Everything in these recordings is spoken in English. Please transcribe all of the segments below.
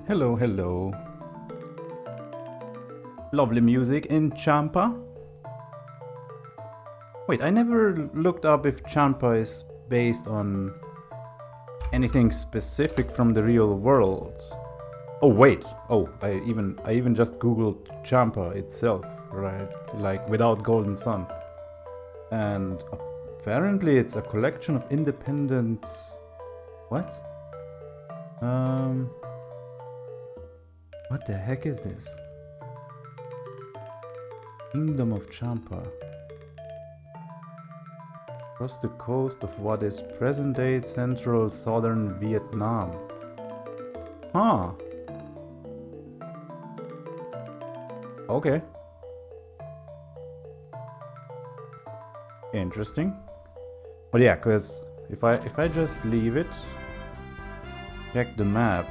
Hello, hello. Lovely music in Champa. Wait, I never looked up if Champa is based on anything specific from the real world. Oh wait, I even just googled Champa itself, right? Like without Golden Sun. And apparently it's a collection of independent... What? What the heck is this? Kingdom of Champa. Across the coast of what is present-day central southern Vietnam. Huh. Okay. Interesting. But yeah, because if I just leave it, check the map.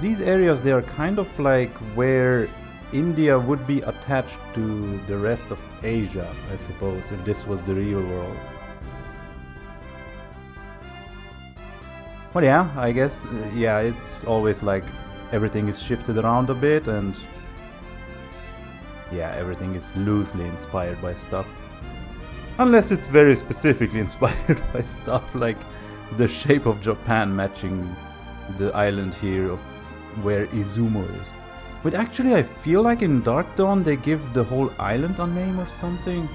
These areas, they are kind of like where India would be attached to the rest of Asia, I suppose, if this was the real world. But yeah, I guess, yeah, it's always like everything is shifted around a bit, and yeah, everything is loosely inspired by stuff. Unless it's very specifically inspired by stuff, like the shape of Japan matching the island here of where Izumo is. But actually I feel like in Dark Dawn they give the whole island a name or something.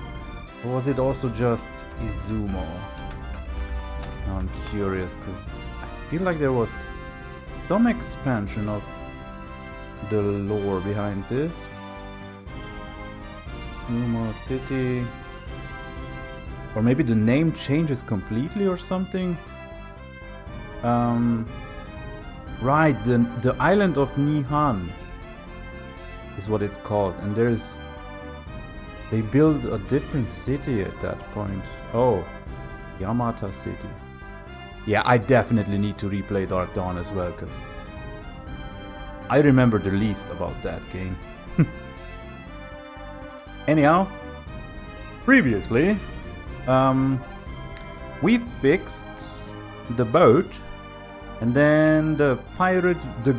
Or was it also just Izumo? Now I'm curious, because I feel like there was some expansion of the lore behind this. Izumo City. Or maybe the name changes completely or something. Right, the island of Nihan is what it's called, and they build a different city at that point. Oh, Yamata City. Yeah, I definitely need to replay Dark Dawn as well, because I remember the least about that game. Anyhow, previously, we fixed the boat, and then the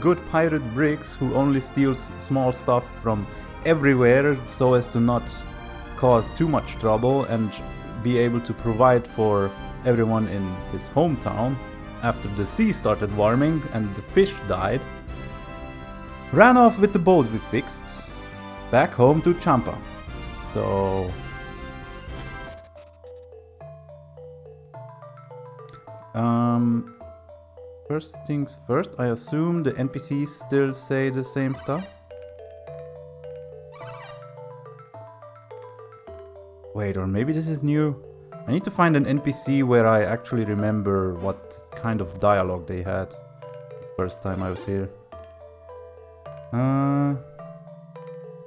good pirate Briggs, who only steals small stuff from everywhere so as to not cause too much trouble and be able to provide for everyone in his hometown after the sea started warming and the fish died, ran off with the boat we fixed back home to Champa. So first things first, I assume the NPCs still say the same stuff. Wait, or maybe this is new. I need to find an NPC where I actually remember what kind of dialogue they had the first time I was here.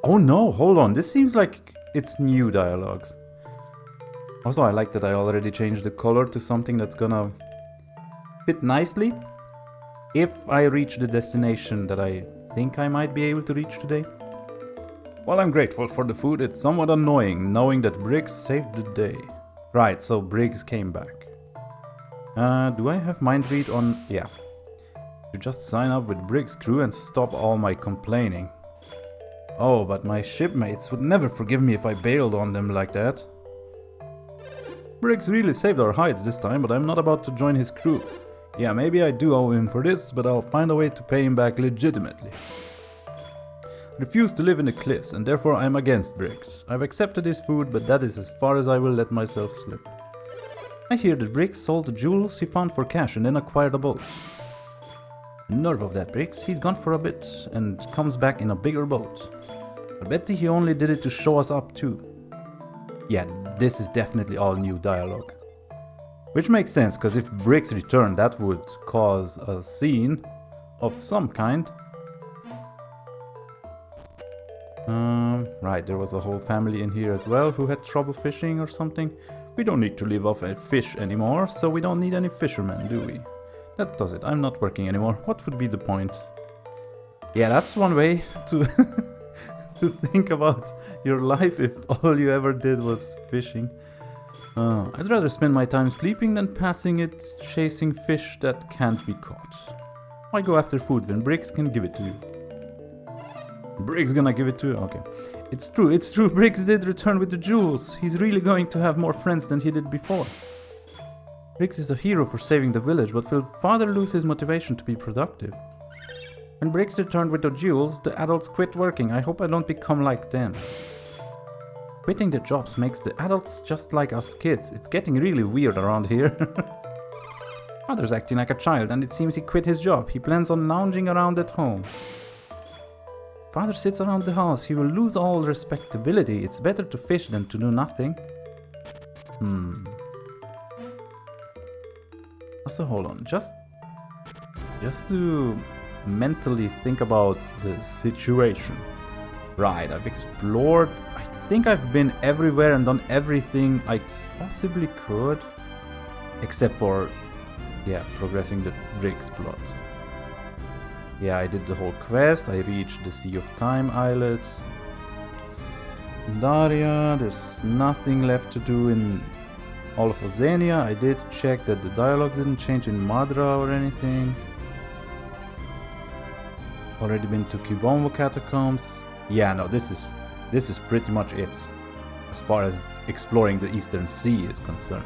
Oh no, hold on. This seems like it's new dialogues. Also, I like that I already changed the color to something that's gonna fit nicely if I reach the destination that I think I might be able to reach today. While I'm grateful for the food, it's somewhat annoying knowing that Briggs saved the day. Right, so Briggs came back. Do I have mind read on... Yeah. To just sign up with Briggs' crew and stop all my complaining. Oh, but my shipmates would never forgive me if I bailed on them like that. Briggs really saved our hides this time, but I'm not about to join his crew. Yeah, maybe I do owe him for this, but I'll find a way to pay him back legitimately. I refuse to live in the cliffs, and therefore I'm against Briggs. I've accepted his food, but that is as far as I will let myself slip. I hear that Briggs sold the jewels he found for cash and then acquired a boat. Nerve of that Briggs, he's gone for a bit and comes back in a bigger boat. I bet he only did it to show us up too. Yeah, this is definitely all new dialogue. Which makes sense, because if Briggs returned, that would cause a scene of some kind. Right, there was a whole family in here as well who had trouble fishing or something. We don't need to live off a fish anymore, so we don't need any fishermen, do we? That does it. I'm not working anymore. What would be the point? Yeah, that's one way to to think about your life if all you ever did was fishing. I'd rather spend my time sleeping than passing it chasing fish that can't be caught. Why go after food when Briggs can give it to you? Briggs gonna give it to you? Okay. It's true, Briggs did return with the jewels. He's really going to have more friends than he did before. Briggs is a hero for saving the village, but will Father lose his motivation to be productive? When Briggs returned with the jewels, the adults quit working. I hope I don't become like them. Quitting their jobs makes the adults just like us kids. It's getting really weird around here. Father's acting like a child, and it seems he quit his job. He plans on lounging around at home. Father sits around the house. He will lose all respectability. It's better to fish than to do nothing. So hold on. Just to mentally think about the situation. Right, I've explored. I think I've been everywhere and done everything I possibly could. Except for, yeah, progressing the Briggs plot. Yeah, I did the whole quest. I reached the Sea of Time islet. Daria, there's nothing left to do in all of Ozenia. I did check that the dialogues didn't change in Madra or anything. Already been to Kibombo catacombs. Yeah, no, this is pretty much it as far as exploring the Eastern Sea is concerned.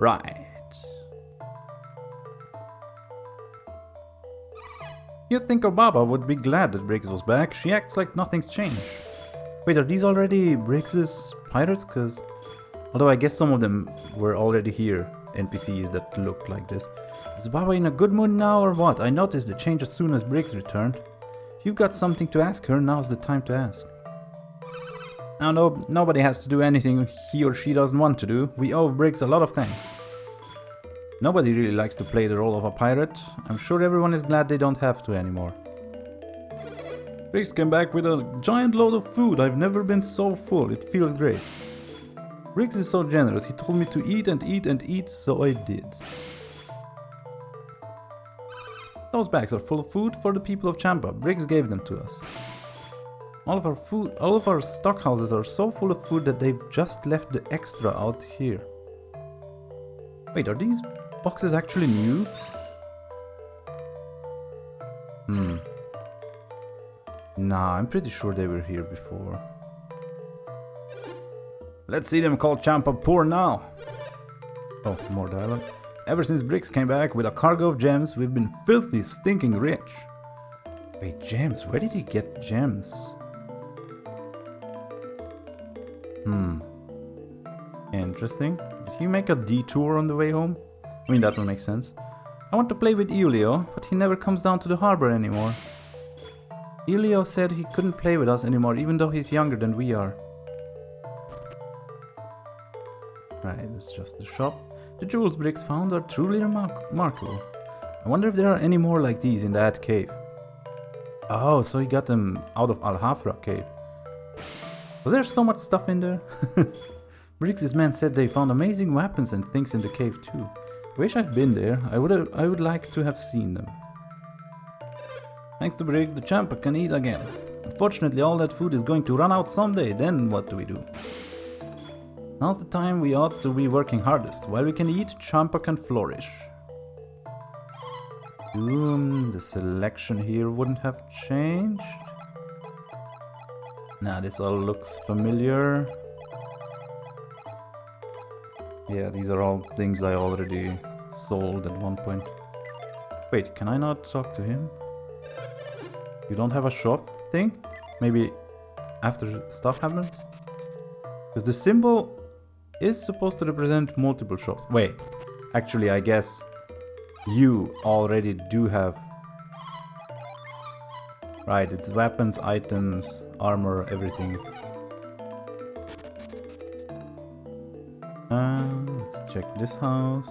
Right. You'd think Obaba would be glad that Briggs was back. She acts like nothing's changed. Wait, are these already Briggs's pirates? Cause although I guess some of them were already here, NPCs that looked like this. Is Baba in a good mood now or what? I noticed the change as soon as Briggs returned. If you've got something to ask her, now's the time to ask. Now, nobody has to do anything he or she doesn't want to do. We owe Briggs a lot of thanks. Nobody really likes to play the role of a pirate. I'm sure everyone is glad they don't have to anymore. Briggs came back with a giant load of food. I've never been so full. It feels great. Briggs is so generous. He told me to eat and eat and eat, so I did. Those bags are full of food for the people of Champa. Briggs gave them to us. All of our stockhouses are so full of food that they've just left the extra out here. Wait, are these boxes actually new? Nah, I'm pretty sure they were here before. Let's see them call Champa poor now. Oh, more dialogue. Ever since Briggs came back with a cargo of gems, we've been filthy, stinking rich. Wait, gems? Where did he get gems? Interesting. Did he make a detour on the way home? I mean, that will make sense. I want to play with Elio, but he never comes down to the harbor anymore. Elio said he couldn't play with us anymore, even though he's younger than we are. Right, it's just the shop. The jewels Briggs found are truly remarkable. I wonder if there are any more like these in that cave. Oh, so he got them out of Al Hafra cave. Was there so much stuff in there? Briggs' men said they found amazing weapons and things in the cave too. Wish I'd been there. I would like to have seen them. Thanks to Briggs, the Champa can eat again. Unfortunately, all that food is going to run out someday. Then what do we do? Now's the time we ought to be working hardest. While we can eat, Champa can flourish. The selection here wouldn't have changed. Nah, this all looks familiar. Yeah, these are all things I already sold at one point. Wait, can I not talk to him? You don't have a shop thing? Maybe after stuff happens? Because the symbol is supposed to represent multiple shops. Wait, actually I guess you already do have... Right, it's weapons, items, armor, everything. Let's check this house.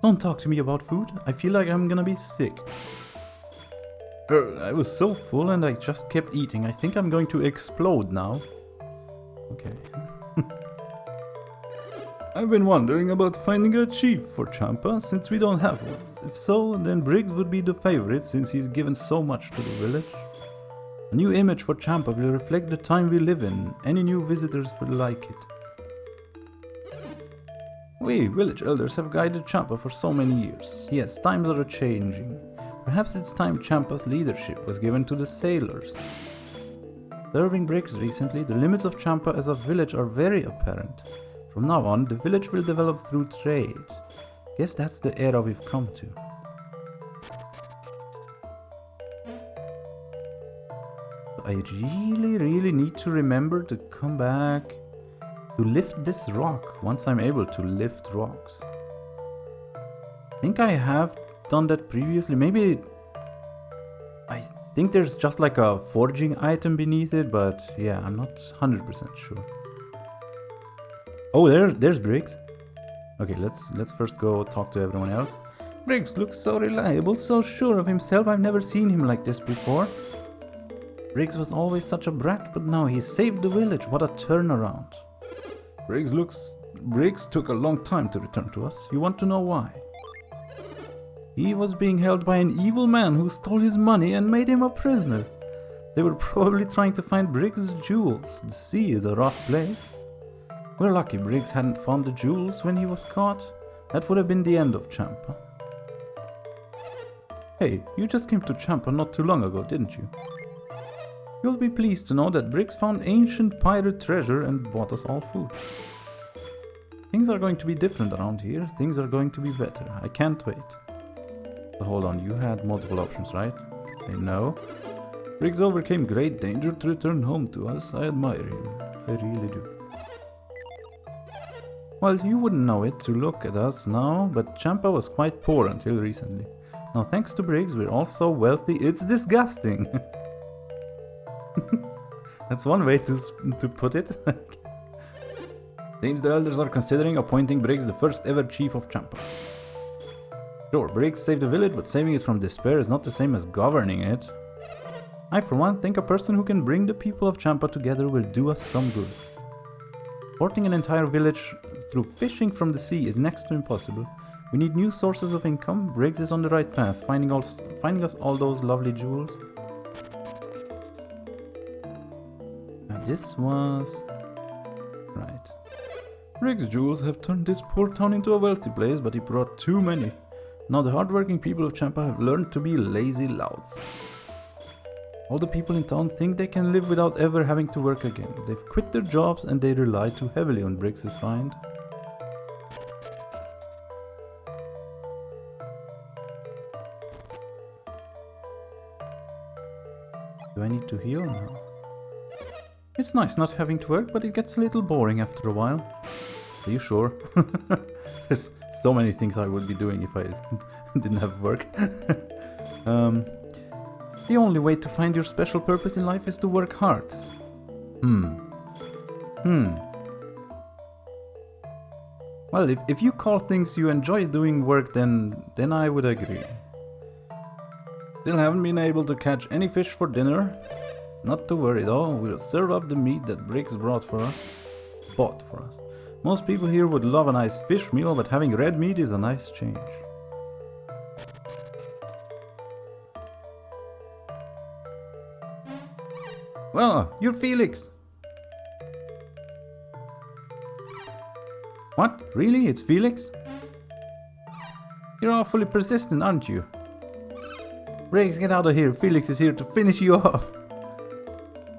Don't talk to me about food. I feel like I'm gonna be sick. I was so full and I just kept eating. I think I'm going to explode now. Okay. I've been wondering about finding a chief for Champa since we don't have one. If so, then Briggs would be the favorite since he's given so much to the village. A new image for Champa will reflect the time we live in. Any new visitors will like it. We village elders have guided Champa for so many years. Yes, times are changing. Perhaps it's time Champa's leadership was given to the sailors. Serving Briggs recently, the limits of Champa as a village are very apparent. From now on, the village will develop through trade. Guess that's the era we've come to. I really need to remember to come back to lift this rock once I'm able to lift rocks. I think I have done that previously. Maybe I think there's just like a forging item beneath it, but yeah, I'm not 100% sure. Oh, there's Briggs. Okay, let's first go talk to everyone else. Briggs looks so reliable, so sure of himself. I've never seen him like this before. Briggs was always such a brat, but now he saved the village. What a turnaround. Briggs took a long time to return to us. You want to know why? He was being held by an evil man who stole his money and made him a prisoner. They were probably trying to find Briggs' jewels. The sea is a rough place. We're lucky Briggs hadn't found the jewels when he was caught. That would have been the end of Champa. Hey, you just came to Champa not too long ago, didn't you? You'll be pleased to know that Briggs found ancient pirate treasure and bought us all food. Things are going to be different around here. Things are going to be better. I can't wait. So hold on, you had multiple options, right? Say no. Briggs overcame great danger to return home to us. I admire him. I really do. Well, you wouldn't know it to look at us now, but Champa was quite poor until recently. Now, thanks to Briggs, we're all so wealthy, it's disgusting. That's one way to put it. Seems the elders are considering appointing Briggs the first ever chief of Champa. Sure, Briggs saved the village, but saving it from despair is not the same as governing it. I, for one, think a person who can bring the people of Champa together will do us some good. Supporting an entire village through fishing from the sea is next to impossible. We need new sources of income. Briggs is on the right path, finding us all those lovely jewels. Now this was... right. Briggs' jewels have turned this poor town into a wealthy place, but he brought too many. Now the hardworking people of Champa have learned to be lazy louts. All the people in town think they can live without ever having to work again. They've quit their jobs and they rely too heavily on Briggs' find. Do I need to heal now? It's nice not having to work, but it gets a little boring after a while. Are you sure? There's so many things I would be doing if I didn't have work. The only way to find your special purpose in life is to work hard. Well, if you call things you enjoy doing work, then I would agree. Still haven't been able to catch any fish for dinner. Not to worry though, we'll serve up the meat that Briggs bought for us. Most people here would love a nice fish meal, but having red meat is a nice change. Well, you're Felix. What? Really? It's Felix? You're awfully persistent, aren't you? Briggs, get out of here. Felix is here to finish you off.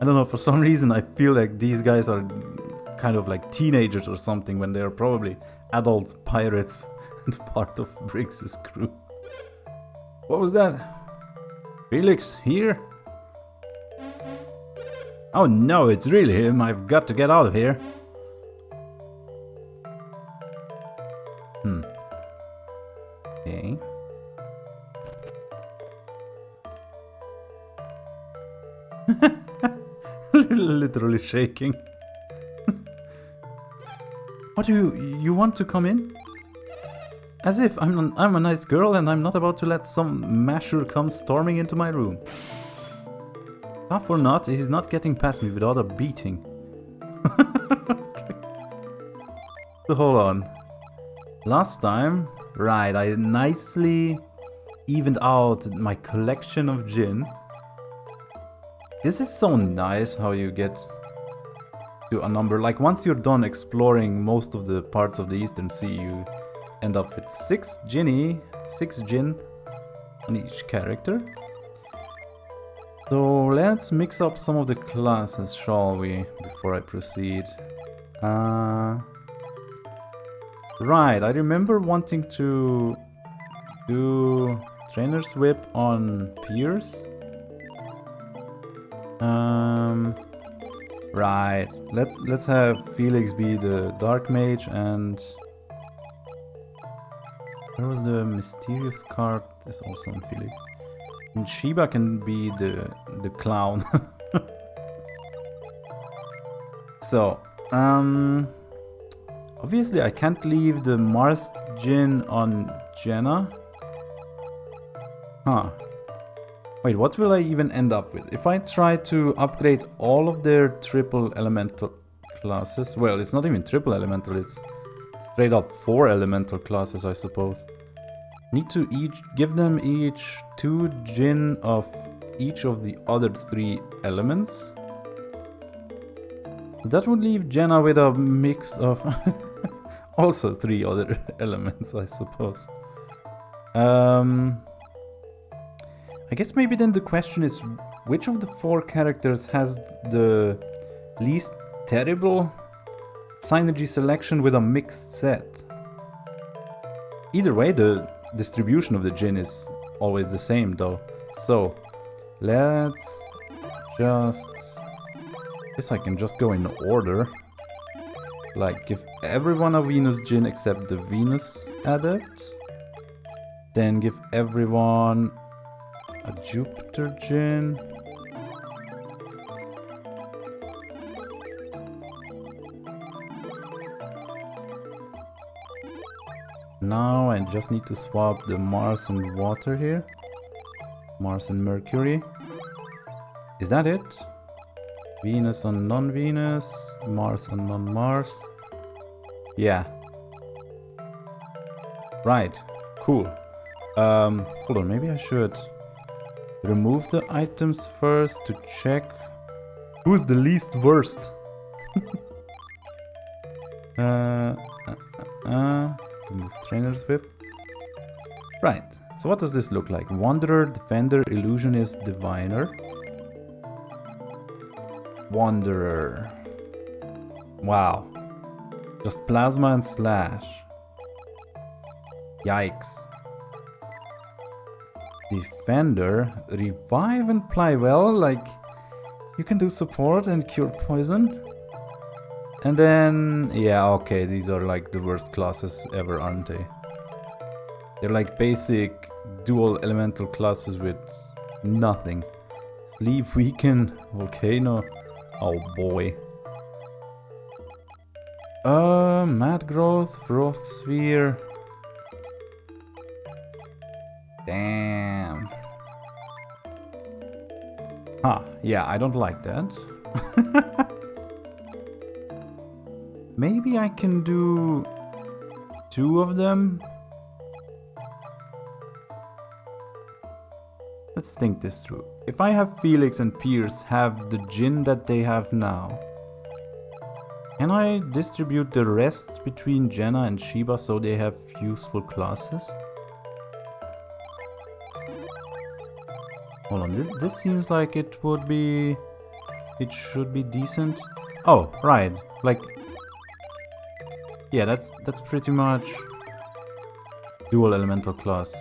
I don't know, for some reason I feel like these guys are kind of like teenagers or something when they're probably adult pirates and part of Briggs' crew. What was that? Felix, here? Oh no, it's really him. I've got to get out of here. Okay. Literally shaking. What do you want to come in? As if I'm a nice girl and I'm not about to let some masher come storming into my room. Tough or not, he's not getting past me without a beating. So hold on. Last time, right, I nicely evened out my collection of gin. This is so nice how you get to a number. Like once you're done exploring most of the parts of the Eastern Sea, you end up with 6 gin on each character. So let's mix up some of the classes, shall we, before I proceed. Right, I remember wanting to do Trainer's Whip on Piers. Right, let's have Felix be the Dark Mage, and where was the mysterious card? Is also on Felix. And Sheba can be the clown. So, obviously I can't leave the Mars Djinn on Jenna. Huh. Wait, what will I even end up with? If I try to upgrade all of their triple elemental classes... Well, it's not even triple elemental, it's straight up 4 elemental classes, I suppose. Need to give them each 2 Djinn of each of the other 3 elements. That would leave Jenna with a mix of also 3 other elements, I suppose. I guess maybe then the question is, which of the 4 characters has the least terrible synergy selection with a mixed set? Either way, the distribution of the Djinn is always the same though. So, let's just... I guess I can just go in order. Like, give everyone a Venus Djinn except the Venus Adept. Then give everyone a Jupiter Djinn. Now I just need to swap the Mars and water here. Mars and Mercury. Is that it? Venus on non-Venus, Mars on non-Mars. Yeah, Right. Cool. Hold on. Maybe I should remove the items first to check who's the least worst. Remove trainer's whip. Right. So what does this look like? Wanderer, Defender, Illusionist, Diviner. Wanderer. Wow. Just Plasma and Slash. Yikes. Defender, Revive and Ply Well, like you can do support and cure poison. And then, yeah, okay, these are like the worst classes ever, aren't they? They're like basic dual elemental classes with nothing. Sleep, Weaken, Volcano. Oh boy. Mad Growth, Frost Sphere. Damn. Huh, yeah, I don't like that. Maybe I can do 2 of them. Let's think this through. If I have Felix and Pierce have the Jin that they have now, can I distribute the rest between Jenna and Shiba so they have useful classes? Hold on, this seems like it would be... It should be decent. Oh, right, like... Yeah, that's pretty much dual elemental class.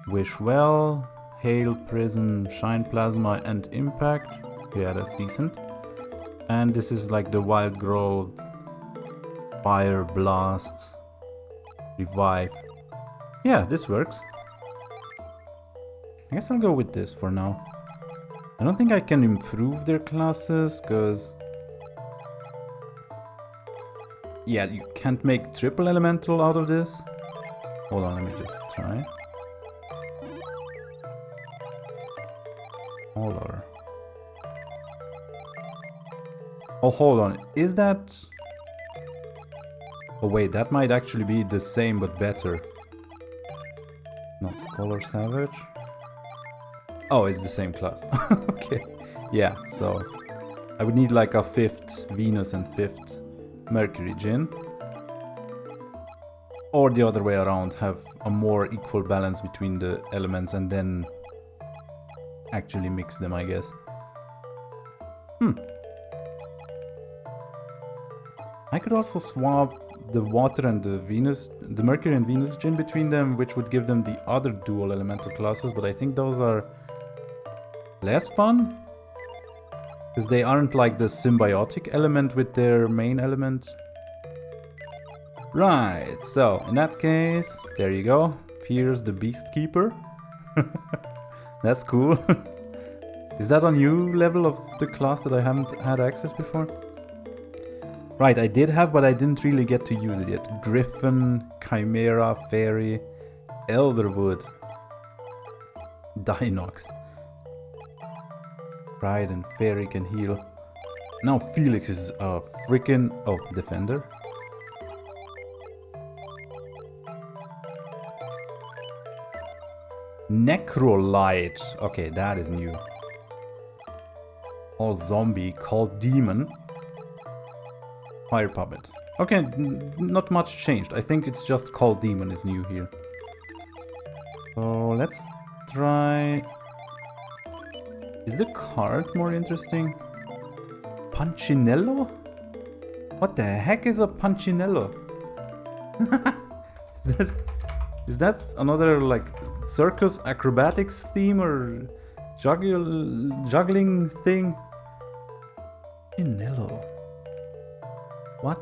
Wish Well, Hail, Prison, Shine Plasma, and Impact. Yeah, that's decent. And this is like the Wild Growth, Fire, Blast, Revive. Yeah, this works. I guess I'll go with this for now. I don't think I can improve their classes, because... Yeah, you can't make triple elemental out of this. Hold on, let me just try. Hold on. Oh, hold on. Is that... Oh wait, that might actually be the same but better. Not Scholar Savage. Oh, it's the same class. Okay. Yeah, so... I would need like a 5th Venus and 5th Mercury Jin. Or the other way around, have a more equal balance between the elements and then actually mix them, I guess. I could also swap the water and the Venus, the Mercury and Venus Jin between them, which would give them the other dual elemental classes, but I think those are less fun. Because they aren't like the symbiotic element with their main element. Right, so in that case, there you go. Pierce the Beast Keeper. That's cool. Is that a new level of the class that I haven't had access before? Right, I did have, but I didn't really get to use it yet. Griffin, Chimera, Fairy, Elderwood, Dinox. Pride and Fairy can heal. Now Felix is a freaking... Oh, Defender. Necrolite. Okay, that is new. All Zombie, called Demon. Fire Puppet. Okay, not much changed. I think it's just called Demon is new here. So let's try... Is the card more interesting? Punchinello? What the heck is a Punchinello? Is that another like circus acrobatics theme or juggling thing? Punchinello. What?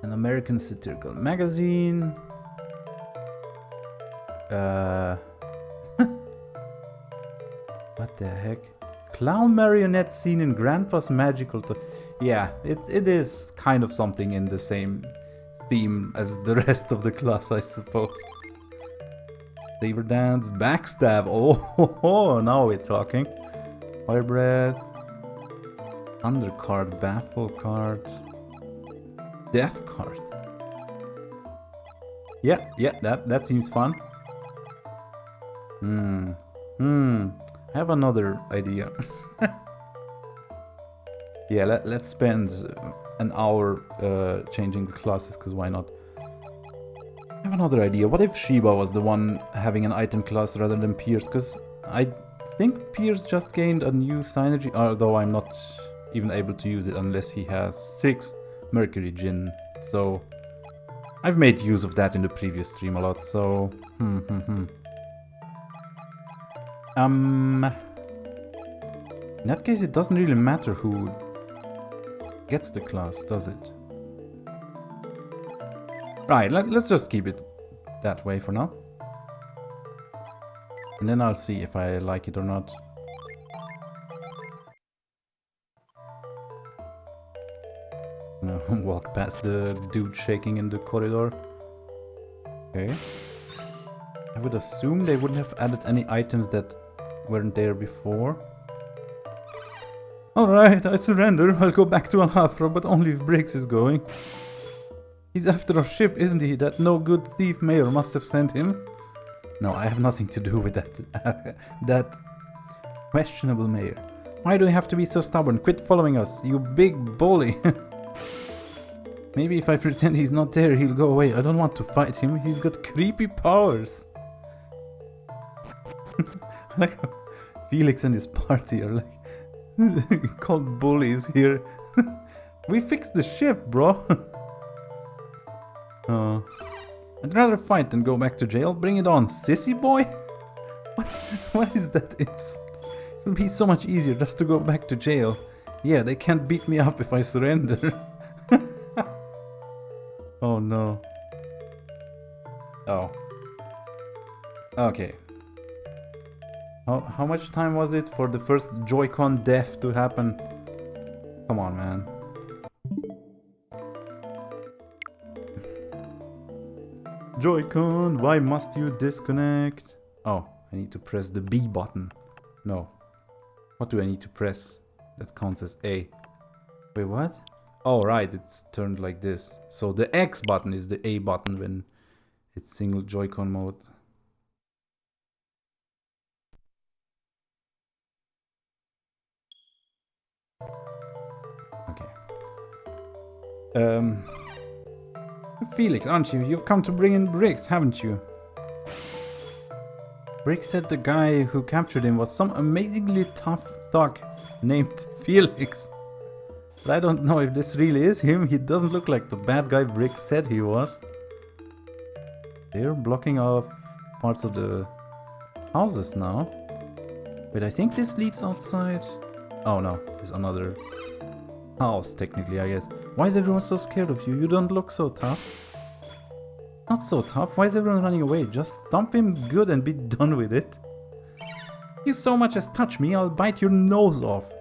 An American satirical magazine. What the heck? Clown marionette scene in Grandpa's magical toy. Yeah, it is kind of something in the same theme as the rest of the class, I suppose. Saber dance, backstab. Oh, now we're talking. Fire breath. Undercard, baffle card. Death card. Yeah, that seems fun. I have another idea. Yeah, let's spend an hour changing the classes, because why not? I have another idea. What if Shiba was the one having an item class rather than Pierce? Because I think Pierce just gained a new synergy, although I'm not even able to use it unless he has 6 Mercury Gin. So I've made use of that in the previous stream a lot, so... In that case, it doesn't really matter who gets the class, does it? Right, let's just keep it that way for now. And then I'll see if I like it or not. Walk past the dude shaking in the corridor. Okay. I would assume they wouldn't have added any items that weren't there before. Alright, I surrender. I'll go back to Alhafra, but only if Briggs is going. He's after our ship, isn't he? That no good thief mayor must have sent him. No, I have nothing to do with that. That questionable mayor. Why do you have to be so stubborn? Quit following us, you big bully. Maybe if I pretend he's not there, he'll go away. I don't want to fight him. He's got creepy powers. Like Felix and his party are like called bullies here. We fixed the ship, bro. I'd rather fight than go back to jail. Bring it on, sissy boy. What is that? It will be so much easier just to go back to jail. Yeah, they can't beat me up if I surrender. Oh no. Oh. Okay. How much time was it for the first Joy-Con death to happen? Come on, man. Joy-Con, why must you disconnect? Oh, I need to press the B button. No. What do I need to press? That counts as A. Wait, what? Oh, right, it's turned like this. So the X button is the A button when it's single Joy-Con mode. Okay. Felix, aren't you? You've come to bring in Briggs, haven't you? Briggs said the guy who captured him was some amazingly tough thug named Felix. But I don't know if this really is him. He doesn't look like the bad guy Briggs said he was. They're blocking off parts of the houses now. Wait, I think this leads outside. Oh no, there's another house technically, I guess. Why is everyone so scared of you? You don't look so tough. Not so tough. Why is everyone running away? Just thump him good and be done with it. If you so much as touch me, I'll bite your nose off.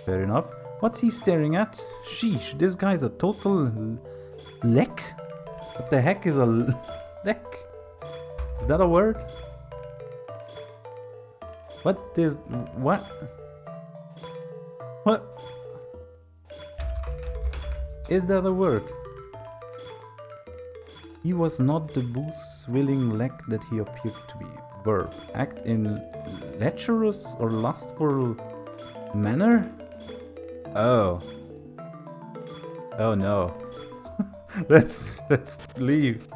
Fair enough. What's he staring at? Sheesh, this guy's a total leck? What the heck is a leck? Is that a word? What is... what? What? Is that a word? He was not the booze-willing leck that he appeared to be. Verb. Act in lecherous or lustful manner? Oh. Oh no. let's leave.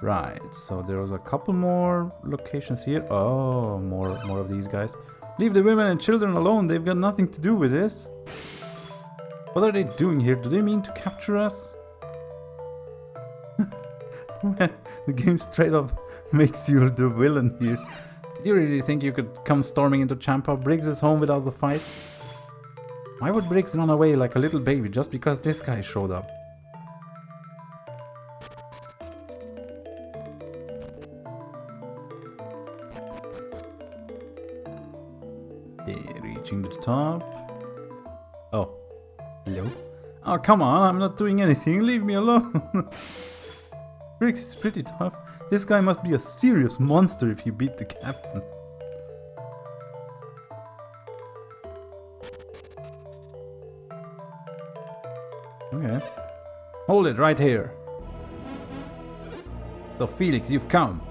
Right, so there was a couple more locations here. Oh, more of these guys. Leave the women and children alone, they've got nothing to do with this. What are they doing here? Do they mean to capture us? The game straight up makes you the villain here. Did you really think you could come storming into Champa? Briggs is home without the fight? Why would Briggs run away like a little baby just because this guy showed up? Okay, reaching the top. Oh. Hello? Oh, come on, I'm not doing anything. Leave me alone. Briggs is pretty tough. This guy must be a serious monster if he beat the captain. Okay. Hold it right here. So Felix, you've come.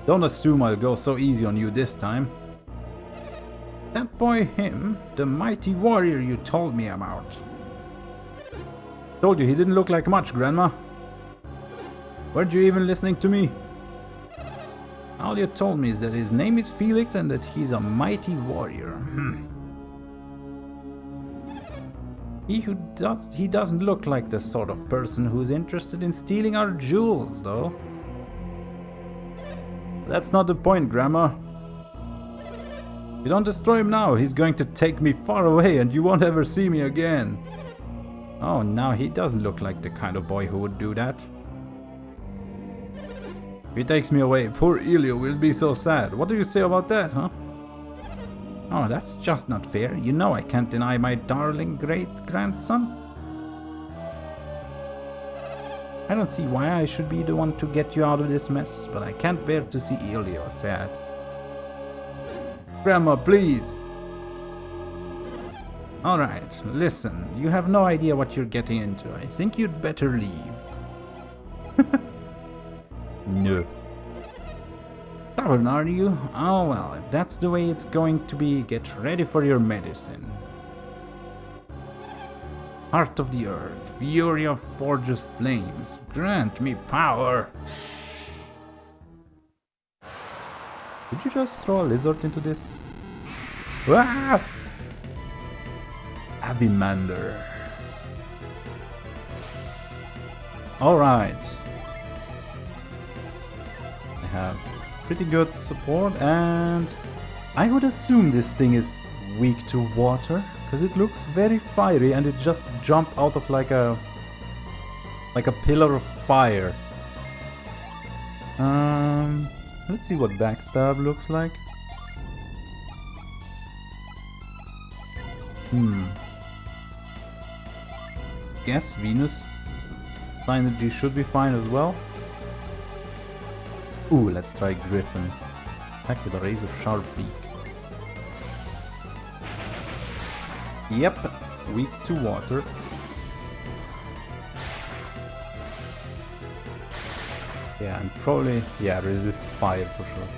Don't assume I'll go so easy on you this time. That boy, him, the mighty warrior you told me about. Told you he didn't look like much, Grandma. Weren't you even listening to me? All you told me is that his name is Felix and that he's a mighty warrior. He doesn't look like the sort of person who's interested in stealing our jewels, though. That's not the point, Grandma. If you don't destroy him now, he's going to take me far away and you won't ever see me again. Oh, now he doesn't look like the kind of boy who would do that. If he takes me away, poor Elio will be so sad. What do you say about that, huh? Oh, that's just not fair. You know I can't deny my darling great-grandson. I don't see why I should be the one to get you out of this mess, but I can't bear to see Elio sad. Grandma, please! Alright, listen, you have no idea what you're getting into. I think you'd better leave. No. Stubborn, are you? Oh well, if that's the way it's going to be, get ready for your medicine. Heart of the earth, fury of forge's flames, grant me power. Did you just throw a lizard into this? Ah! Avimander. Alright. I have pretty good support and I would assume this thing is weak to water because it looks very fiery and it just jumped out of like a pillar of fire. Let's see what backstab looks like. Guess Venus synergy should be fine as well. Ooh, let's try Griffin. Attack with a razor sharp beak. Yep, weak to water. Yeah, and probably, yeah, resist fire for sure.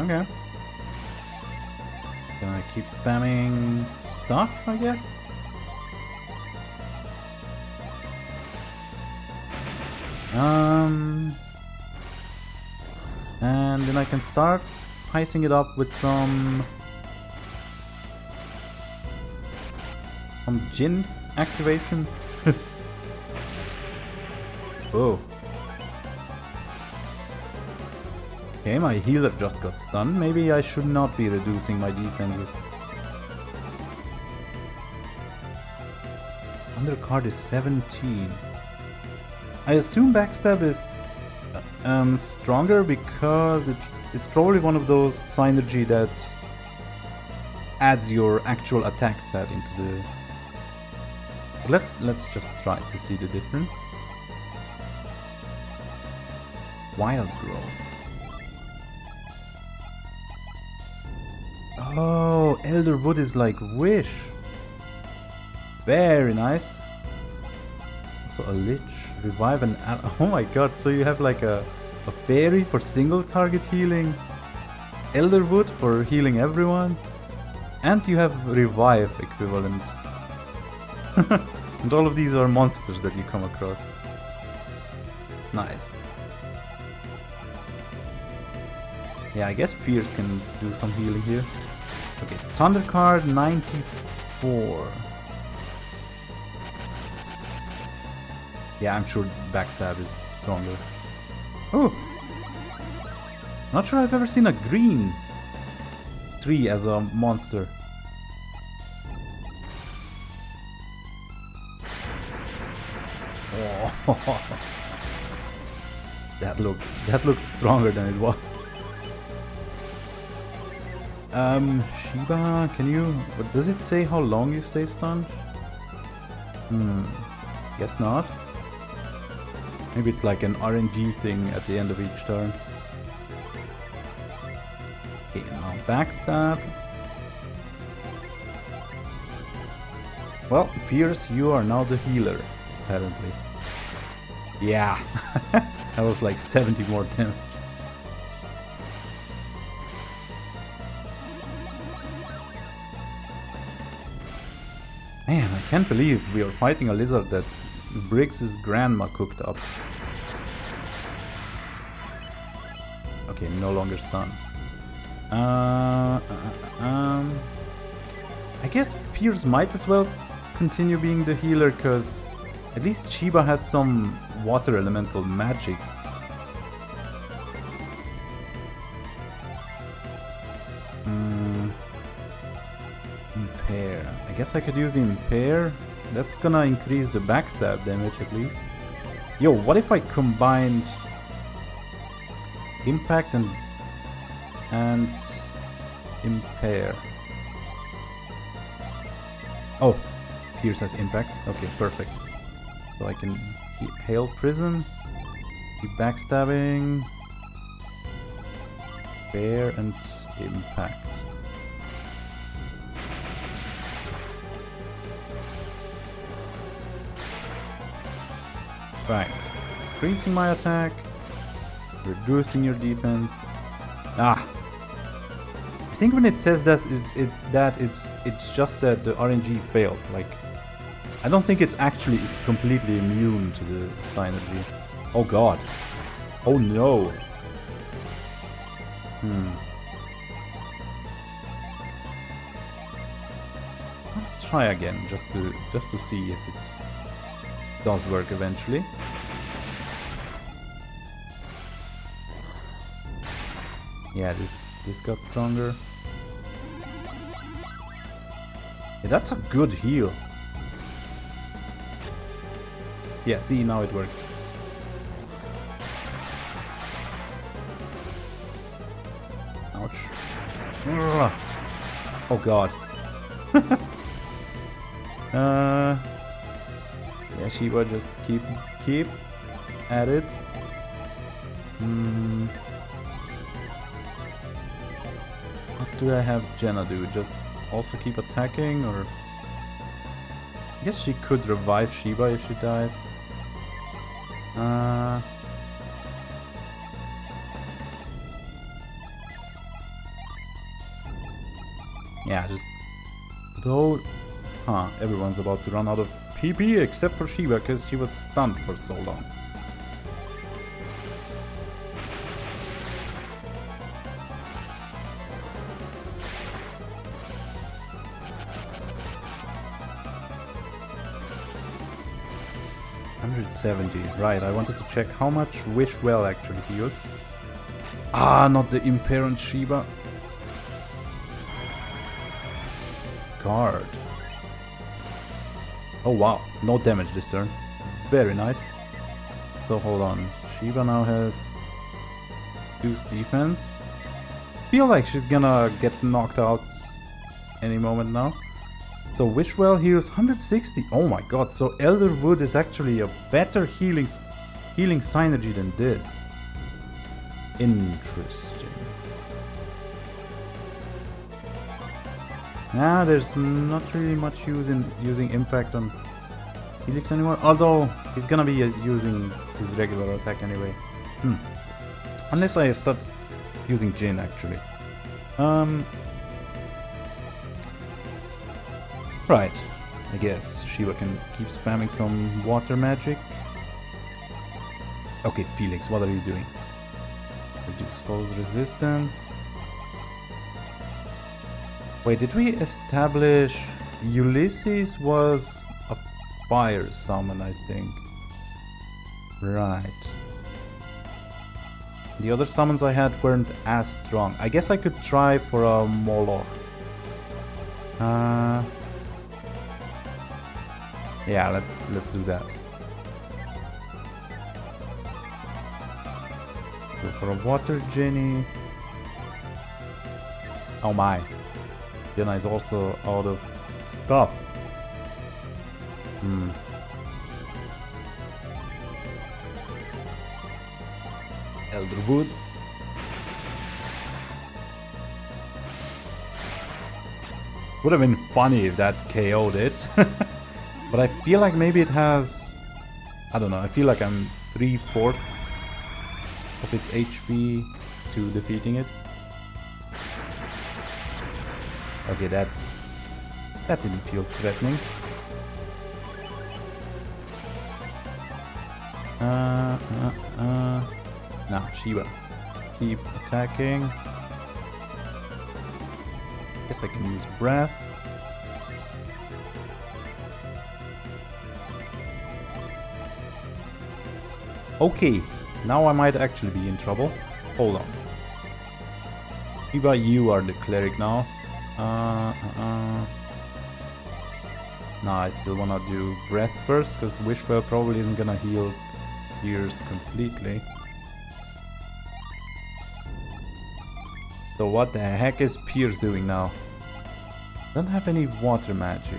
Okay. Can I keep spamming stuff, I guess? And then I can start spicing it up with some Jin activation. Whoa. Okay, my healer just got stunned. Maybe I should not be reducing my defenses. Undercard is 17. I assume backstab is stronger because it's probably one of those synergy that adds your actual attack stat into the... Let's just try to see the difference. Wild growth. Oh, Elder Wood is like Wish. Very nice. Also a Lich. Revive an... Oh my god, so you have like a fairy for single target healing. Elder Wood for healing everyone. And you have Revive equivalent. And all of these are monsters that you come across. Nice. Yeah, I guess Pierce can do some healing here. Okay, Thunder card 94. Yeah, I'm sure backstab is stronger. Oh! Not sure I've ever seen a green tree as a monster. Oh. That looked stronger than it was. Shiba, can you... But does it say how long you stay stunned? Guess not. Maybe it's like an RNG thing at the end of each turn. Okay, now backstab. Well, Fierce, you are now the healer, apparently. Yeah, that was like 70 more damage. Man, I can't believe we are fighting a lizard that Briggs's grandma cooked up. Okay, no longer stunned. I guess Pierce might as well continue being the healer, because at least Shiba has some water elemental magic. Impair. I guess I could use Impair. That's gonna increase the backstab damage at least. Yo, what if I combined Impact and Impair? Oh, Pierce has Impact. Okay, perfect. So I can Hail Prism, keep backstabbing, Bear, and Impact. Right, increasing my attack, reducing your defense. Ah, I think when it says that it's just that the RNG failed. Like, I don't think it's actually completely immune to the synergy. Oh god. Oh no. I'll try again just to see if it does work eventually. Yeah, this got stronger. Yeah, that's a good heal. Yeah, see, now it worked. Ouch. Ugh. Oh god. Yeah, Shiba, just keep at it. What do I have Jenna do? Just also keep attacking, or I guess she could revive Shiba if she dies. Yeah, just though. Huh, everyone's about to run out of PP except for Shiba, because she was stunned for so long. Right, I wanted to check how much Wish Well actually heals. Ah, not the Impair on Shiba. Guard. Oh wow, no damage this turn. Very nice. So hold on, Shiba now has Deuce defense. Feel like she's gonna get knocked out any moment now. So Wishwell heals 160. Oh my god, so Elderwood is actually a better healing synergy than this. Interesting. Nah, there's not really much use in using Impact on Helix anymore. Although he's gonna be using his regular attack anyway. Unless I start using Jin actually. Right, I guess Shiva can keep spamming some water magic. Okay, Felix, what are you doing? Reduce foe's resistance. Wait, did we establish Ulysses was a fire summon, I think. Right. The other summons I had weren't as strong. I guess I could try for a Moloch. Yeah, let's do that. Go for a water Jenny. Oh my. Jenna is also out of stuff. Elderwood. Would have been funny if that KO'd it. But I feel like maybe it has... I don't know, I feel like I'm 3/4 of its HP to defeating it. Okay, that didn't feel threatening. Now, Shiva. Keep attacking. Guess I can use breath. Okay, now I might actually be in trouble. Hold on. Shiva, you are the cleric now. Nah, I still wanna do breath first, because Wishfell probably isn't gonna heal Pierce completely. So what the heck is Pierce doing now? Don't have any water magic.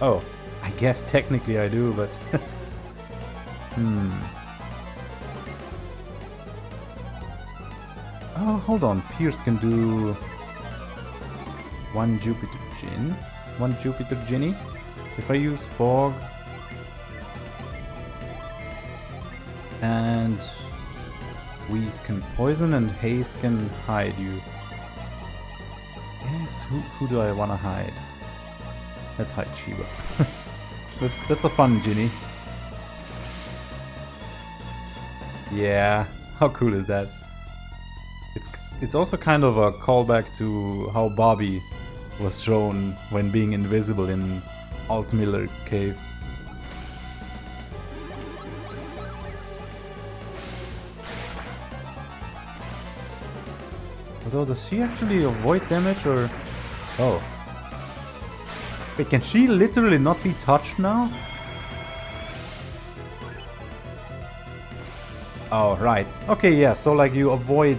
Oh, I guess technically I do, but... Oh, hold on. Pierce can do... one Jupiter Gin. One Jupiter Ginny. If I use Fog... and... Wheeze can poison and Haste can hide you. Yes, who do I want to hide? Let's hide Shiva. That's a fun Ginny. Yeah, how cool is that? It's also kind of a callback to how Bobby was shown when being invisible in Altmiller Cave. Although, does she actually avoid damage or... Oh. Wait, can she literally not be touched now? Oh, right. Okay, yeah, so like you avoid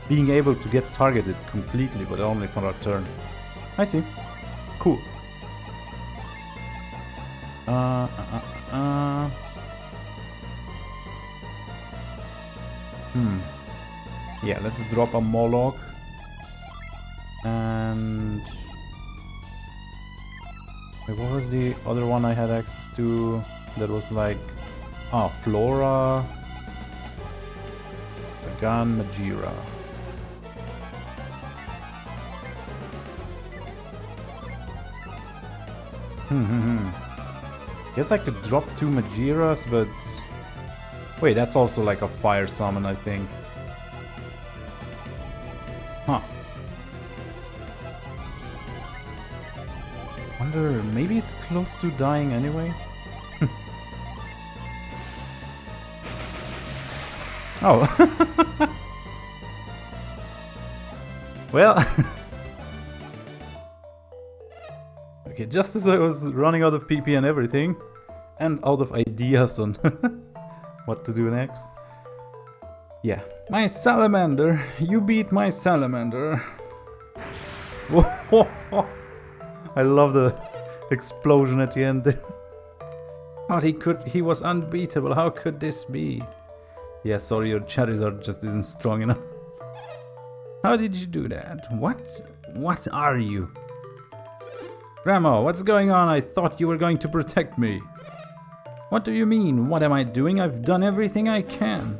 being able to get targeted completely, but only for a turn. I see. Cool. Yeah, let's drop a Moloch. And... wait, what was the other one I had access to? That was like... oh, Flora... Pagan, Majira. Guess I could drop 2 Majiras, but... wait, that's also like a fire summon, I think. Huh. Wonder, maybe it's close to dying anyway? Oh. Well. Okay, just as I was running out of PP and everything, and out of ideas on what to do next. Yeah. My salamander! You beat my salamander! I love the explosion at the end there. Thought he was unbeatable, how could this be? Yeah, sorry, your Charizard just isn't strong enough. How did you do that? What are you? Grandma, what's going on? I thought you were going to protect me. What do you mean? What am I doing? I've done everything I can.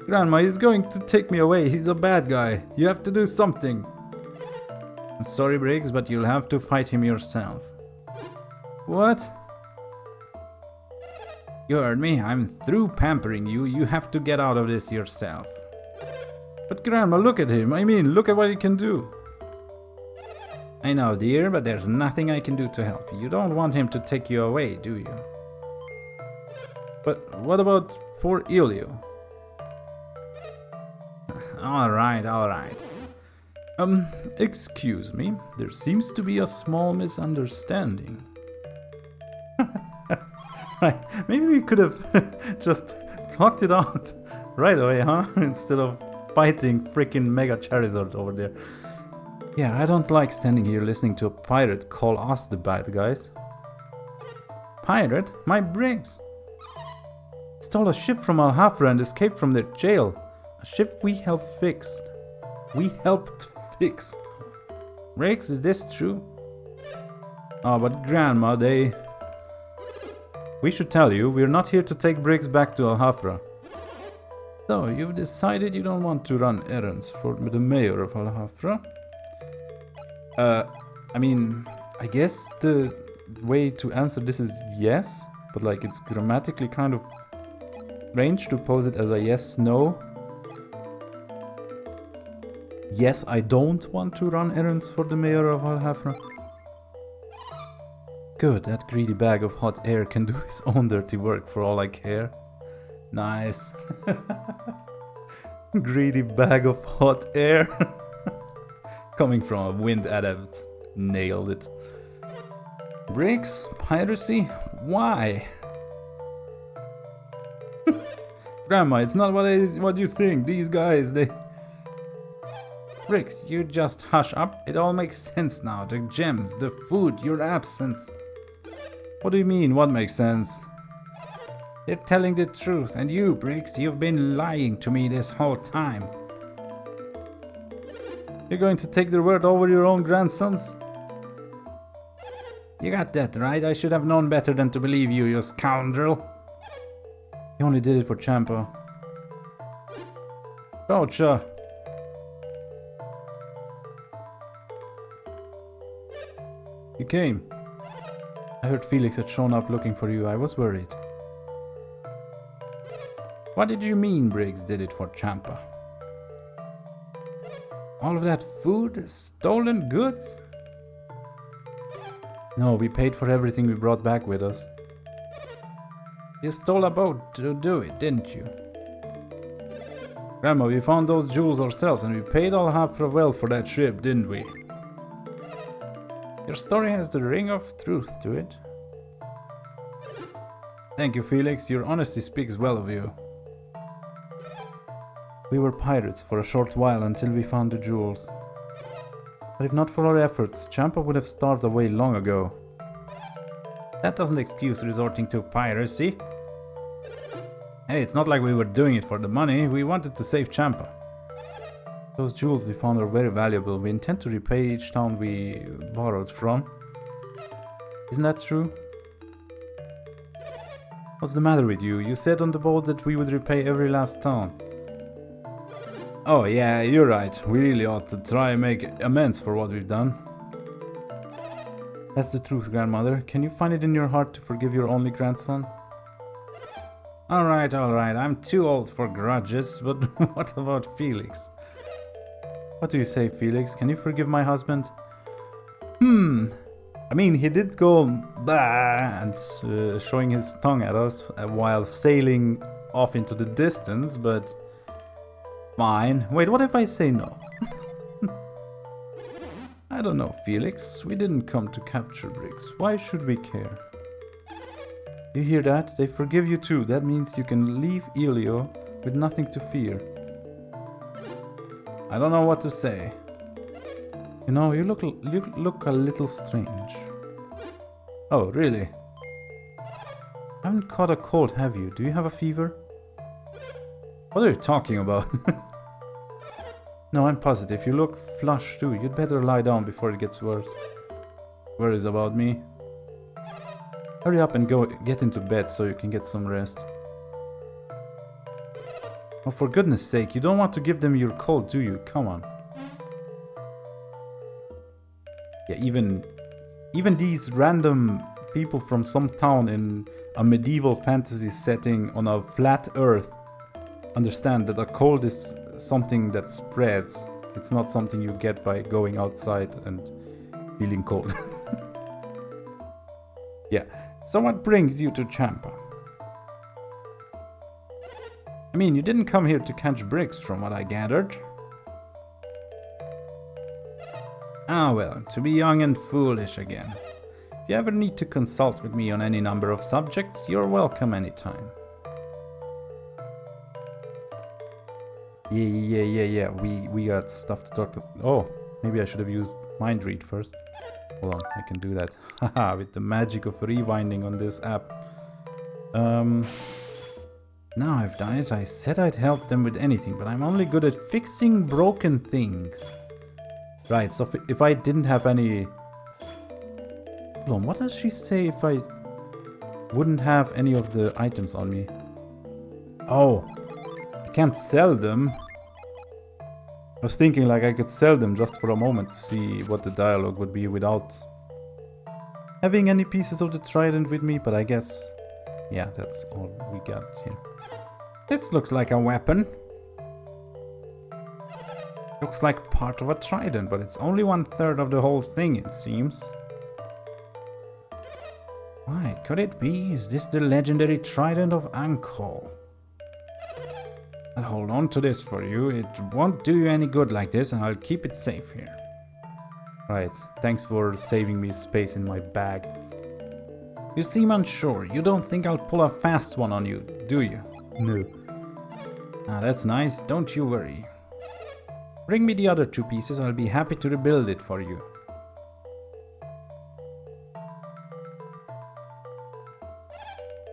Grandma, he's going to take me away. He's a bad guy. You have to do something. I'm sorry, Briggs, but you'll have to fight him yourself. What? You heard me. I'm through pampering you. You have to get out of this yourself. But Grandma, look at him. I mean, look at what he can do. I know, dear, but there's nothing I can do to help. You don't want him to take you away, do you? But what about poor Ilio? Alright. Excuse me. There seems to be a small misunderstanding. Right, maybe we could have just talked it out right away, huh? Instead of fighting freaking Mega Charizard over there. Yeah, I don't like standing here listening to a pirate call us the bad guys. Pirate? My Briggs! Stole a ship from Alhafra and escaped from their jail. A ship we helped fix. 6. Briggs, is this true? Oh, but Grandma, We should tell you, we're not here to take Briggs back to Al-Hafra. So, you've decided you don't want to run errands for the mayor of Al-Hafra? I mean, I guess the way to answer this is yes, but like it's grammatically kind of strange to pose it as a yes-no. Yes, I don't want to run errands for the mayor of Al-Hafra. Good, that greedy bag of hot air can do his own dirty work for all I care. Nice. Greedy bag of hot air. Coming from a wind adept. Nailed it. Briggs? Piracy? Why? Grandma, it's not what you think. These guys, they... Briggs, you just hush up. It all makes sense now. The gems, the food, your absence. What do you mean, what makes sense? They're telling the truth, and you, Briggs, you've been lying to me this whole time. You're going to take their word over your own grandsons? You got that right. I should have known better than to believe you, you scoundrel. You only did it for Champa. Gotcha. You came. I heard Felix had shown up looking for you. I was worried. What did you mean Briggs did it for Champa? All of that food? Stolen goods? No, we paid for everything we brought back with us. You stole a boat to do it, didn't you? Grandma, we found those jewels ourselves and we paid Al-Hafra well for that ship, didn't we? Your story has the ring of truth to it. Thank you, Felix. Your honesty speaks well of you. We were pirates for a short while until we found the jewels. But if not for our efforts, Champa would have starved away long ago. That doesn't excuse resorting to piracy. Hey, it's not like we were doing it for the money. We wanted to save Champa. Those jewels we found are very valuable. We intend to repay each town we borrowed from. Isn't that true? What's the matter with you? You said on the boat that we would repay every last town. Oh yeah, you're right. We really ought to try and make amends for what we've done. That's the truth, grandmother. Can you find it in your heart to forgive your only grandson? Alright. I'm too old for grudges, but what about Felix? What do you say, Felix? Can you forgive my husband? I mean, he did go bah and showing his tongue at us while sailing off into the distance, but fine. Wait, what if I say no? I don't know, Felix. We didn't come to capture Briggs. Why should we care? You hear that? They forgive you too. That means you can leave Elio with nothing to fear. I don't know what to say. You know, you look a little strange. Oh, really? Haven't caught a cold, have you? Do you have a fever? What are you talking about? No, I'm positive. You look flushed too. You'd better lie down before it gets worse. Worries about me? Hurry up and get into bed so you can get some rest. Oh, for goodness sake, you don't want to give them your cold, do you? Come on. Yeah, even these random people from some town in a medieval fantasy setting on a flat earth understand that a cold is something that spreads. It's not something you get by going outside and feeling cold. Yeah, so what brings you to Champa? I mean, you didn't come here to catch Briggs from what I gathered. Ah well, to be young and foolish again. If you ever need to consult with me on any number of subjects, you're welcome anytime. Yeah, we got stuff to talk to. Oh, maybe I should have used mind read first. Hold on, I can do that. Haha, with the magic of rewinding on this app. Now I've done it. I said I'd help them with anything, but I'm only good at fixing broken things. Right, so if I didn't have any... Hold on, what does she say if I wouldn't have any of the items on me? Oh, I can't sell them. I was thinking like I could sell them just for a moment to see what the dialogue would be without having any pieces of the trident with me, but I guess... Yeah, that's all we got here. This looks like a weapon. Looks like part of a trident, but it's only 1/3 of the whole thing, it seems. Why, could it be? Is this the legendary trident of Ankh-Hall? I'll hold on to this for you. It won't do you any good like this, and I'll keep it safe here. Right, thanks for saving me space in my bag. You seem unsure. You don't think I'll pull a fast one on you, do you? No. Ah, that's nice. Don't you worry. Bring me the other 2 pieces. I'll be happy to rebuild it for you.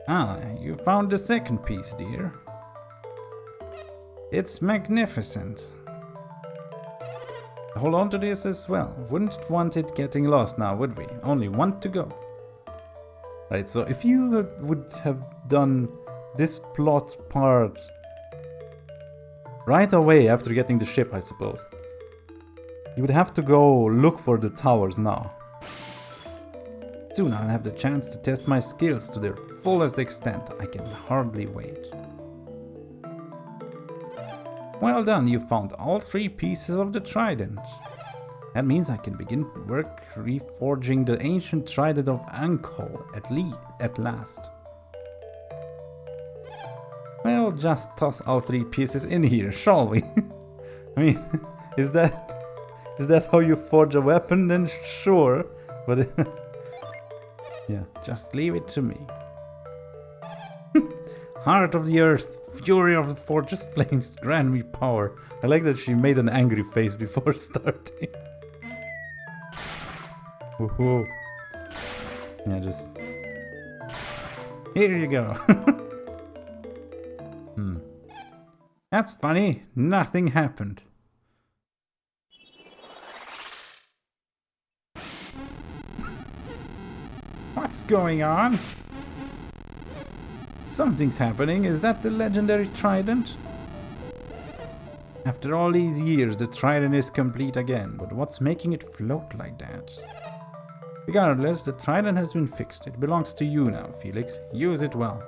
Ah, you found the second piece, dear. It's magnificent. Hold on to this as well. Wouldn't want it getting lost now, would we? Only 1 to go. Right, so if you would have done this plot part right away after getting the ship, I suppose, you would have to go look for the towers now. Soon I'll have the chance to test my skills to their fullest extent. I can hardly wait. Well done, you found all 3 pieces of the trident. That means I can begin work reforging the ancient trident of Ankh-Hall at last. Well, just toss all 3 pieces in here, shall we? I mean, is that how you forge a weapon? Then sure, but yeah, just leave it to me. Heart of the earth, fury of the fortress flames, grant me power. I like that she made an angry face before starting. Woohoo. Yeah, just... Here you go. That's funny. Nothing happened. What's going on? Something's happening. Is that the legendary trident? After all these years, the trident is complete again. But what's making it float like that? Regardless, the trident has been fixed. It belongs to you now, Felix. Use it well.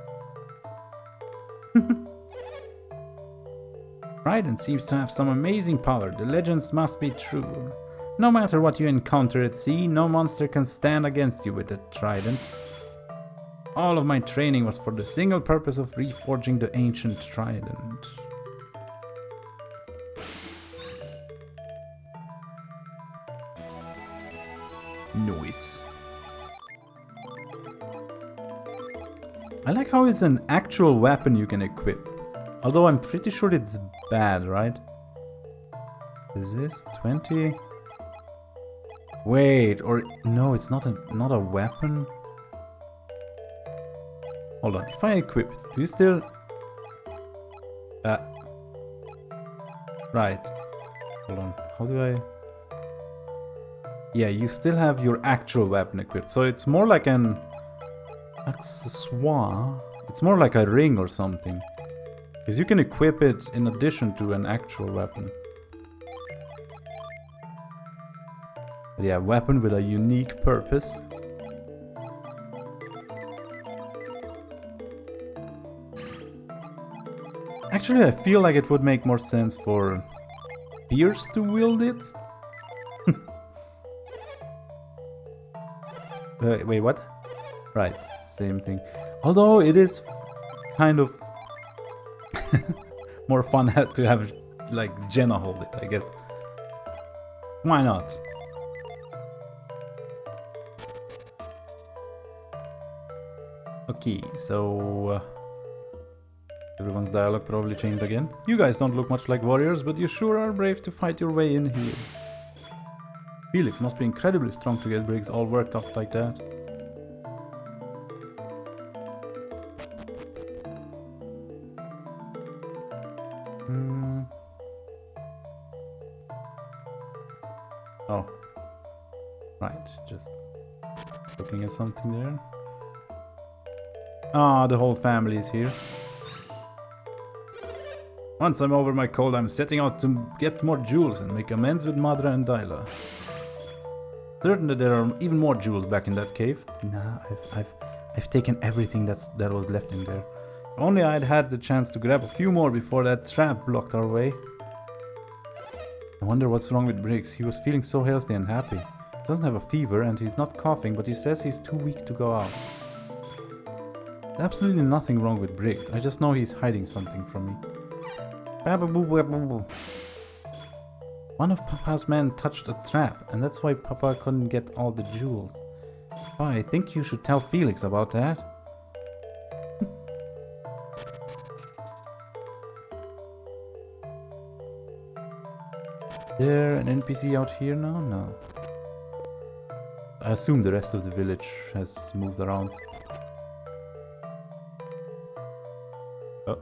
Trident seems to have some amazing power. The legends must be true. No matter what you encounter at sea, no monster can stand against you with the trident. All of my training was for the single purpose of reforging the ancient trident. Nice. I like how it's an actual weapon you can equip. Although I'm pretty sure it's bad, right? Is this 20? Wait, or no, it's not a weapon. Hold on, if I equip it, do you still... Right. Hold on, how do I... Yeah, you still have your actual weapon equipped, so it's more like an... accessoire. It's more like a ring or something. Because you can equip it in addition to an actual weapon. But yeah, weapon with a unique purpose. Actually, I feel like it would make more sense for Pierce to wield it. Wait, what? Right, same thing. Although it is kind of more fun to have like Jenna hold it, I guess. Why not? Okay, so everyone's dialogue probably changed again. You guys don't look much like warriors, but you sure are brave to fight your way in here. Felix must be incredibly strong to get Briggs all worked up like that. Oh. Right, just looking at something there. Ah, the whole family is here. Once I'm over my cold, I'm setting out to get more jewels and make amends with Madra and Daila. Certain that there are even more jewels back in that cave. Nah, I've taken everything that was left in there. If only I'd had the chance to grab a few more before that trap blocked our way. I wonder what's wrong with Briggs. He was feeling so healthy and happy. He doesn't have a fever and he's not coughing, but he says he's too weak to go out. There's absolutely nothing wrong with Briggs. I just know he's hiding something from me. One of Papa's men touched a trap, and that's why Papa couldn't get all the jewels. Oh, I think you should tell Felix about that. There an NPC out here now? No. I assume the rest of the village has moved around. Oh,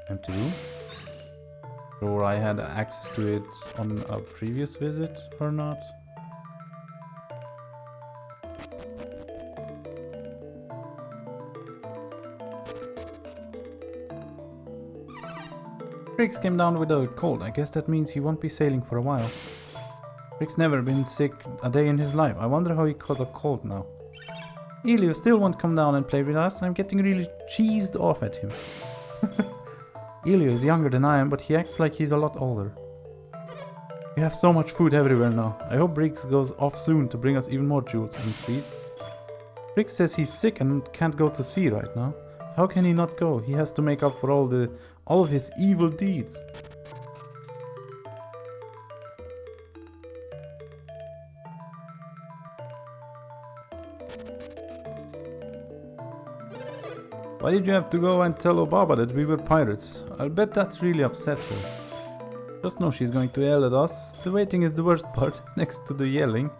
empty room. Or I had access to it on a previous visit or not. Briggs came down with a cold. I guess that means he won't be sailing for a while. Briggs never been sick a day in his life. I wonder how he caught a cold now. Elio still won't come down and play with us. I'm getting really cheesed off at him. Elio is younger than I am, but he acts like he's a lot older. We have so much food everywhere now. I hope Briggs goes off soon to bring us even more jewels and treats. Briggs says he's sick and can't go to sea right now. How can he not go? He has to make up for all of his evil deeds. Why did you have to go and tell Obaba that we were pirates? I'll bet that really upset her. Just know she's going to yell at us. The waiting is the worst part, next to the yelling.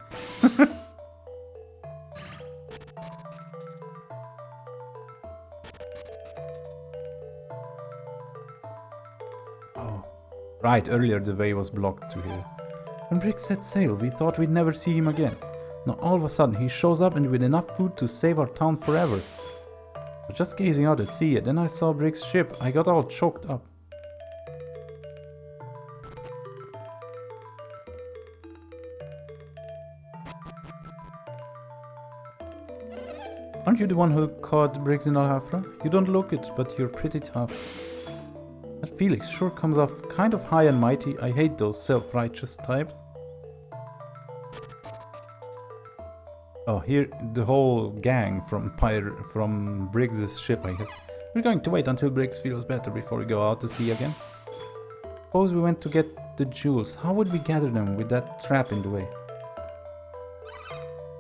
Oh, right, earlier the way was blocked to here. When Briggs set sail, we thought we'd never see him again. Now all of a sudden he shows up and with enough food to save our town forever. Just gazing out at sea, and then I saw Briggs' ship. I got all choked up. Aren't you the one who caught Briggs in Alhafra? You don't look it, but you're pretty tough. That Felix sure comes off kind of high and mighty. I hate those self-righteous types. Oh, here the whole gang from Briggs's ship, I guess. We're going to wait until Briggs feels better before we go out to sea again. Suppose we went to get the jewels. How would we gather them with that trap in the way?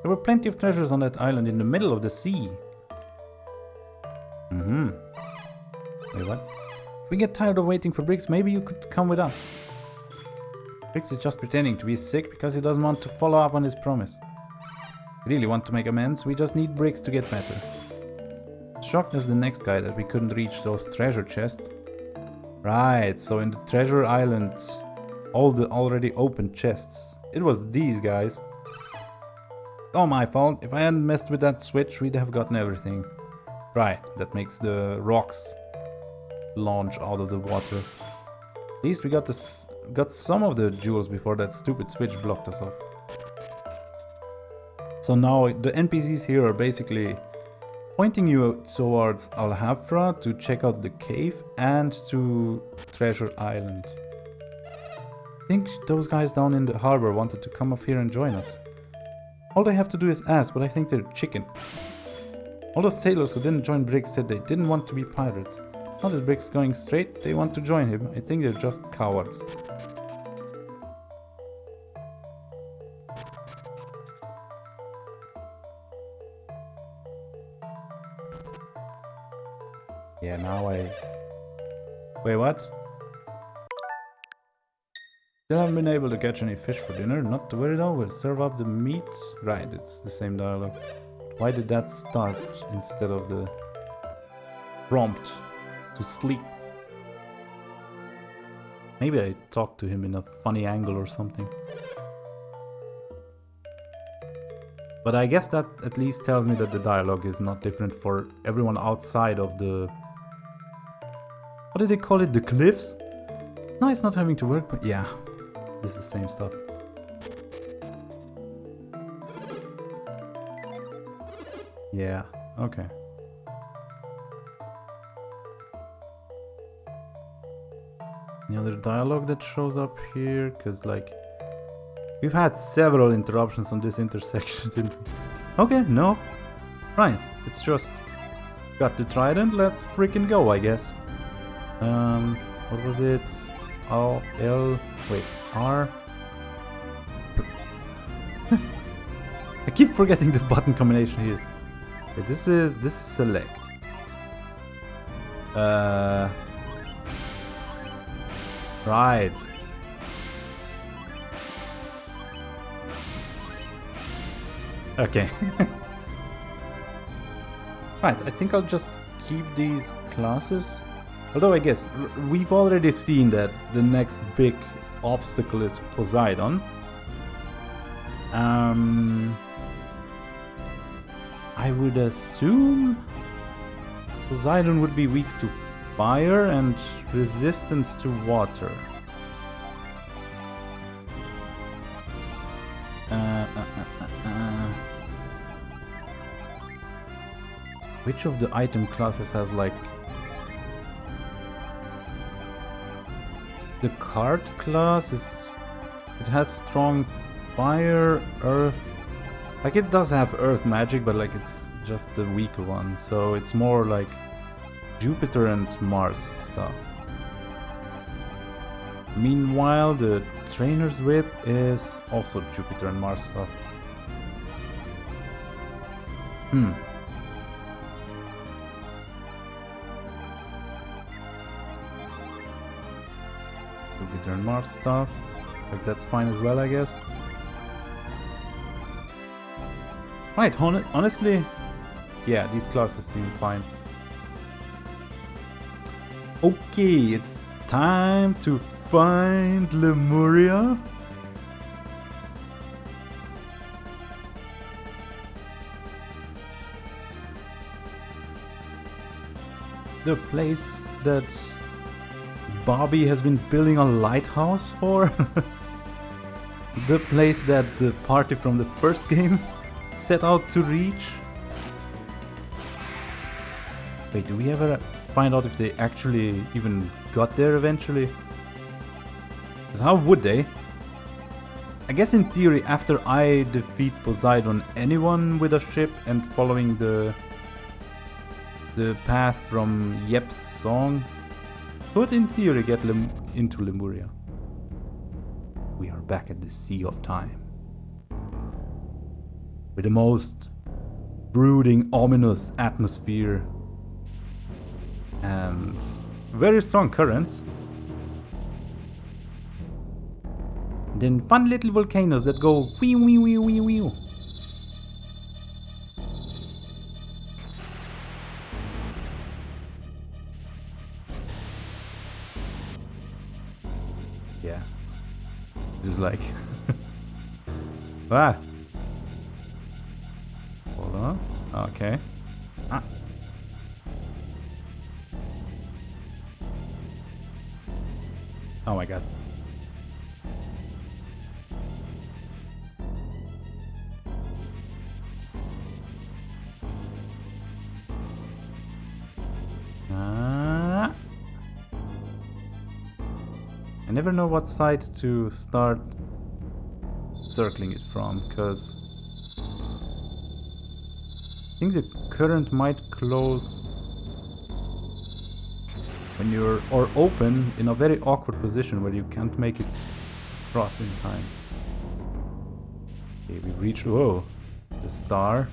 There were plenty of treasures on that island in the middle of the sea. Wait, what? If we get tired of waiting for Briggs, maybe you could come with us. Briggs is just pretending to be sick because he doesn't want to follow up on his promise. We really want to make amends, we just need Briggs to get better. Shocked as the next guy that we couldn't reach those treasure chests. Right, so in the treasure island, all the already open chests. It was these guys. Oh, my fault. If I hadn't messed with that switch, we'd have gotten everything. Right, that makes the rocks launch out of the water. At least we got some of the jewels before that stupid switch blocked us off. So now the NPCs here are basically pointing you towards Alhafra to check out the cave and to Treasure Island. I think those guys down in the harbor wanted to come up here and join us. All they have to do is ask, but I think they're chicken. All those sailors who didn't join Briggs said they didn't want to be pirates. Now that Briggs is going straight, they want to join him. I think they're just cowards. Yeah, now Wait, what? Still haven't been able to catch any fish for dinner. Not to worry though, we'll serve up the meat. Right, it's the same dialogue. Why did that start instead of the prompt to sleep? Maybe I talked to him in a funny angle or something. But I guess that at least tells me that the dialogue is not different for everyone outside of the... What did they call it? The cliffs? It's nice not having to work, but yeah. This is the same stuff. Yeah, okay. Any other dialogue that shows up here? Because, like, we've had several interruptions on this intersection, didn't we? Okay, no. Right, it's just... Got the trident, let's freaking go, I guess. What was it? L... Wait, R... I keep forgetting the button combination here. Okay, this is select. Right. Okay. Right, I think I'll just keep these classes. Although I guess we've already seen that the next big obstacle is Poseidon. I would assume Poseidon would be weak to fire and resistant to water. Which of the item classes has like... The card class is... It has strong fire, earth... Like it does have earth magic, but like it's just the weaker one. So it's more like Jupiter and Mars stuff. Meanwhile, the trainer's whip is also Jupiter and Mars stuff. Jupiter and Mars stuff. Like that's fine as well, I guess. Right, honestly, yeah, these classes seem fine. Okay, it's time to find Lemuria. The place that Bobby has been building a lighthouse for. The place that the party from the first game set out to reach. Wait, do we ever find out if they actually even got there eventually? Because how would they? I guess in theory, after I defeat Poseidon, anyone with a ship and following the path from Yep's song could in theory get into Lemuria. We are back at the Sea of Time. With the most brooding, ominous atmosphere and very strong currents. Then fun little volcanoes that go wee wee wee wee wee. Yeah. This is like... Ah! Hold on. Okay. Ah. Oh my god. I never know what side to start circling it from, because I think the current might close when you're, or open in a very awkward position where you can't make it cross in time. Okay, we reached, whoa, the star.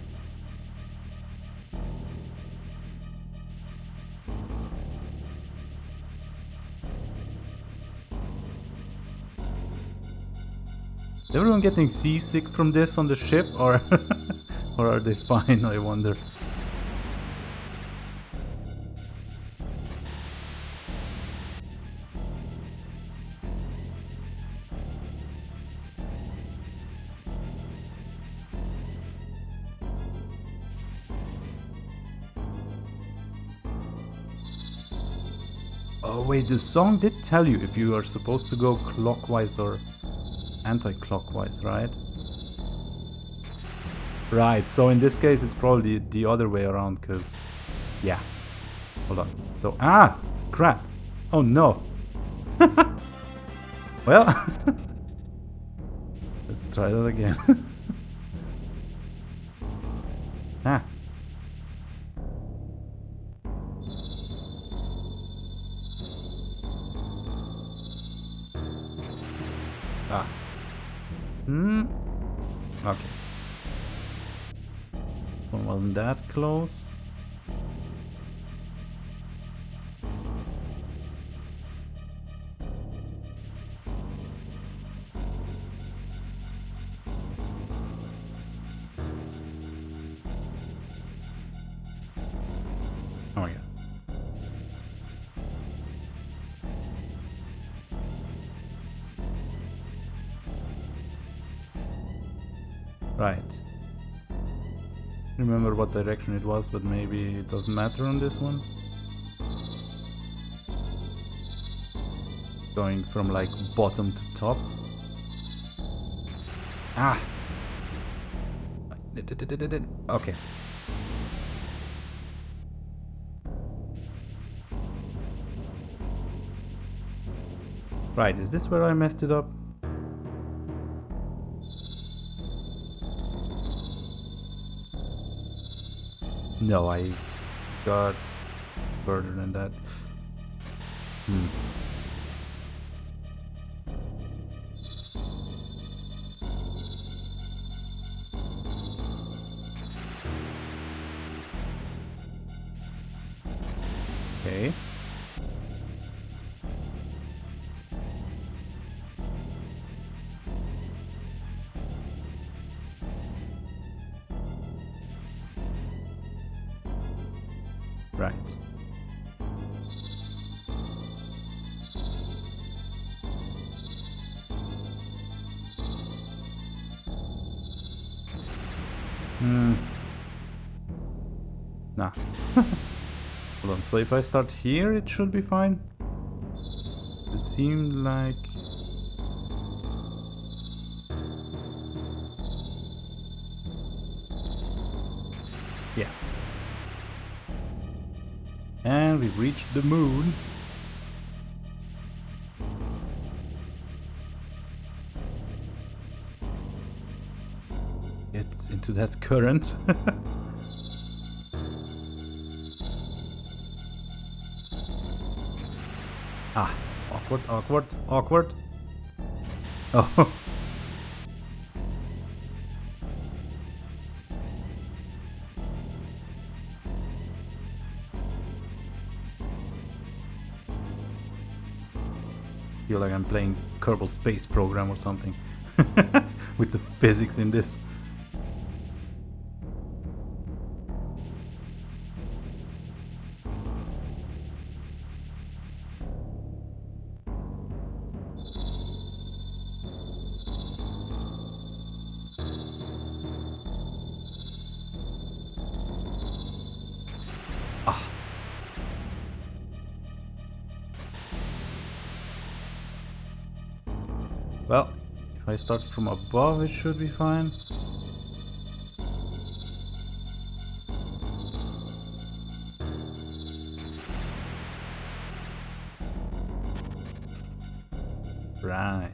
Is everyone getting seasick from this on the ship, or or are they fine, I wonder? Oh wait, the song did tell you if you are supposed to go clockwise or anti-clockwise, right? Right, so in this case it's probably the other way around, because... Yeah. Hold on. So... Ah! Crap! Oh no! Well... Let's try that again. Ah. Ah. Okay. One wasn't that close. Oh my god. Right. Remember what direction it was, but maybe it doesn't matter on this one. Going from like bottom to top. Ah! Okay. Right, is this where I messed it up? No, I got further than that. Okay. Right. Nah. Hold on, so if I start here, it should be fine. It seemed like... Yeah. And we've reached the moon. Get into that current. Ah, awkward, awkward, awkward. Oh. Feel like I'm playing Kerbal Space Program or something. With the physics in this. Well, if I start from above, it should be fine. Right.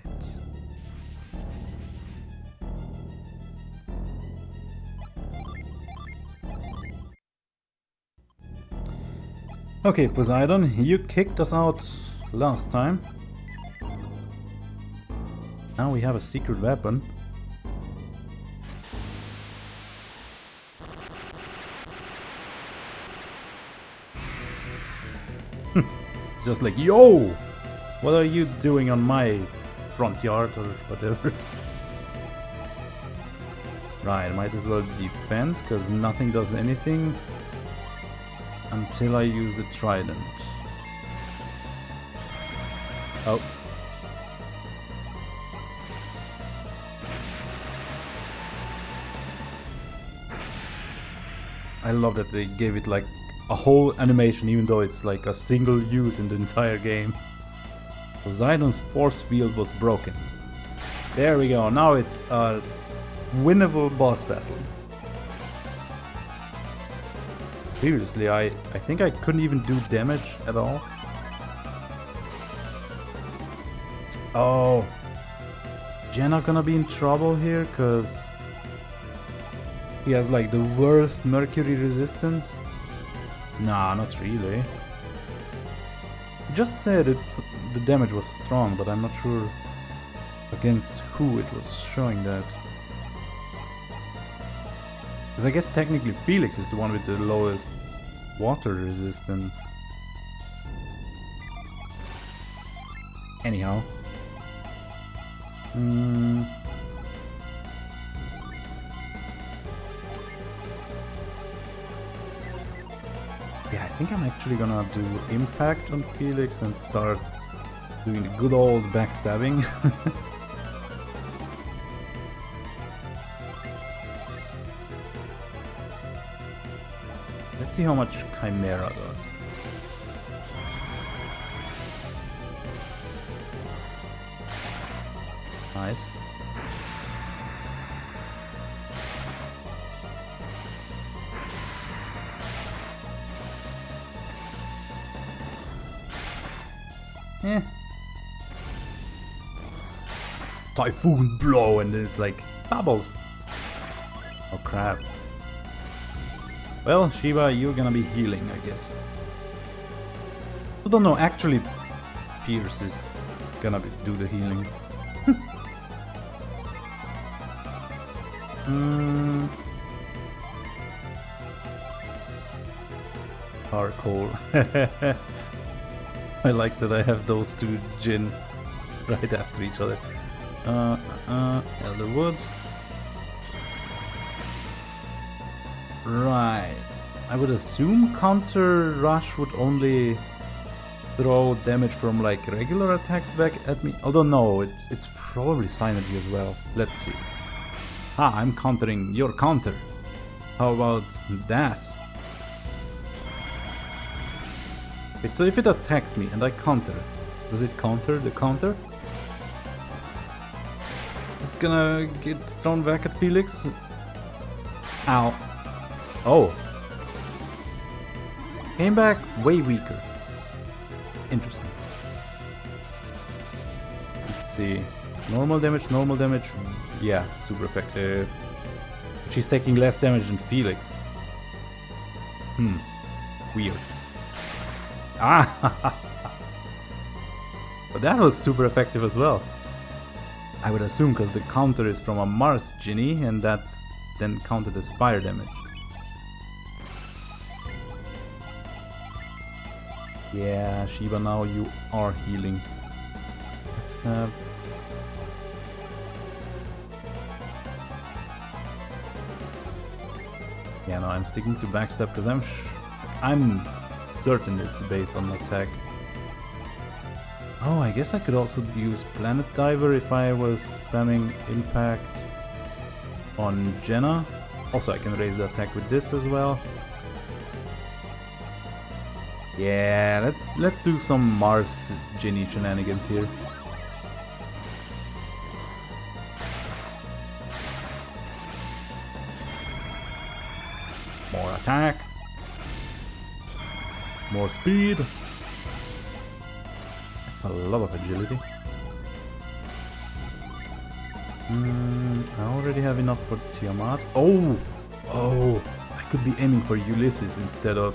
Okay, Poseidon, you kicked us out last time. Now we have a secret weapon. Just like, yo! What are you doing on my front yard or whatever? Right, I might as well defend, because nothing does anything until I use the trident. Oh. I love that they gave it like a whole animation, even though it's like a single use in the entire game. Poseidon's force field was broken. There we go, now it's a winnable boss battle. Seriously, I think I couldn't even do damage at all. Oh, Jenna gonna be in trouble here, cause he has like the worst mercury resistance. Nah, not really. He just said the damage was strong, but I'm not sure against who it was showing that. Because I guess technically Felix is the one with the lowest water resistance. Anyhow. Yeah, I think I'm actually gonna do impact on Felix and start doing the good old backstabbing. Let's see how much Chimera does. Nice. Typhoon blow, and then it's like bubbles. Oh crap. Well, Shiva, you're gonna be healing, I guess. I don't know, actually Pierce is gonna do the healing. Charcoal. I like that I have those two Jin right after each other. Elderwood. Right. I would assume counter rush would only throw damage from like regular attacks back at me. Although no, it's probably synergy as well. Let's see. Ah, I'm countering your counter. How about that? Wait, so if it attacks me and I counter, does it counter the counter? It's gonna get thrown back at Felix. Ow. Oh. Came back way weaker. Interesting. Let's see. Normal damage, normal damage. Yeah, super effective. She's taking less damage than Felix. Weird. Ah! But that was super effective as well. I would assume because the counter is from a Mars Genie, and that's then counted as fire damage. Yeah, Shiva, now you are healing. Backstab. Yeah, no, I'm sticking to backstab because I'm certain it's based on attack. Oh, I guess I could also use Planet Diver if I was spamming impact on Jenna. Also, I can raise the attack with this as well. Yeah, let's do some Mars Ginny shenanigans here. More attack. More speed. That's a lot of agility. I already have enough for Tiamat. Oh! Oh! I could be aiming for Ulysses instead of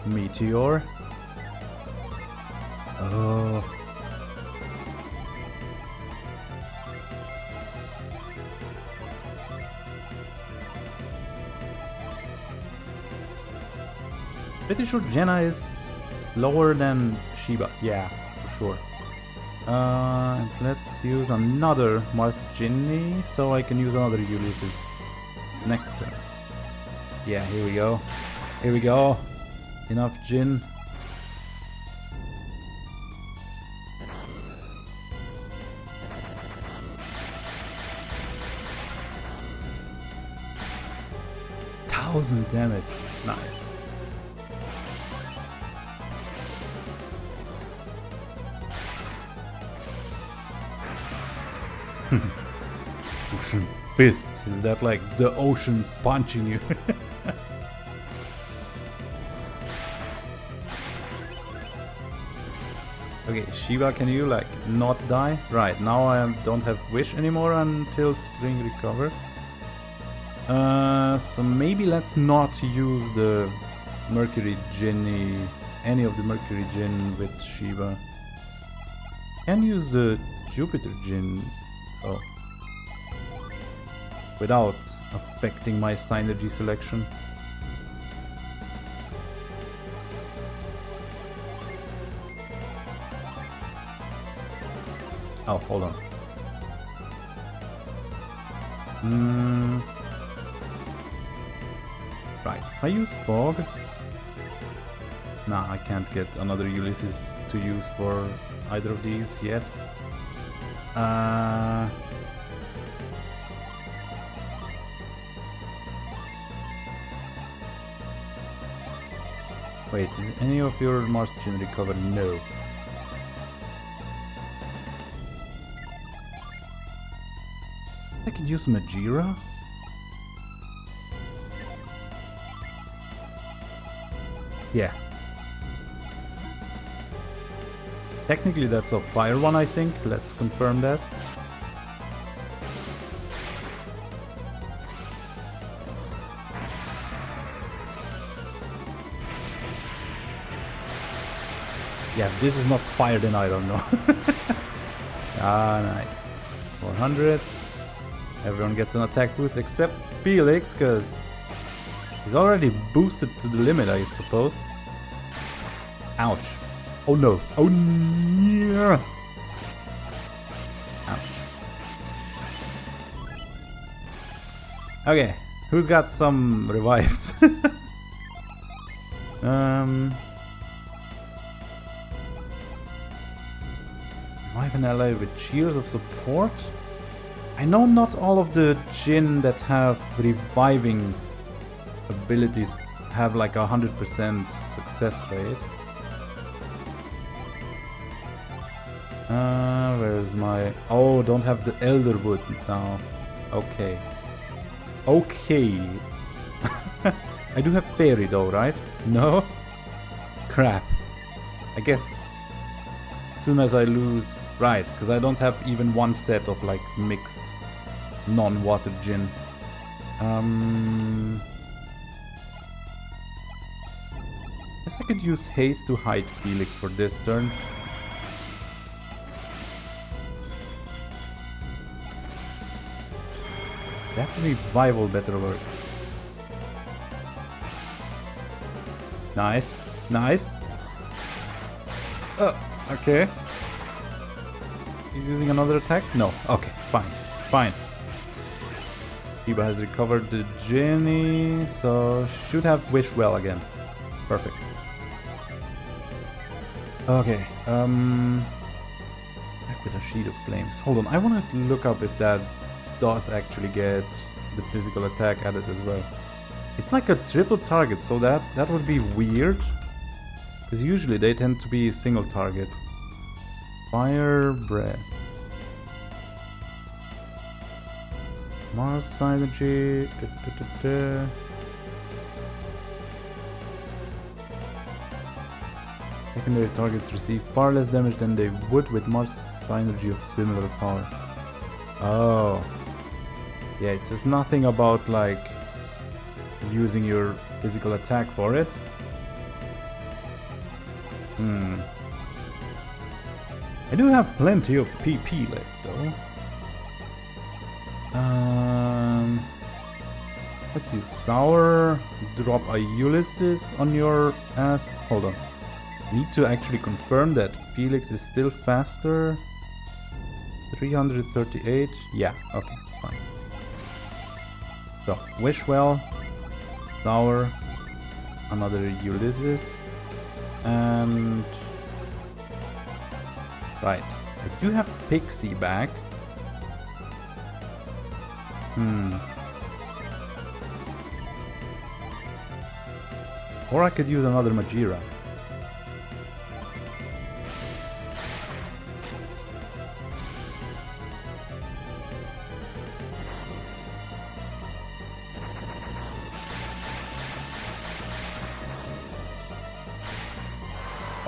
Meteor. Oh. Pretty sure Jenna is slower than Shiva. Yeah, for sure. Let's use another Mars Genie so I can use another Ulysses next turn. Yeah, here we go. Here we go. Enough Jin. Thousand damage. Nice. Ocean fist. Is that like the ocean punching you? Okay, Shiva, can you like not die? Right, now I don't have wish anymore until spring recovers. So maybe let's not use the Mercury Genie, any of the Mercury Gin with Shiva. Can use the Jupiter Gin without affecting my synergy selection. Oh, hold on. Right, if I use Fog... Nah, I can't get another Ulysses to use for either of these yet. Wait, is any of your Mars Gin recovered? No. I could use Majira? Yeah. Technically that's a fire one, I think. Let's confirm that. Yeah, if this is not fire, then I don't know. Ah, nice. 400. Everyone gets an attack boost except Felix, because he's already boosted to the limit, I suppose. Ouch. Oh no. Oh yeah. Ouch. Okay, who's got some revives? Revive an ally with cheers of support? I know not all of the Jinn that have reviving abilities have like 100% success rate. Where's my... Oh, don't have the Elderwood now. Okay. Okay. I do have Fairy though, right? No? Crap. I guess as soon as I lose... Right, because I don't have even one set of like mixed non-water Jinn. Guess I could use Haste to hide Felix for this turn. That revival better work. Nice, nice. Okay. He's using another attack? No. Okay, fine, fine. Shiva has recovered the Genie, so should have Wish Well again. Perfect. Okay, back with a Sheet of Flames. Hold on, I want to look up if that does actually get the physical attack added as well. It's like a triple target, so that would be weird. Because usually they tend to be single target. Fire Breath. Mars Synergy. Secondary targets receive far less damage than they would with Mars Synergy of similar power. Oh. Yeah, it says nothing about like using your physical attack for it. I do have plenty of PP left though. Let's use Sour. Drop a Ulysses on your ass. Hold on. Need to actually confirm that Felix is still faster. 338. Yeah, okay, fine. So, Wish Well, Sour, another Ulysses, and... Right, I do have Pixie back. Or I could use another Majira.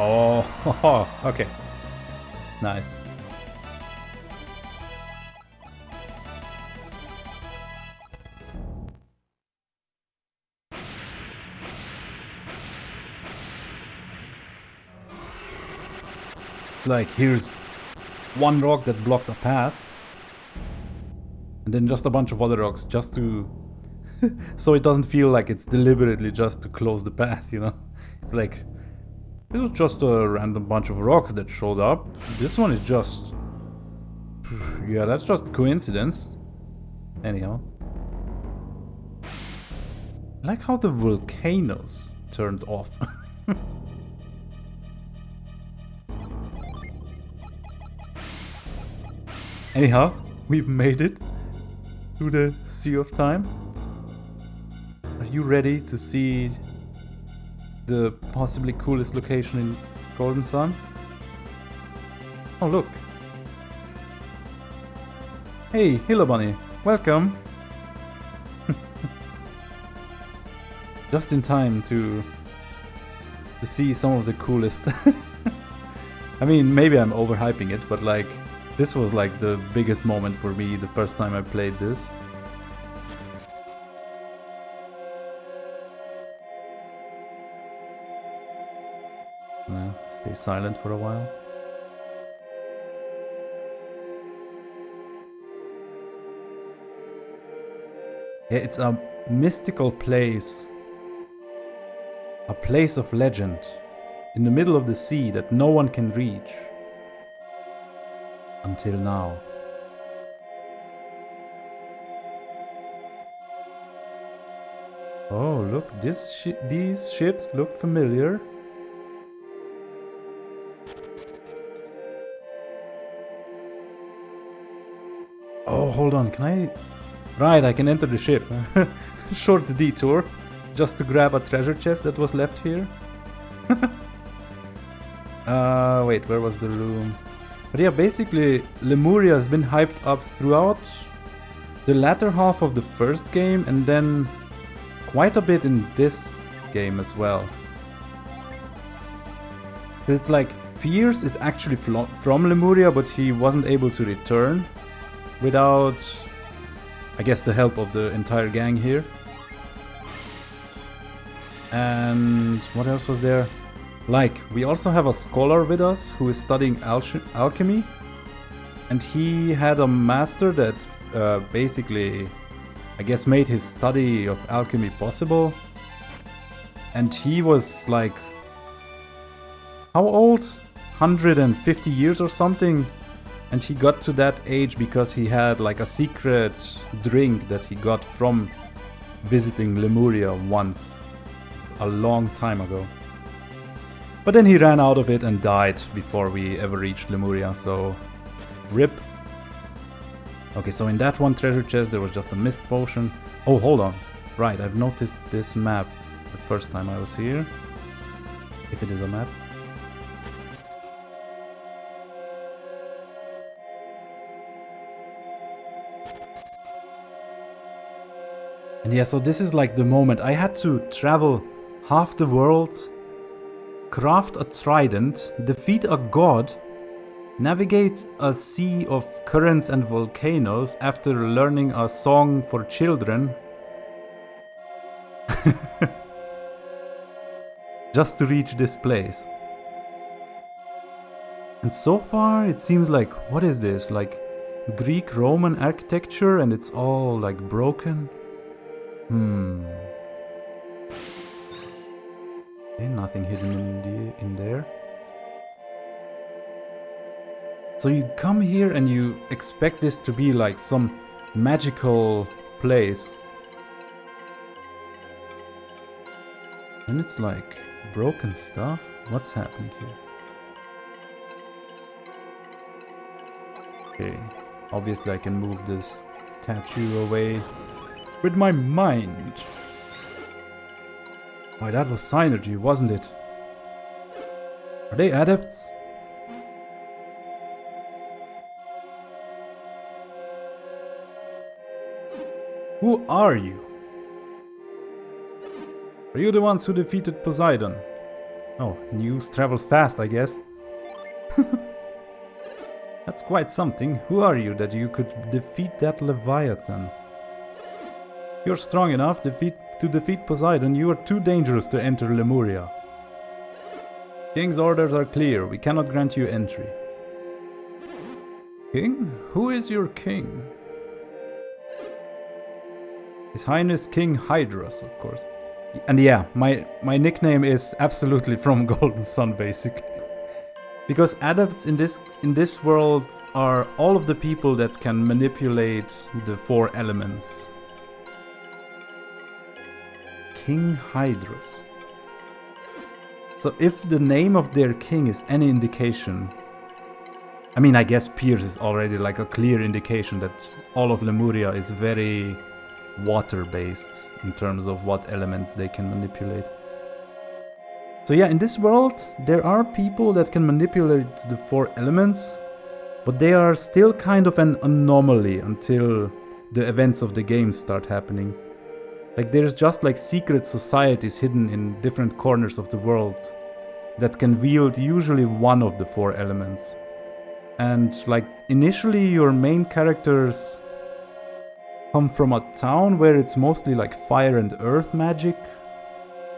Oh, okay. Nice. It's like, here's one rock that blocks a path, and then just a bunch of other rocks just to... so it doesn't feel like it's deliberately just to close the path, you know? It's like, this was just a random bunch of rocks that showed up. This one is just... yeah, that's just coincidence. Anyhow. I like how the volcanoes turned off. Anyhow, we've made it to the Sea of Time. Are you ready to see the possibly coolest location in Golden Sun? Oh, look. Hey, Hilla Bunny, welcome. Just in time to see some of the coolest. I mean, maybe I'm overhyping it, but like, this was like the biggest moment for me the first time I played this. Stay silent for a while. Yeah, it's a mystical place. A place of legend. In the middle of the sea that no one can reach. Until now. Oh, look, these ships look familiar. Oh, hold on, can I... Right, I can enter the ship. Short detour. Just to grab a treasure chest that was left here. Wait, where was the room? But yeah, basically, Lemuria has been hyped up throughout the latter half of the first game, and then quite a bit in this game as well. It's like, Pierce is actually from Lemuria, but he wasn't able to return without, I guess, the help of the entire gang here. And what else was there? Like, we also have a scholar with us who is studying alchemy. And he had a master that basically, I guess, made his study of alchemy possible. And he was like, how old? 150 years or something. And he got to that age because he had like a secret drink that he got from visiting Lemuria once. A long time ago. But then he ran out of it and died before we ever reached Lemuria, so... RIP. Okay, so in that one treasure chest there was just a mist potion. Oh, hold on. Right, I've noticed this map the first time I was here. If it is a map. And yeah, so this is like the moment. I had to travel half the world, craft a trident, defeat a god, navigate a sea of currents and volcanoes after learning a song for children. Just to reach this place. And so far it seems like, what is this? Like Greek Roman architecture, and it's all like broken. Okay, nothing hidden in there. So you come here and you expect this to be like some magical place. And it's like broken stuff. What's happening here? Okay, obviously I can move this statue away with my mind. Why, that was synergy, wasn't it? Are they adepts? Who are you? Are you the ones who defeated Poseidon? Oh, news travels fast, I guess. That's quite something. Who are you that you could defeat that Leviathan? You're strong enough to defeat Poseidon. You are too dangerous to enter Lemuria. King's orders are clear. We cannot grant you entry. King? Who is your king? His Highness King Hydrus, of course. And yeah, my nickname is absolutely from Golden Sun, basically. Because adepts in this world are all of the people that can manipulate the 4 elements. King Hydrus. So if the name of their king is any indication, I mean, I guess Pierce is already like a clear indication that all of Lemuria is very water-based in terms of what elements they can manipulate. So yeah, in this world, there are people that can manipulate the 4 elements, but they are still kind of an anomaly until the events of the game start happening. Like, there's just like secret societies hidden in different corners of the world that can wield usually one of the 4 elements. And like, initially your main characters come from a town where it's mostly like fire and earth magic.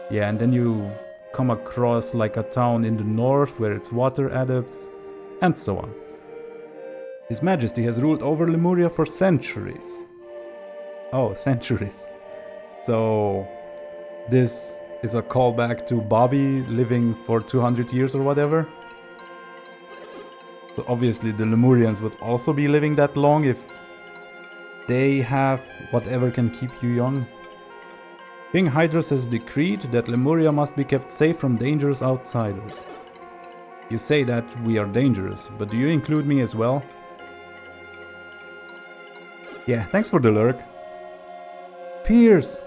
Yeah, and then you come across like a town in the north where it's water adepts, and so on. His Majesty has ruled over Lemuria for centuries. Oh, centuries. So this is a callback to Bobby living for 200 years or whatever. So obviously the Lemurians would also be living that long if they have whatever can keep you young. King Hydrus has decreed that Lemuria must be kept safe from dangerous outsiders. You say that we are dangerous, but do you include me as well? Yeah, thanks for the lurk. Pierce!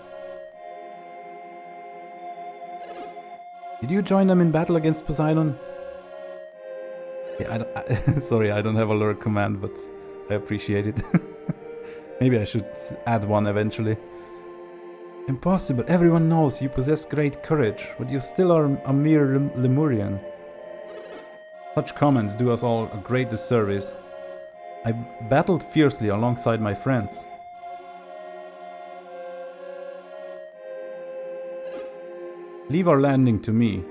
Did you join them in battle against Poseidon? Yeah, sorry, I don't have a lurk command, but I appreciate it. Maybe I should add one eventually. Impossible. Everyone knows you possess great courage, but you still are a mere Lemurian. Such comments do us all a great disservice. I battled fiercely alongside my friends. Leave our landing to me.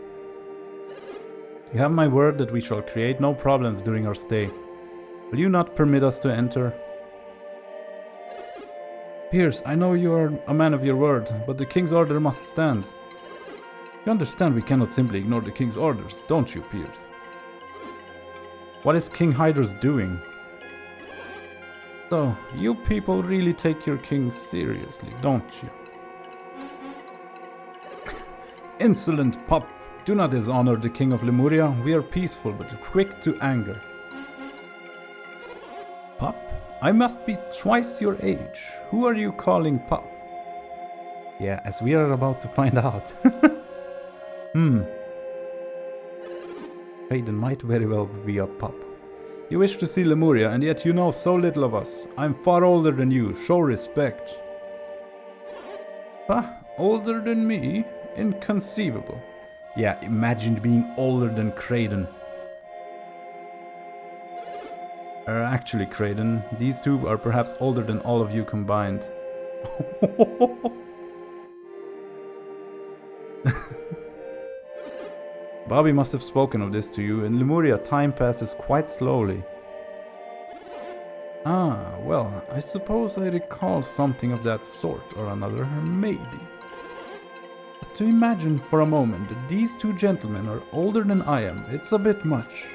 You have my word that we shall create no problems during our stay. Will you not permit us to enter? Pierce, I know you are a man of your word, but the king's order must stand. You understand we cannot simply ignore the king's orders, don't you, Pierce? What is King Hydrus doing? So, you people really take your king seriously, don't you? Insolent pup! Do not dishonor the king of Lemuria. We are peaceful, but quick to anger. Pup? I must be twice your age. Who are you calling pup? Yeah, as we are about to find out. Raiden might very well be a pup. You wish to see Lemuria, and yet you know so little of us. I'm far older than you. Show respect. Ah, older than me? Inconceivable. Yeah, imagine being older than Kraden. Actually, Kraden, these two are perhaps older than all of you combined. Bobby must have spoken of this to you. In Lemuria, time passes quite slowly. Ah, well, I suppose I recall something of that sort or another, maybe. But to imagine for a moment that these two gentlemen are older than I am, it's a bit much.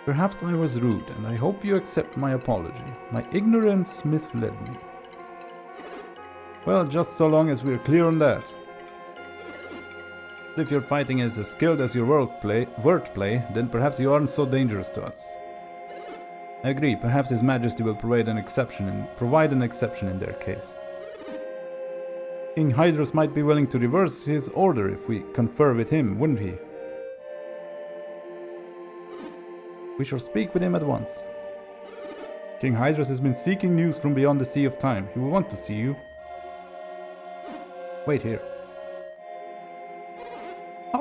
Perhaps I was rude, and I hope you accept my apology. My ignorance misled me. Well, just so long as we're clear on that. If your fighting is as skilled as your wordplay, then perhaps you aren't so dangerous to us. I agree, perhaps His Majesty will provide an exception in their case. King Hydrus might be willing to reverse his order if we confer with him, wouldn't he? We shall speak with him at once. King Hydrus has been seeking news from beyond the Sea of Time. He will want to see you. Wait here.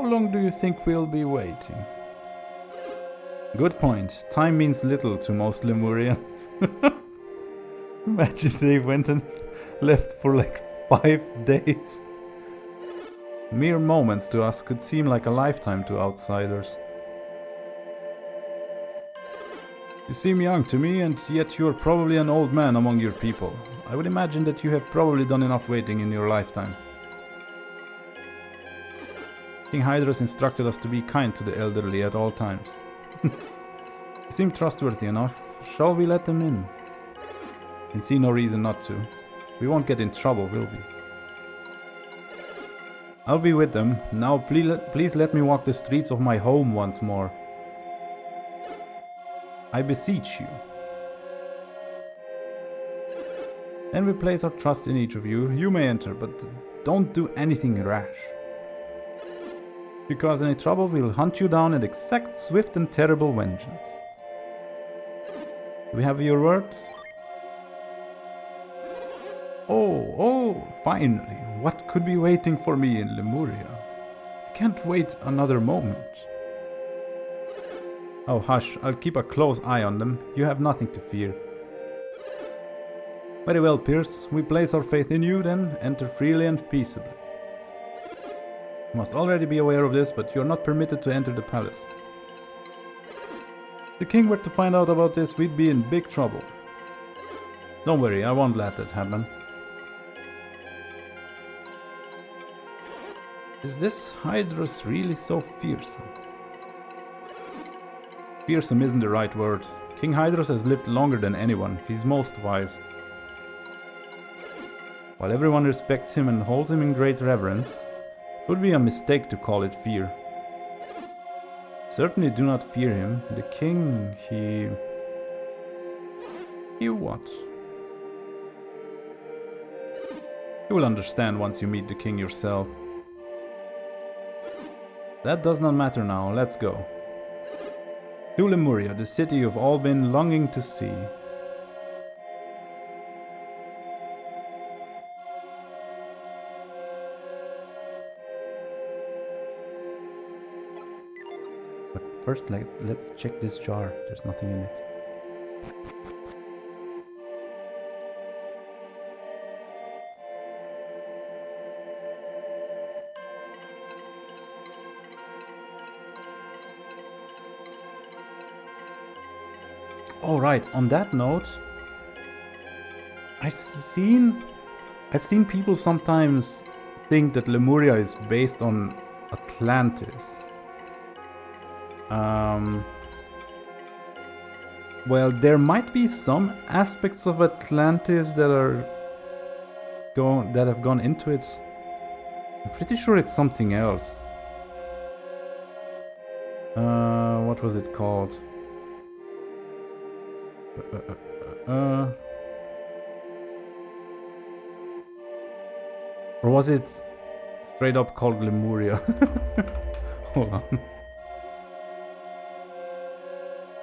long do you think we'll be waiting? Good point. Time means little to most Lemurians. Imagine they went and left for like 5 days. Mere moments to us could seem like a lifetime to outsiders. You seem young to me, and yet you are probably an old man among your people. I would imagine that you have probably done enough waiting in your lifetime. King Hydrus instructed us to be kind to the elderly at all times. You seem trustworthy enough. Shall we let them in? And see no reason not to. We won't get in trouble, will we? I'll be with them. Now please let me walk the streets of my home once more. I beseech you. And we place our trust in each of you. You may enter, but don't do anything rash. If you cause any trouble, we'll hunt you down and exact swift and terrible vengeance. Do we have your word? Oh, finally. What could be waiting for me in Lemuria? I can't wait another moment. Oh, hush. I'll keep a close eye on them. You have nothing to fear. Very well, Pierce. We place our faith in you, then. Enter freely and peaceably. You must already be aware of this, but you're not permitted to enter the palace. If the king were to find out about this, we'd be in big trouble. Don't worry, I won't let that happen. Is this Hydrus really so fearsome? Fearsome isn't the right word. King Hydrus has lived longer than anyone. He's most wise. While everyone respects him and holds him in great reverence, it would be a mistake to call it fear. Certainly do not fear him. The king, he what? You will understand once you meet the king yourself. That does not matter now, let's go. To Lemuria, the city you've all been longing to see. But first, let's check this jar. There's nothing in it. Oh right, on that note, I've seen people sometimes think that Lemuria is based on Atlantis. Well, there might be some aspects of Atlantis that have gone into it. I'm pretty sure it's something else. What was it called? Or was it straight up called Lemuria? Hold on.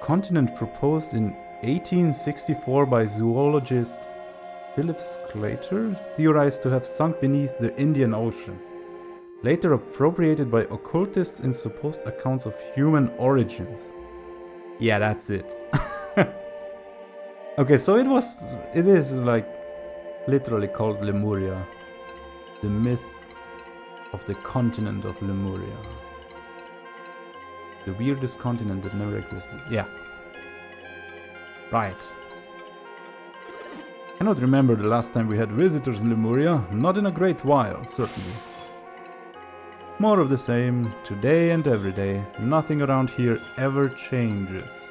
Continent proposed in 1864 by zoologist Philip Sclater, theorized to have sunk beneath the Indian Ocean. Later appropriated by occultists in supposed accounts of human origins. Yeah, that's it. Okay, so it is like literally called Lemuria. The myth of the continent of Lemuria. The weirdest continent that never existed. Yeah. Right. I cannot remember the last time we had visitors in Lemuria. Not in a great while, certainly. More of the same, today and every day. Nothing around here ever changes.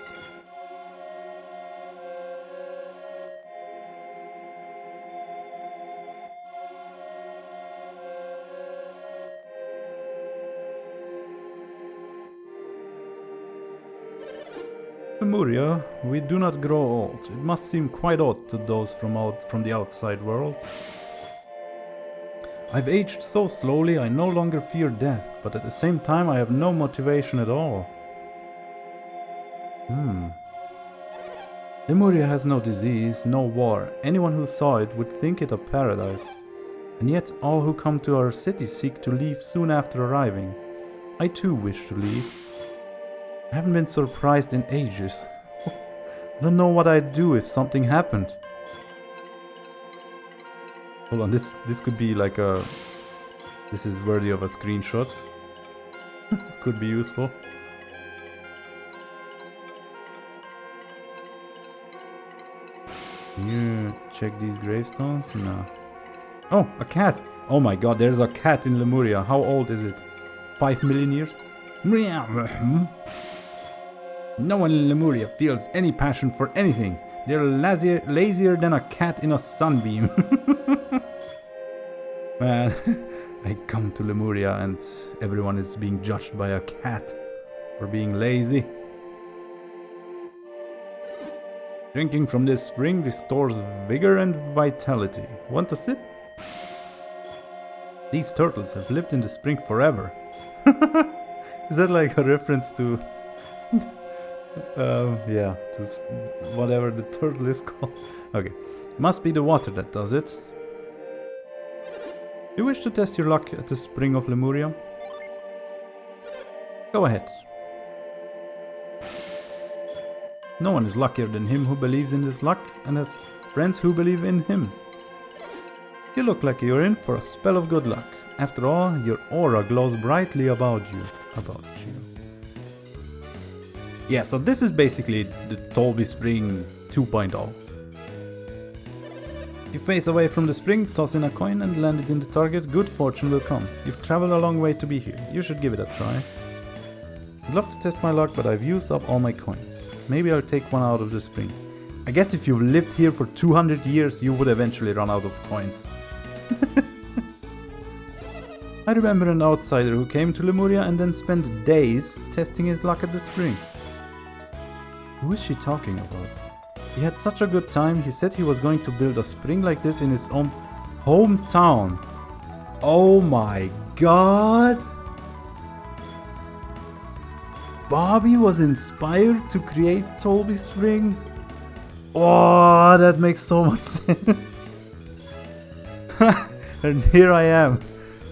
Lemuria, we do not grow old. It must seem quite odd to those from the outside world. I've aged so slowly I no longer fear death, but at the same time I have no motivation at all. Lemuria has no disease, no war. Anyone who saw it would think it a paradise. And yet all who come to our city seek to leave soon after arriving. I too wish to leave. I haven't been surprised in ages. I don't know what I'd do if something happened. Hold on, this could be like a... This is worthy of a screenshot. Could be useful. Can you check these gravestones? No. Oh, a cat! Oh my god, there's a cat in Lemuria. How old is it? 5 million years? No one in Lemuria feels any passion for anything. They're lazier than a cat in a sunbeam. Man, I come to Lemuria and everyone is being judged by a cat for being lazy. Drinking from this spring restores vigor and vitality. Want a sip? These turtles have lived in the spring forever. Is that like a reference to... yeah, to whatever the turtle is called. Okay, must be the water that does it. You wish to test your luck at the spring of Lemuria? Go ahead. No one is luckier than him who believes in his luck and has friends who believe in him. You look like you're in for a spell of good luck. After all, your aura glows brightly about you. Yeah, so this is basically the Tolby Spring 2.0. You face away from the spring, toss in a coin and land it in the target, good fortune will come. You've traveled a long way to be here, you should give it a try. I'd love to test my luck, but I've used up all my coins. Maybe I'll take one out of the spring. I guess if you've lived here for 200 years, you would eventually run out of coins. I remember an outsider who came to Lemuria and then spent days testing his luck at the spring. Who is she talking about? He had such a good time, he said he was going to build a spring like this in his own hometown. Oh my god! Bobby was inspired to create Tolby Spring? Oh, that makes so much sense. And here I am,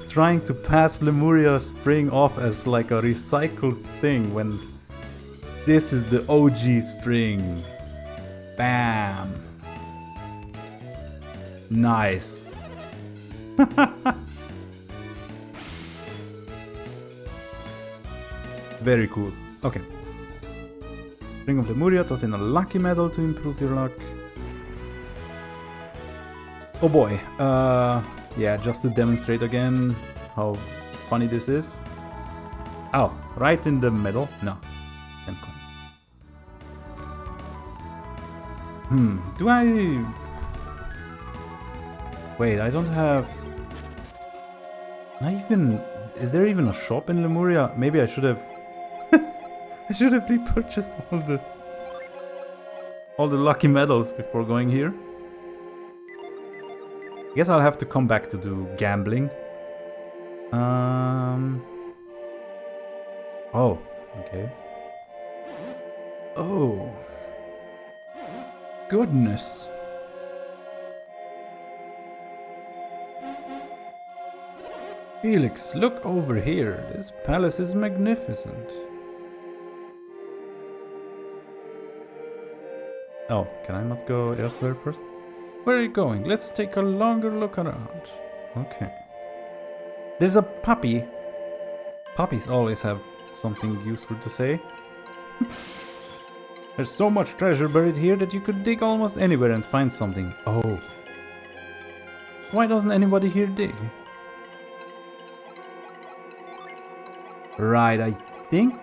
trying to pass Lemuria Spring off as like a recycled thing when this is the OG spring. Bam. Nice. Very cool. Okay. Spring of Lemuria, toss in a lucky medal to improve your luck. Oh boy. Yeah, just to demonstrate again how funny this is. Oh, right in the middle. No. 10 coins. Do I... Wait, I don't have... Is there even a shop in Lemuria? Maybe I should have... I should have repurchased all the lucky medals before going here. I guess I'll have to come back to do gambling. Oh, okay. Oh. Goodness. Felix, look over here. This palace is magnificent. Oh, can I not go elsewhere first? Where are you going? Let's take a longer look around. Okay. There's a puppy. Puppies always have something useful to say. There's so much treasure buried here that you could dig almost anywhere and find something. Oh. Why doesn't anybody here dig? Right, I think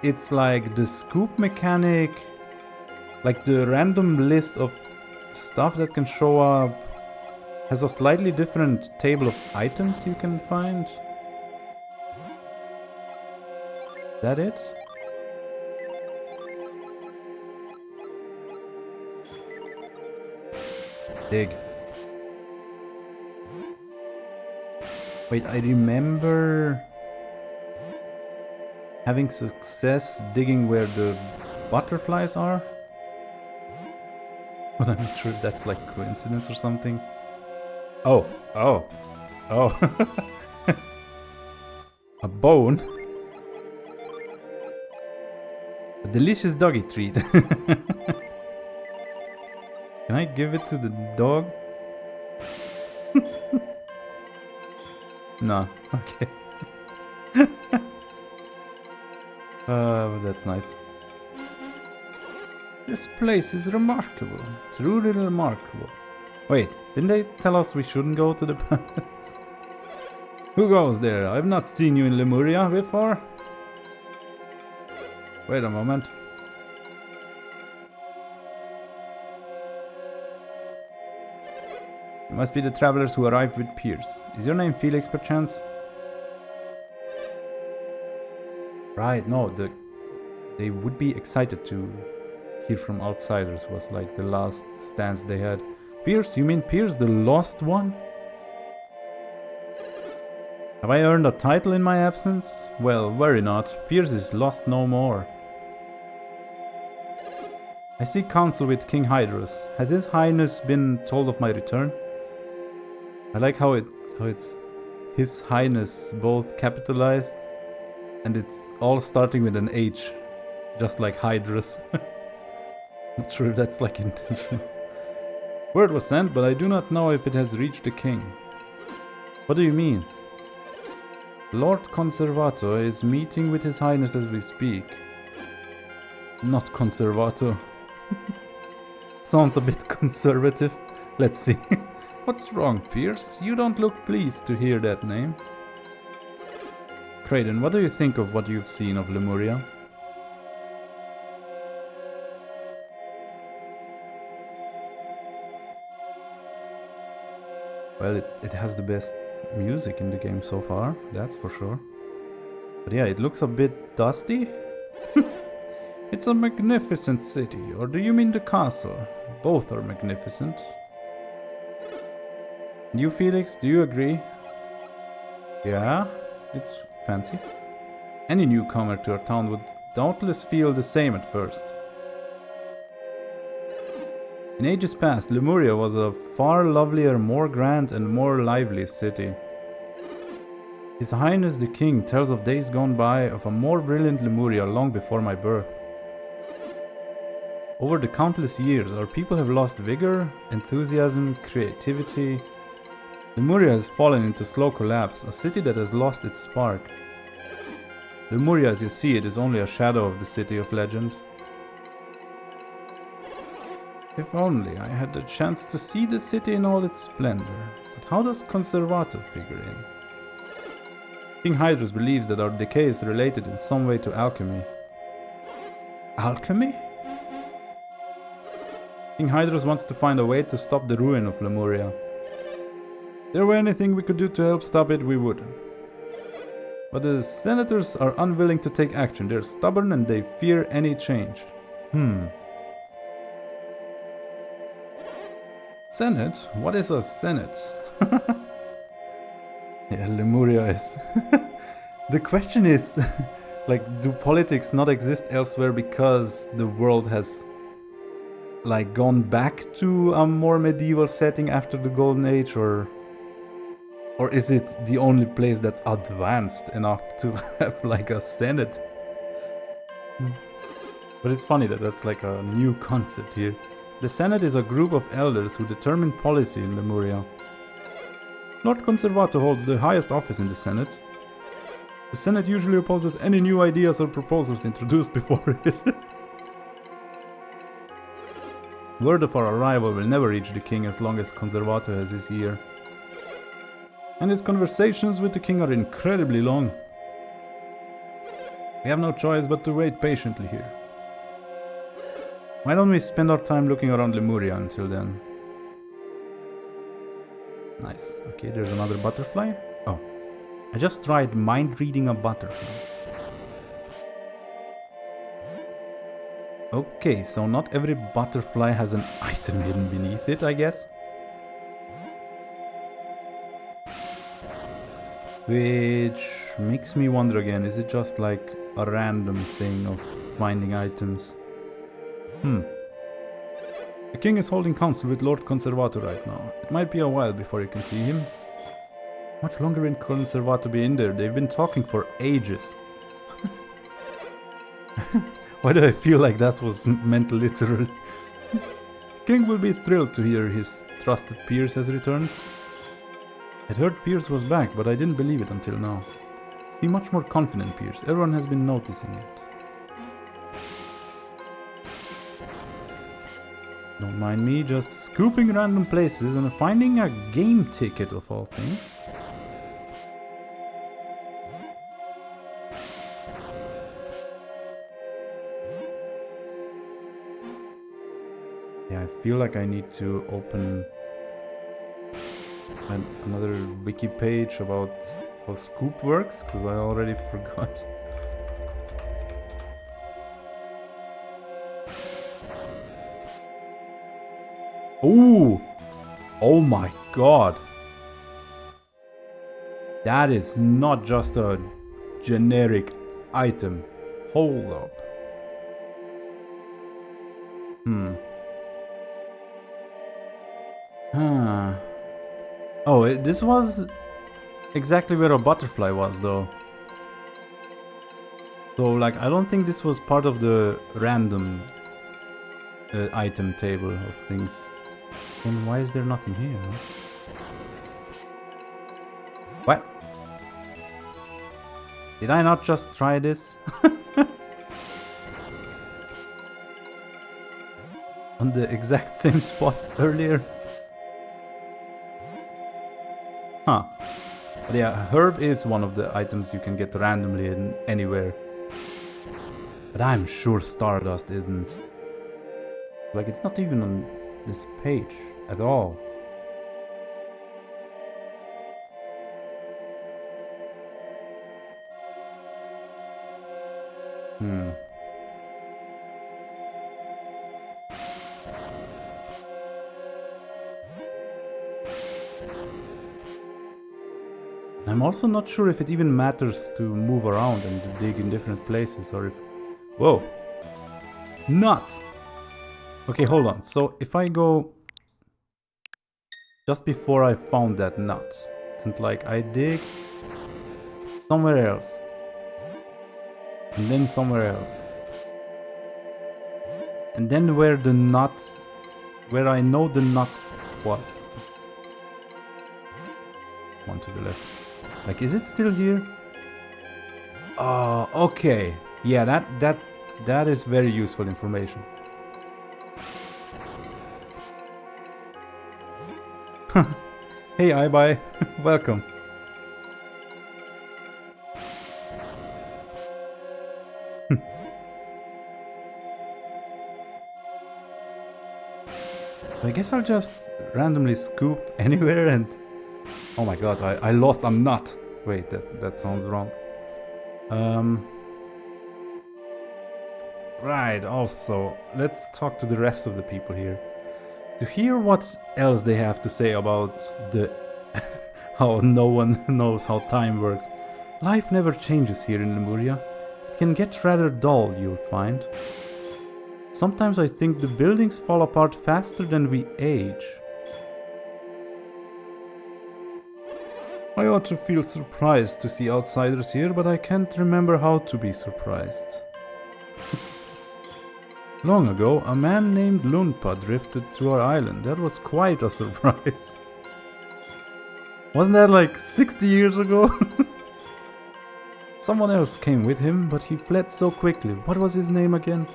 it's like the scoop mechanic, like the random list of stuff that can show up has a slightly different table of items you can find. Is that it? Dig. Wait, I remember having success digging where the butterflies are. But I'm not sure if that's like coincidence or something. Oh. A bone? A delicious doggy treat. Can I give it to the dog? No, okay. That's nice. This place is remarkable. Truly remarkable. Wait, didn't they tell us we shouldn't go to the palace? Who goes there? I've not seen you in Lemuria before. Wait a moment. You must be the travelers who arrived with Pierce. Is your name Felix perchance? Right, no, they would be excited to hear from outsiders was like the last stance they had. Pierce? You mean Pierce, the lost one? Have I earned a title in my absence? Well, worry not. Pierce is lost no more. I seek counsel with King Hydrus. Has His Highness been told of my return? I like how it's His Highness both capitalized and it's all starting with an H, just like Hydrus. Not sure if that's like intentional. Word was sent, but I do not know if it has reached the king. What do you mean? Lord Conservator is meeting with His Highness as we speak. Not Conservator. Sounds a bit conservative. Let's see. What's wrong, Pierce? You don't look pleased to hear that name. Kraden, what do you think of what you've seen of Lemuria? Well, it has the best music in the game so far, that's for sure. But yeah, it looks a bit dusty. It's a magnificent city, or do you mean the castle? Both are magnificent. And you, Felix, do you agree? Yeah, it's fancy. Any newcomer to our town would doubtless feel the same at first. In ages past, Lemuria was a far lovelier, more grand and more lively city. His Highness the King tells of days gone by of a more brilliant Lemuria long before my birth. Over the countless years, our people have lost vigor, enthusiasm, creativity. Lemuria has fallen into slow collapse, a city that has lost its spark. Lemuria as you see it is only a shadow of the city of legend. If only I had the chance to see the city in all its splendor. But how does Conservator figure in? King Hydrus believes that our decay is related in some way to alchemy. Alchemy? King Hydrus wants to find a way to stop the ruin of Lemuria. If there were anything we could do to help stop it, we would. But the senators are unwilling to take action. They're stubborn and they fear any change. Senate? What is a senate? Yeah, Lemuria is... The question is, like, do politics not exist elsewhere because the world has, like, gone back to a more medieval setting after the Golden Age, or is it the only place that's advanced enough to have, like, a senate? But it's funny that that's like a new concept here. The Senate is a group of elders who determine policy in Lemuria. Lord Conservator holds the highest office in the Senate. The Senate usually opposes any new ideas or proposals introduced before it. Word of our arrival will never reach the king as long as Conservator has his ear. And his conversations with the king are incredibly long. We have no choice but to wait patiently here. Why don't we spend our time looking around Lemuria until then? Nice. Okay, there's another butterfly. Oh. I just tried mind reading a butterfly. Okay, so not every butterfly has an item hidden beneath it, I guess. Which makes me wonder again, is it just like a random thing of finding items? The king is holding council with Lord Conservator right now. It might be a while before you can see him. Much longer in Conserva to be in there. They've been talking for ages. Why do I feel like that was meant literal? King will be thrilled to hear his trusted Pierce has returned. I'd heard Pierce was back, but I didn't believe it until now. See, much more confident Pierce. Everyone has been noticing it. Don't mind me, just scooping random places and finding a game ticket of all things. Yeah, I feel like I need to open another wiki page about how Scoop works, because I already forgot. Ooh! Oh my god! That is not just a generic item. Hold up. Oh, this was exactly where a butterfly was, though. So, like, I don't think this was part of the random item table of things. Then why is there nothing here? Huh? What? Did I not just try this? On the exact same spot earlier? Huh. But yeah, herb is one of the items you can get randomly in anywhere. But I'm sure Stardust isn't. Like, it's not even on this page at all. I'm also not sure if it even matters to move around and to dig in different places, or if... Whoa! Nut! Okay, hold on. So if I go just before I found that nut, and like I dig somewhere else, and then somewhere else, and then where the nut, where I know the nut was. One to the left. Like, is it still here? Oh, okay. Yeah, that is very useful information. Hey, iBuy. Welcome. I guess I'll just randomly scoop anywhere and... Oh my god, I lost a nut. Wait, that sounds wrong. Right, also, let's talk to the rest of the people here. To hear what else they have to say about the... how no one knows how time works. Life never changes here in Lemuria. It can get rather dull, you'll find. Sometimes I think the buildings fall apart faster than we age. I ought to feel surprised to see outsiders here, but I can't remember how to be surprised. Long ago, a man named Lunpa drifted to our island. That was quite a surprise. Wasn't that like 60 years ago? Someone else came with him, but he fled so quickly. What was his name again?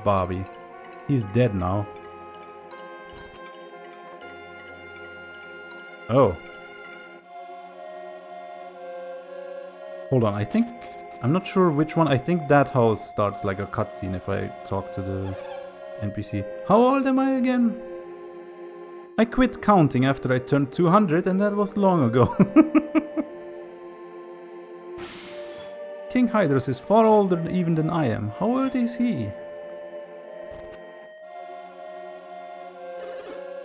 Bobby. He's dead now. Oh. Hold on, I'm not sure which one. I think that house starts like a cutscene if I talk to the NPC. How old am I again? I quit counting after I turned 200, and that was long ago. King Hydros is far older even than I am. How old is he?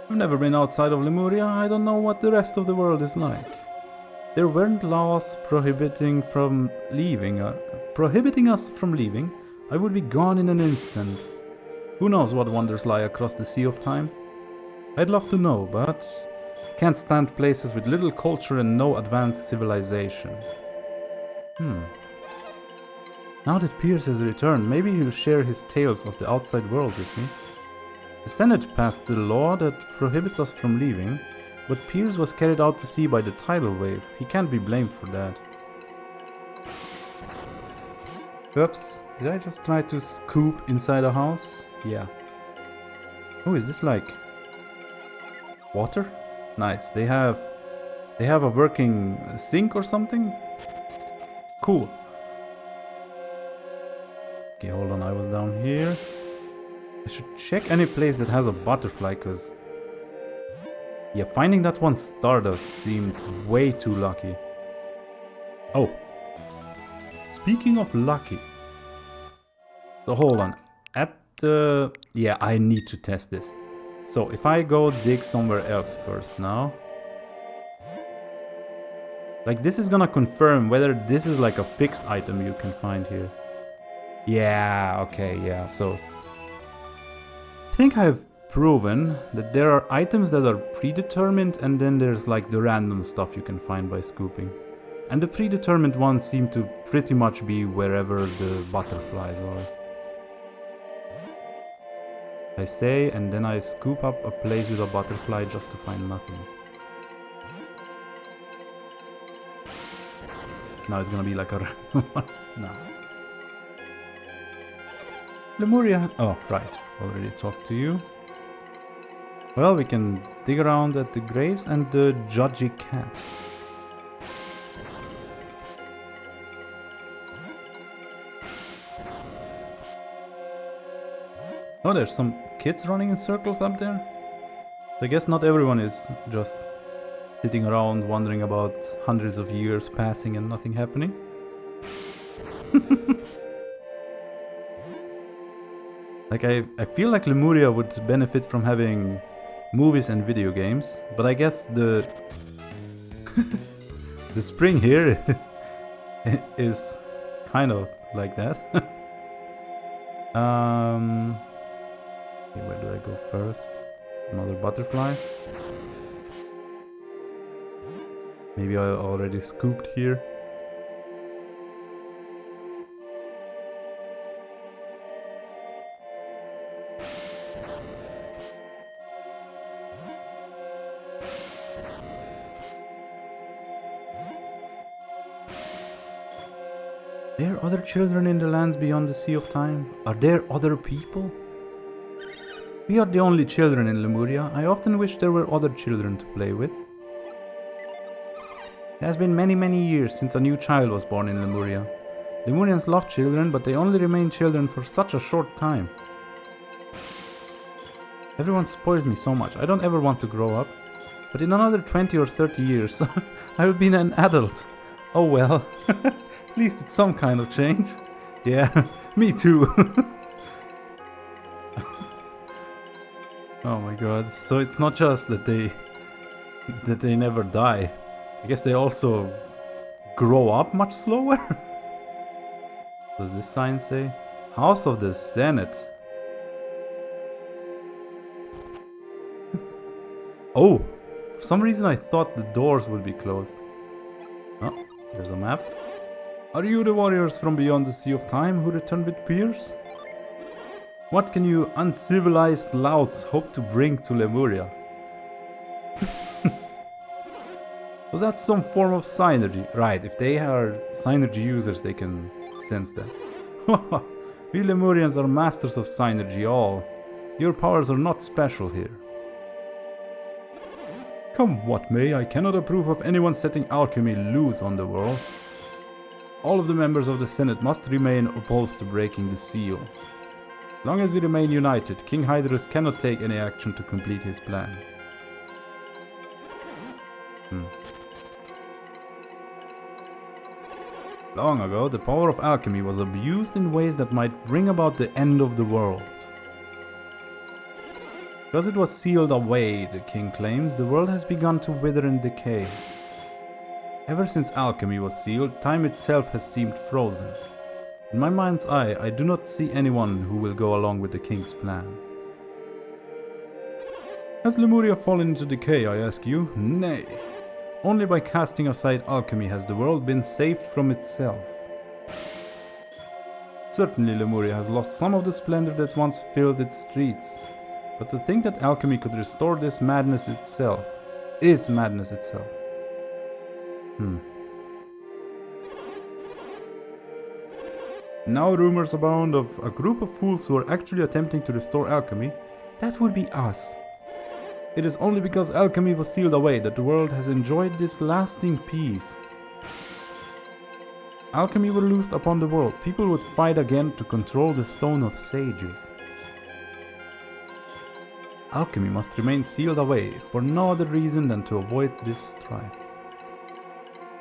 I've never been outside of Lemuria. I don't know what the rest of the world is like. There weren't laws prohibiting us from leaving, I would be gone in an instant. Who knows what wonders lie across the sea of time? I'd love to know, but Can't stand places with little culture and no advanced civilization. Now that Pierce has returned, maybe he'll share his tales of the outside world with me. The Senate passed the law that prohibits us from leaving, but Pierce was carried out to sea by the tidal wave. He can't be blamed for that. Oops, did I just try to scoop inside a house? Yeah. Oh, is this like water? Nice. They have a working sink or something? Cool. Okay, hold on, I was down here. I should check any place that has a butterfly, cause yeah, finding that one Stardust seemed way too lucky. Oh. Speaking of lucky. So hold on. At the... yeah, I need to test this. So if I go dig somewhere else first now. Like this is gonna confirm whether this is like a fixed item you can find here. Yeah, okay, yeah, so... I think I've proven that there are items that are predetermined and then there's like the random stuff you can find by scooping. And the predetermined ones seem to pretty much be wherever the butterflies are. I say, and then I scoop up a place with a butterfly just to find nothing. Now it's gonna be like a random one. No. Lemuria. Oh, right. Already talked to you. Well, we can dig around at the graves and the judgy cat. Oh, there's some kids running in circles up there. I guess not everyone is just sitting around wondering about hundreds of years passing and nothing happening. Like I feel like Lemuria would benefit from having movies and video games, but I guess the the spring here is kind of like that. Okay, where do I go first? Another butterfly. Maybe I already scooped here. There are other children in the lands beyond the Sea of Time? Are there other people? We are the only children in Lemuria. I often wish there were other children to play with. It has been many years since a new child was born in Lemuria. Lemurians love children, but they only remain children for such a short time. Everyone spoils me so much. I don't ever want to grow up. But in another 20 or 30 years, I will be an adult. Oh well. At least it's some kind of change. Yeah, me too. Oh my god. So it's not just that they never die. I guess they also grow up much slower. What does this sign say? House of the Senate. Oh, for some reason I thought the doors would be closed. Oh, here's a map. Are you the warriors from beyond the Sea of Time who returned with Pierce? What can you uncivilized louts hope to bring to Lemuria? Was that some form of synergy? Right, if they are synergy users, they can sense that. We Lemurians are masters of synergy all. Your powers are not special here. Come what may, I cannot approve of anyone setting alchemy loose on the world. All of the members of the Senate must remain opposed to breaking the seal. As long as we remain united, King Hydrus cannot take any action to complete his plan. Long ago, the power of alchemy was abused in ways that might bring about the end of the world. Because it was sealed away, the king claims, the world has begun to wither and decay. Ever since alchemy was sealed, time itself has seemed frozen. In my mind's eye, I do not see anyone who will go along with the king's plan. Has Lemuria fallen into decay, I ask you? Nay. Only by casting aside alchemy has the world been saved from itself. Certainly Lemuria has lost some of the splendor that once filled its streets, but to think that alchemy could restore this madness itself is madness itself. Now rumors abound of a group of fools who are actually attempting to restore alchemy. That would be us. It is only because alchemy was sealed away that the world has enjoyed this lasting peace. Alchemy were loosed upon the world, people would fight again to control the Stone of Sages. Alchemy must remain sealed away for no other reason than to avoid this strife.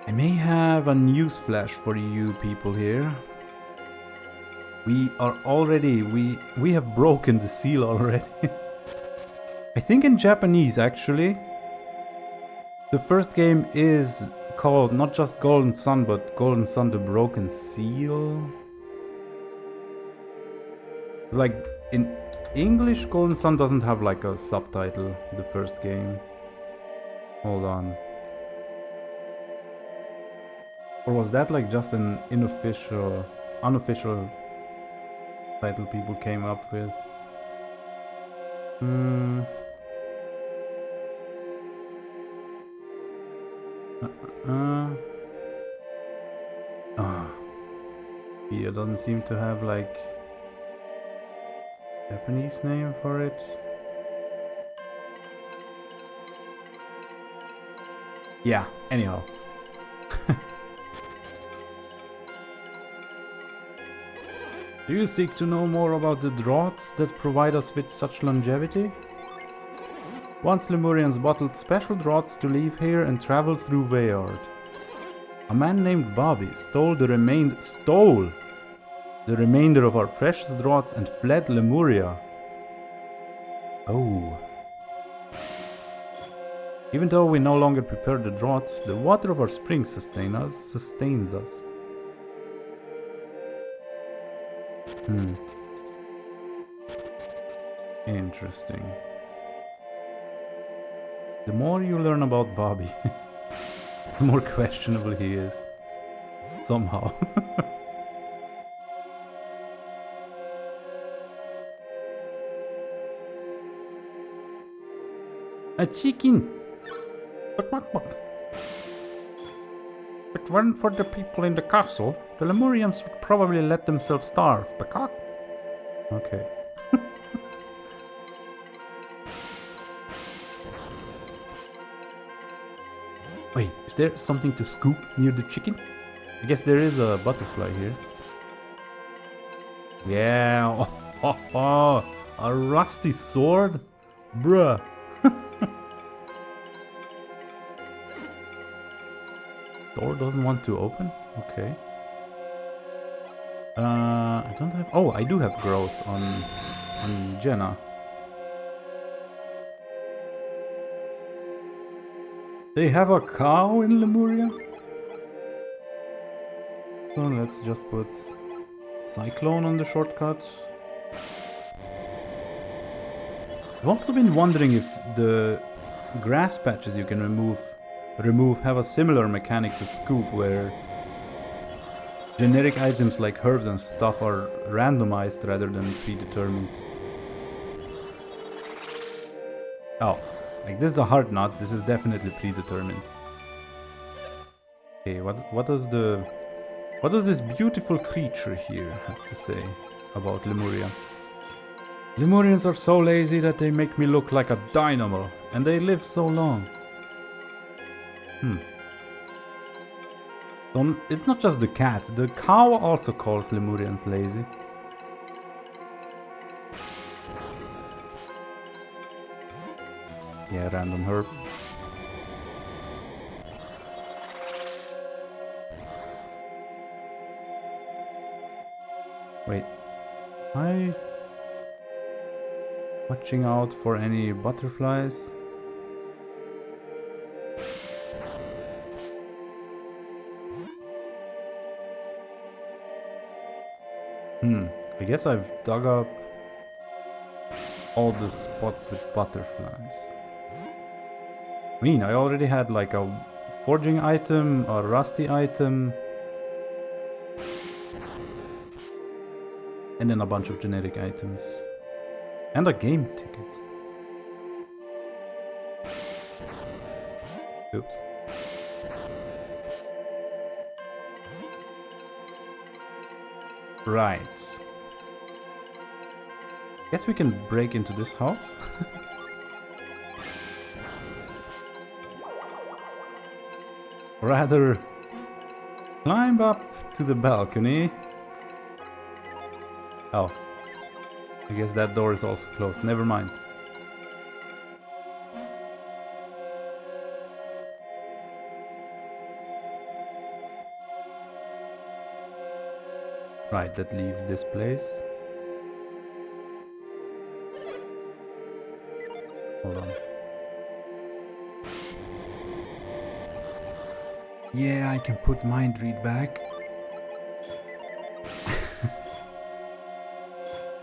I may have a newsflash for you people here. We have broken the seal already. I think in Japanese actually, the first game is called not just Golden Sun, but Golden Sun the Broken Seal. Like in English, Golden Sun doesn't have like a subtitle, the first game. Hold on. Or was that like just an unofficial title people came up with? It doesn't seem to have like Japanese name for it. Yeah, anyhow. Do you seek to know more about the draughts that provide us with such longevity? Once Lemurians bottled special draughts to leave here and travel through Veyard. A man named Bobby stole the remainder of our precious draughts and fled Lemuria. Oh. Even though we no longer prepare the draught, the water of our springs sustains us. Interesting. The more you learn about Bobby, the more questionable he is. Somehow. A chicken! But one for the people in the castle. The Lemurians would probably let themselves starve. Bakak? Okay. Wait, is there something to scoop near the chicken? I guess there is a butterfly here. Yeah, a rusty sword? Bruh. Door doesn't want to open? Okay. I don't have... Oh, I do have growth on Jenna. They have a cow in Lemuria? So let's just put Cyclone on the shortcut. I've also been wondering if the grass patches you can remove have a similar mechanic to Scoop, where generic items like herbs and stuff are randomized rather than predetermined. Oh, like this is a hard nut, this is definitely predetermined. Okay, what does this beautiful creature here have to say about Lemuria? Lemurians are so lazy that they make me look like a dynamo, and they live so long. It's not just the cat, the cow also calls Lemurians lazy. Yeah, random herb. Wait, am I watching out for any butterflies? I guess I've dug up all the spots with butterflies. I mean, I already had like a forging item, a rusty item, and then a bunch of generic items. And a game ticket. Oops. Right. Guess we can break into this house. Rather climb up to the balcony. Oh. I guess that door is also closed. Never mind. Right, that leaves this place. Hold on. Yeah, I can put mind read back.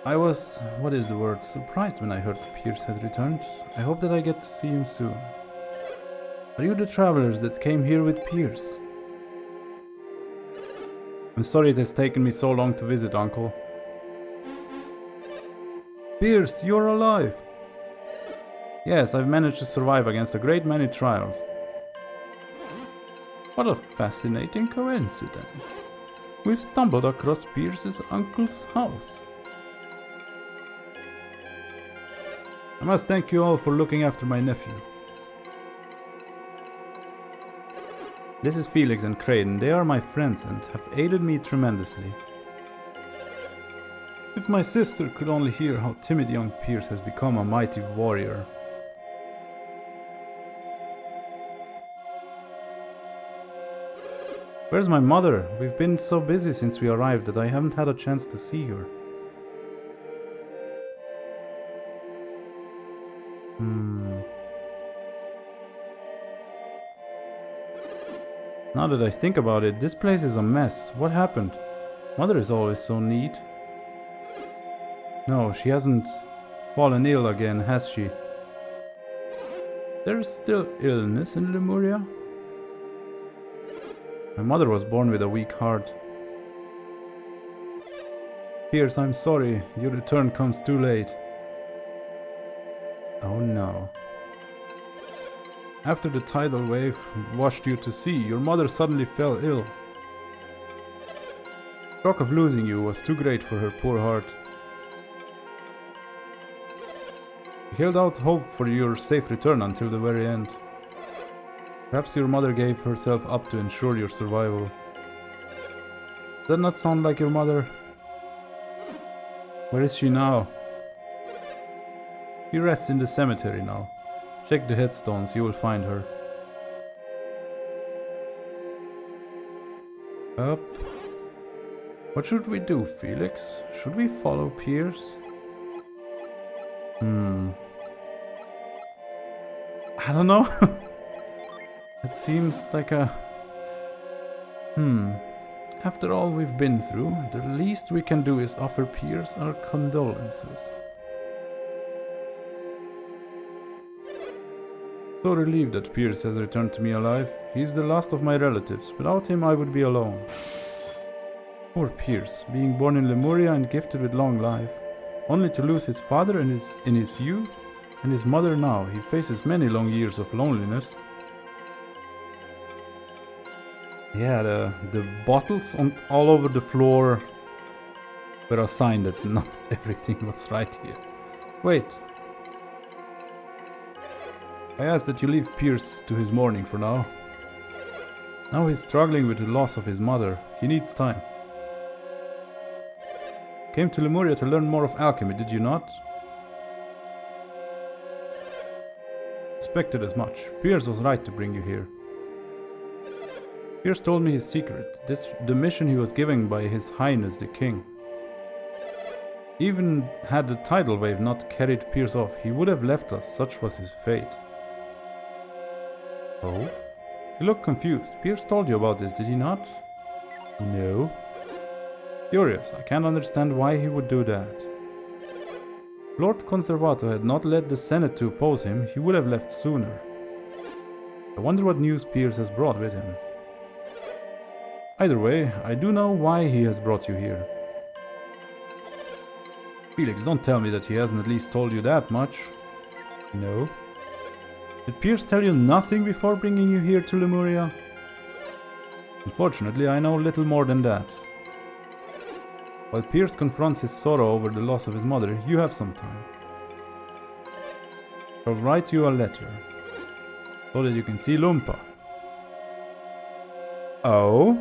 I was, what is the word, surprised when I heard Pierce had returned. I hope that I get to see him soon. Are you the travelers that came here with Pierce? I'm sorry it has taken me so long to visit, Uncle. Pierce, you're alive! Yes, I've managed to survive against a great many trials. What a fascinating coincidence. We've stumbled across Pierce's uncle's house. I must thank you all for looking after my nephew. This is Felix and Creighton. They are my friends and have aided me tremendously. If my sister could only hear how timid young Pierce has become a mighty warrior. Where's my mother? We've been so busy since we arrived that I haven't had a chance to see her. Now that I think about it, this place is a mess. What happened? Mother is always so neat. No, she hasn't fallen ill again, has she? There's still illness in Lemuria? My mother was born with a weak heart. Pierce, I'm sorry. Your return comes too late. Oh no. After the tidal wave washed you to sea, your mother suddenly fell ill. The shock of losing you was too great for her poor heart. She held out hope for your safe return until the very end. Perhaps your mother gave herself up to ensure your survival. Does that not sound like your mother? Where is she now? She rests in the cemetery now. Check the headstones, you will find her. Up. What should we do, Felix? Should we follow Pierce? I don't know. It seems like a... After all we've been through, the least we can do is offer Pierce our condolences. So relieved that Pierce has returned to me alive. He's the last of my relatives. Without him I would be alone. Poor Pierce, being born in Lemuria and gifted with long life, only to lose his father in his youth, and his mother now. He faces many long years of loneliness. Yeah, the bottles all over the floor were a sign that not everything was right here. Wait. I ask that you leave Pierce to his mourning for now. Now he's struggling with the loss of his mother. He needs time. Came to Lemuria to learn more of alchemy, did you not? Expected as much. Pierce was right to bring you here. Pierce told me his secret. The mission he was given by His Highness the King. Even had the tidal wave not carried Pierce off, he would have left us. Such was his fate. Oh? You look confused. Pierce told you about this, did he not? No. Curious. I can't understand why he would do that. Lord Conservato had not led the Senate to oppose him, he would have left sooner. I wonder what news Pierce has brought with him. Either way, I do know why he has brought you here. Felix, don't tell me that he hasn't at least told you that much. No. Did Pierce tell you nothing before bringing you here to Lemuria? Unfortunately, I know little more than that. While Pierce confronts his sorrow over the loss of his mother, you have some time. I'll write you a letter, so that you can see Lumpa. Oh?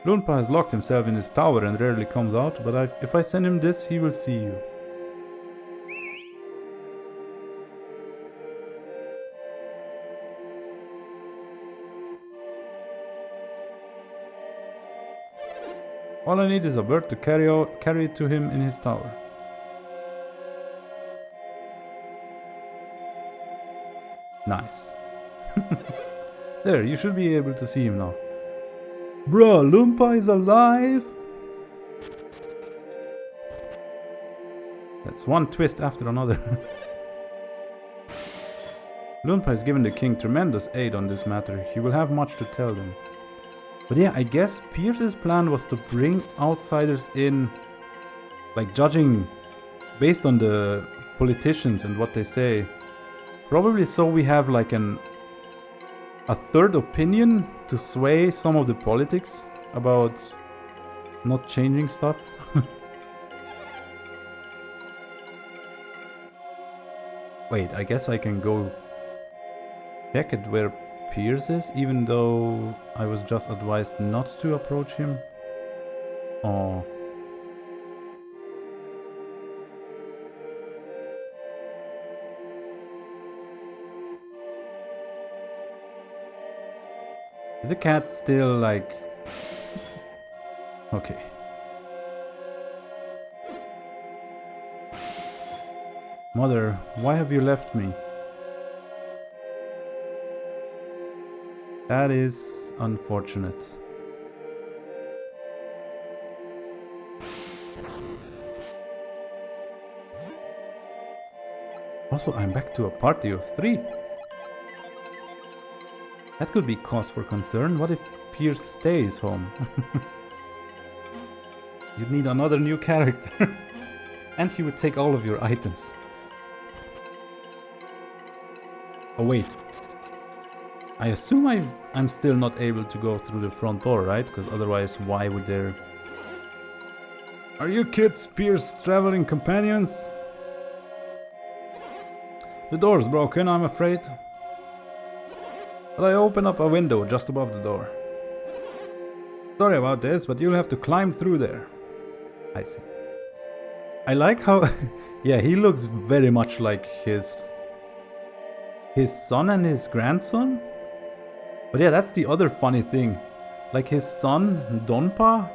Lumpa has locked himself in his tower and rarely comes out, but if I send him this, he will see you. All I need is a bird to carry it to him in his tower. Nice. There, you should be able to see him now. Bruh, Lumpa is alive! That's one twist after another. Lumpa has given the king tremendous aid on this matter. He will have much to tell them. But yeah, I guess Pierce's plan was to bring outsiders in, like judging based on the politicians and what they say. Probably so we have like a third opinion to sway some of the politics about not changing stuff. Wait, I guess I can go check it where Pierce is, even though I was just advised not to approach him. Oh. Is the cat still like... Okay. Mother, why have you left me? That is unfortunate. Also, I'm back to a party of 3. That could be cause for concern. What if Pierce stays home? You'd need another new character. And he would take all of your items. Oh wait. I assume I'm still not able to go through the front door, right? Because otherwise, why would there... Are you kids Pierce's traveling companions? The door's broken, I'm afraid. But I open up a window just above the door. Sorry about this, but you'll have to climb through there. I see. I like how... yeah, he looks very much like his son and his grandson. But yeah, that's the other funny thing. Like his son, Donpa,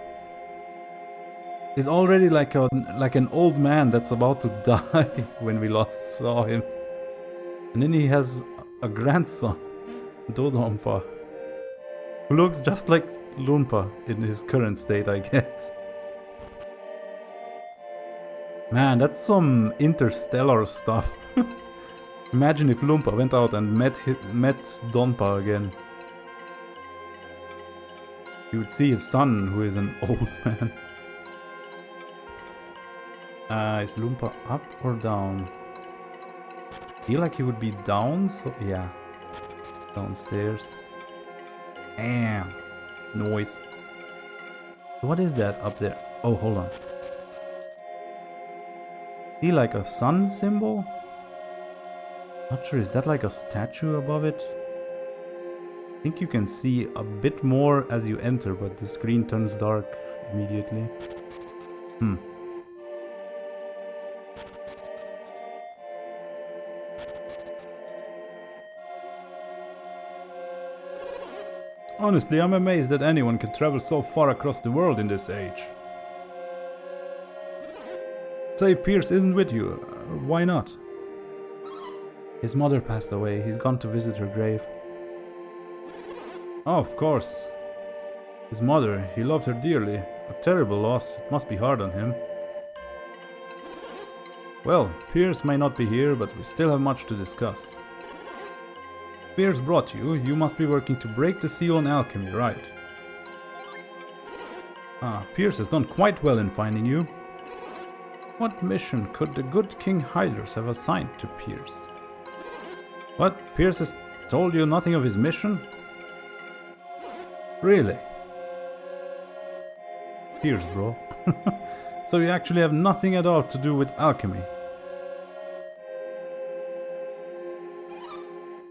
is already like an old man that's about to die when we last saw him. And then he has a grandson, Dodonpa, who looks just like Lumpa in his current state, I guess. Man, that's some interstellar stuff. Imagine if Lumpa went out and met Donpa again. You would see his son, who is an old man. Is Lumpa up or down? I feel like he would be down, so yeah. Downstairs. Damn. Noise. What is that up there? Oh, hold on. See like a sun symbol? Not sure, is that like a statue above it? I think you can see a bit more as you enter, but the screen turns dark immediately. Honestly, I'm amazed that anyone can travel so far across the world in this age. Say Pierce isn't with you. Why not? His mother passed away. He's gone to visit her grave. Oh, of course. His mother, he loved her dearly. A terrible loss. It must be hard on him. Well, Pierce may not be here, but we still have much to discuss. Pierce brought you. You must be working to break the seal on alchemy, right? Ah, Pierce has done quite well in finding you. What mission could the good King Hydrus have assigned to Pierce? What? Pierce has told you nothing of his mission? Really? Pierce, bro. So you actually have nothing at all to do with alchemy?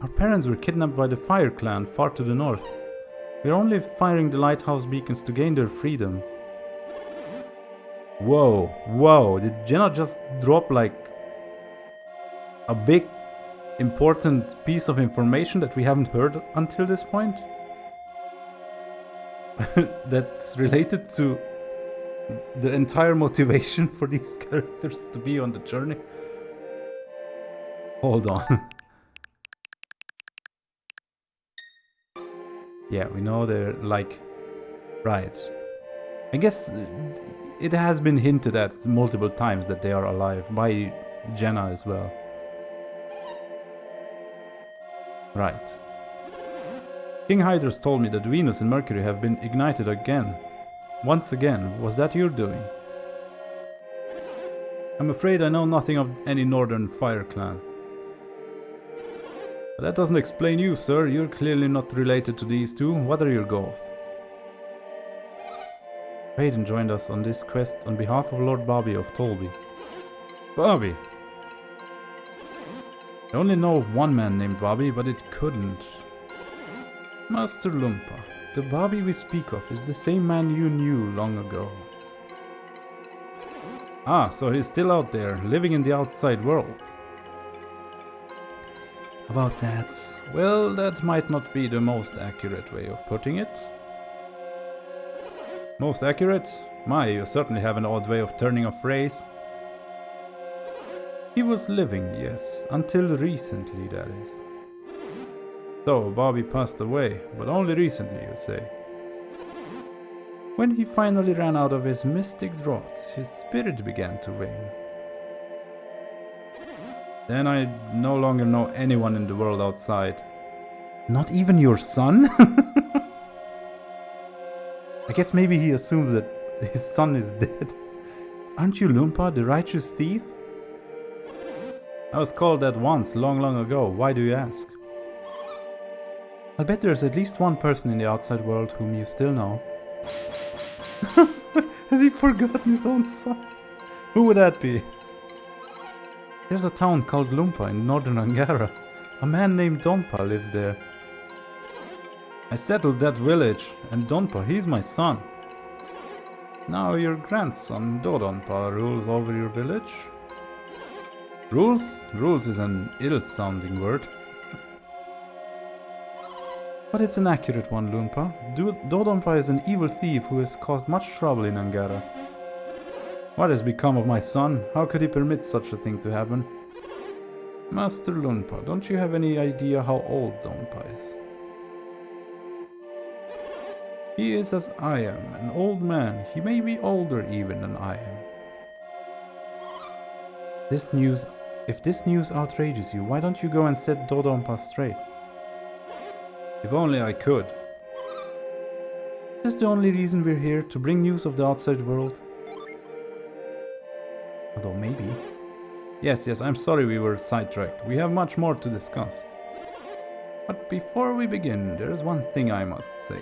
Our parents were kidnapped by the Fire Clan far to the north. We're only firing the lighthouse beacons to gain their freedom. Whoa, whoa, did Jenna just drop like a big important piece of information that we haven't heard until this point? That's related to the entire motivation for these characters to be on the journey? Hold on. Yeah, we know they're like... Right. I guess it has been hinted at multiple times that they are alive, by Jenna as well. Right. King Hydrus told me that Venus and Mercury have been ignited again. Once again. Was that your doing? I'm afraid I know nothing of any Northern Fire Clan. But that doesn't explain you, sir. You're clearly not related to these two. What are your goals? Raiden joined us on this quest on behalf of Lord Bobby of Tolby. Bobby! I only know of one man named Bobby, but it couldn't. Master Lumpa, the Bobby we speak of is the same man you knew long ago. Ah, so he's still out there, living in the outside world. About that, well, that might not be the most accurate way of putting it. Most accurate? My, you certainly have an odd way of turning a phrase. He was living, yes, until recently, that is. So, Bobby passed away, but only recently, you say. When he finally ran out of his mystic draughts, his spirit began to wane. Then I no longer know anyone in the world outside. Not even your son? I guess maybe he assumes that his son is dead. Aren't you Lumpa, the righteous thief? I was called that once, long ago. Why do you ask? I'll bet there's at least one person in the outside world whom you still know. Has he forgotten his own son? Who would that be? There's a town called Lumpa in northern Angara. A man named Donpa lives there. I settled that village, and Donpa, he's my son. Now your grandson, Dodonpa, rules over your village. Rules? Rules is an ill-sounding word. But it's an accurate one, Lumpa. Dodonpa is an evil thief who has caused much trouble in Angara. What has become of my son? How could he permit such a thing to happen? Master Lumpa, don't you have any idea how old Donpa is? He is as I am, an old man. He may be older even than I am. If this news outrages you, why don't you go and set Dodonpa straight? If only I could. Is this the only reason we're here, to bring news of the outside world? Although maybe... Yes, I'm sorry we were sidetracked. We have much more to discuss. But before we begin, there is one thing I must say.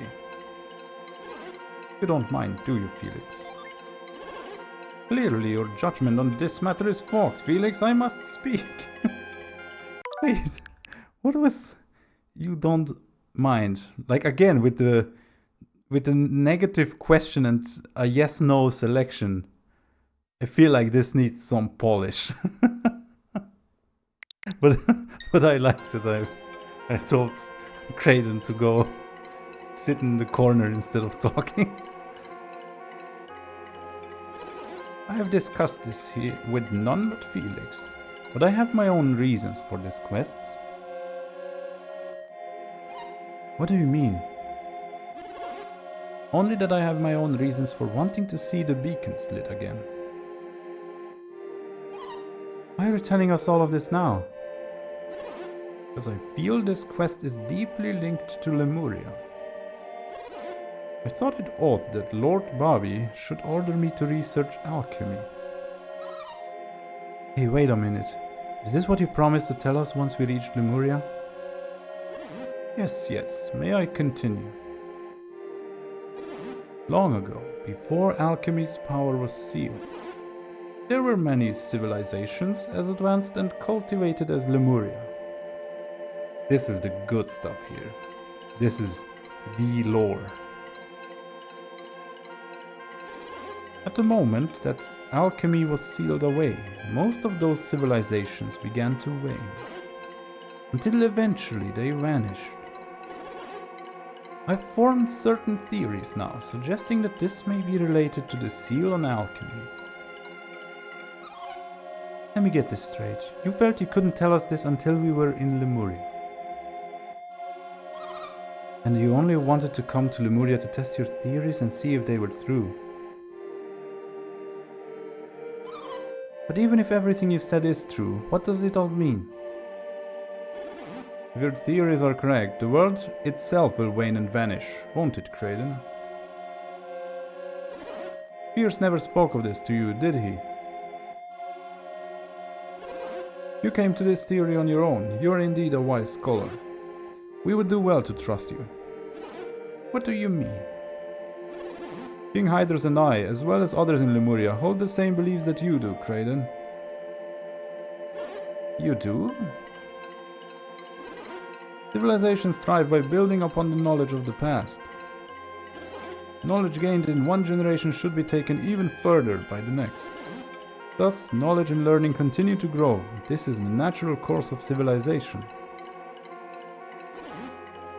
You don't mind, do you, Felix? Clearly your judgment on this matter is forked, Felix. I must speak. Wait, what was... You don't mind? Like, again, with the negative question and a yes-no selection. I feel like this needs some polish. but I liked it. I told Kraden to go sit in the corner instead of talking. I have discussed this here with none but Felix, but I have my own reasons for this quest. What do you mean? Only that I have my own reasons for wanting to see the beacons lit again. Why are you telling us all of this now? Because I feel this quest is deeply linked to Lemuria. I thought it odd that Lord Bobby should order me to research alchemy. Hey, wait a minute. Is this what you promised to tell us once we reached Lemuria? Yes, yes. May I continue? Long ago, before alchemy's power was sealed, there were many civilizations as advanced and cultivated as Lemuria. This is the good stuff here. This is the lore. At the moment that alchemy was sealed away, most of those civilizations began to wane, until eventually they vanished. I've formed certain theories now, suggesting that this may be related to the seal on alchemy. Let me get this straight. You felt you couldn't tell us this until we were in Lemuria. And you only wanted to come to Lemuria to test your theories and see if they were true. But even if everything you said is true, what does it all mean? If your theories are correct, the world itself will wane and vanish, won't it, Kraden? Pierce never spoke of this to you, did he? You came to this theory on your own. You are indeed a wise scholar. We would do well to trust you. What do you mean? King Hydros and I, as well as others in Lemuria, hold the same beliefs that you do, Kraden. You do? Civilizations thrive by building upon the knowledge of the past. Knowledge gained in one generation should be taken even further by the next. Thus, knowledge and learning continue to grow. This is the natural course of civilization.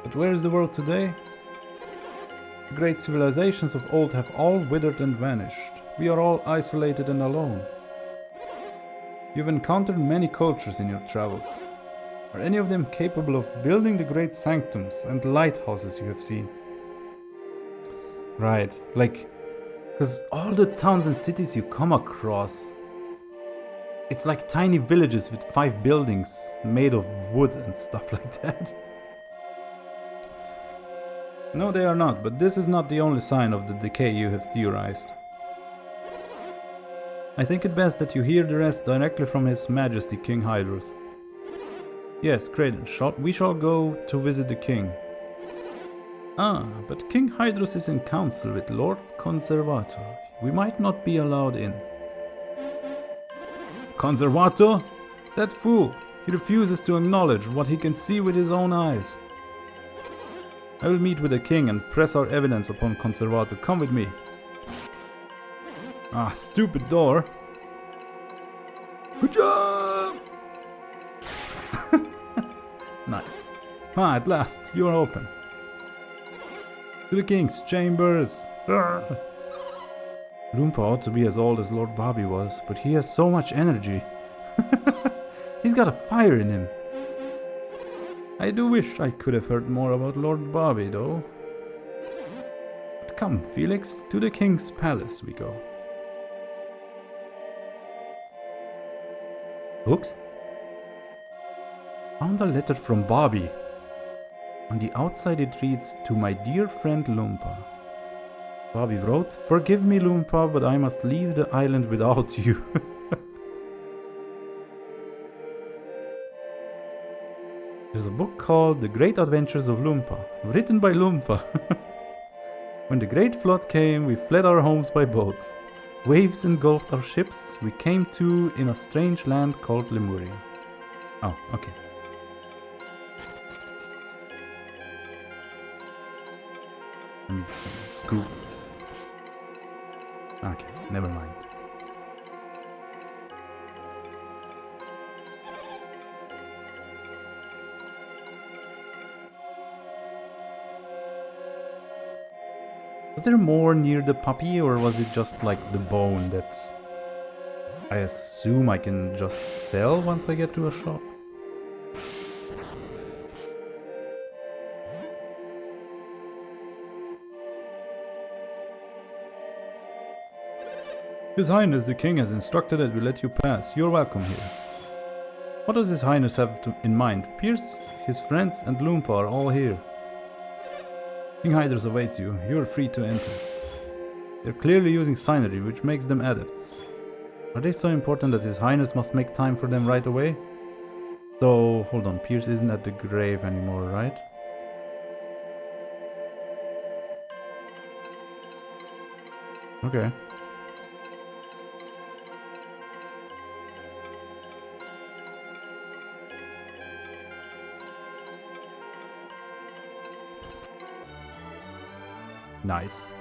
But where is the world today? The great civilizations of old have all withered and vanished. We are all isolated and alone. You've encountered many cultures in your travels. Are any of them capable of building the great sanctums and lighthouses you have seen? Right, because all the towns and cities you come across, it's like tiny villages with 5 buildings made of wood and stuff like that. No, they are not, but this is not the only sign of the decay you have theorized. I think it best that you hear the rest directly from His Majesty King Hydros. Yes, Kraden, we shall go to visit the king. Ah, but King Hydros is in council with Lord Conservator. We might not be allowed in. Conservator? That fool! He refuses to acknowledge what he can see with his own eyes. I will meet with the king and press our evidence upon Conservator. Come with me. Ah, stupid door. Good job! Nice. Ah, at last, you are open. To the king's chambers. Loompa ought to be as old as Lord Bobby was, but he has so much energy. He's got a fire in him. I do wish I could have heard more about Lord Bobby, though. But come, Felix, to the king's palace we go. Books? Found a letter from Bobby. On the outside it reads, "To my dear friend Loompa." Bobby wrote, "Forgive me, Loompa, but I must leave the island without you." There's a book called The Great Adventures of Loompa, written by Loompa. When the great flood came, we fled our homes by boat. Waves engulfed our ships. We came to in a strange land called Lemuria. Oh, okay. Let me scoop. Okay, never mind. Was there more near the puppy, or was it just like the bone that I assume I can just sell once I get to a shop? His Highness the King has instructed that we let you pass. You're welcome here. What does His Highness have in mind? Pierce, his friends, and Loompa are all here. King Hydros awaits you. You are free to enter. They're clearly using synergy, which makes them adepts. Are they so important that His Highness must make time for them right away? So, hold on, Pierce isn't at the grave anymore, right? Okay. Nice.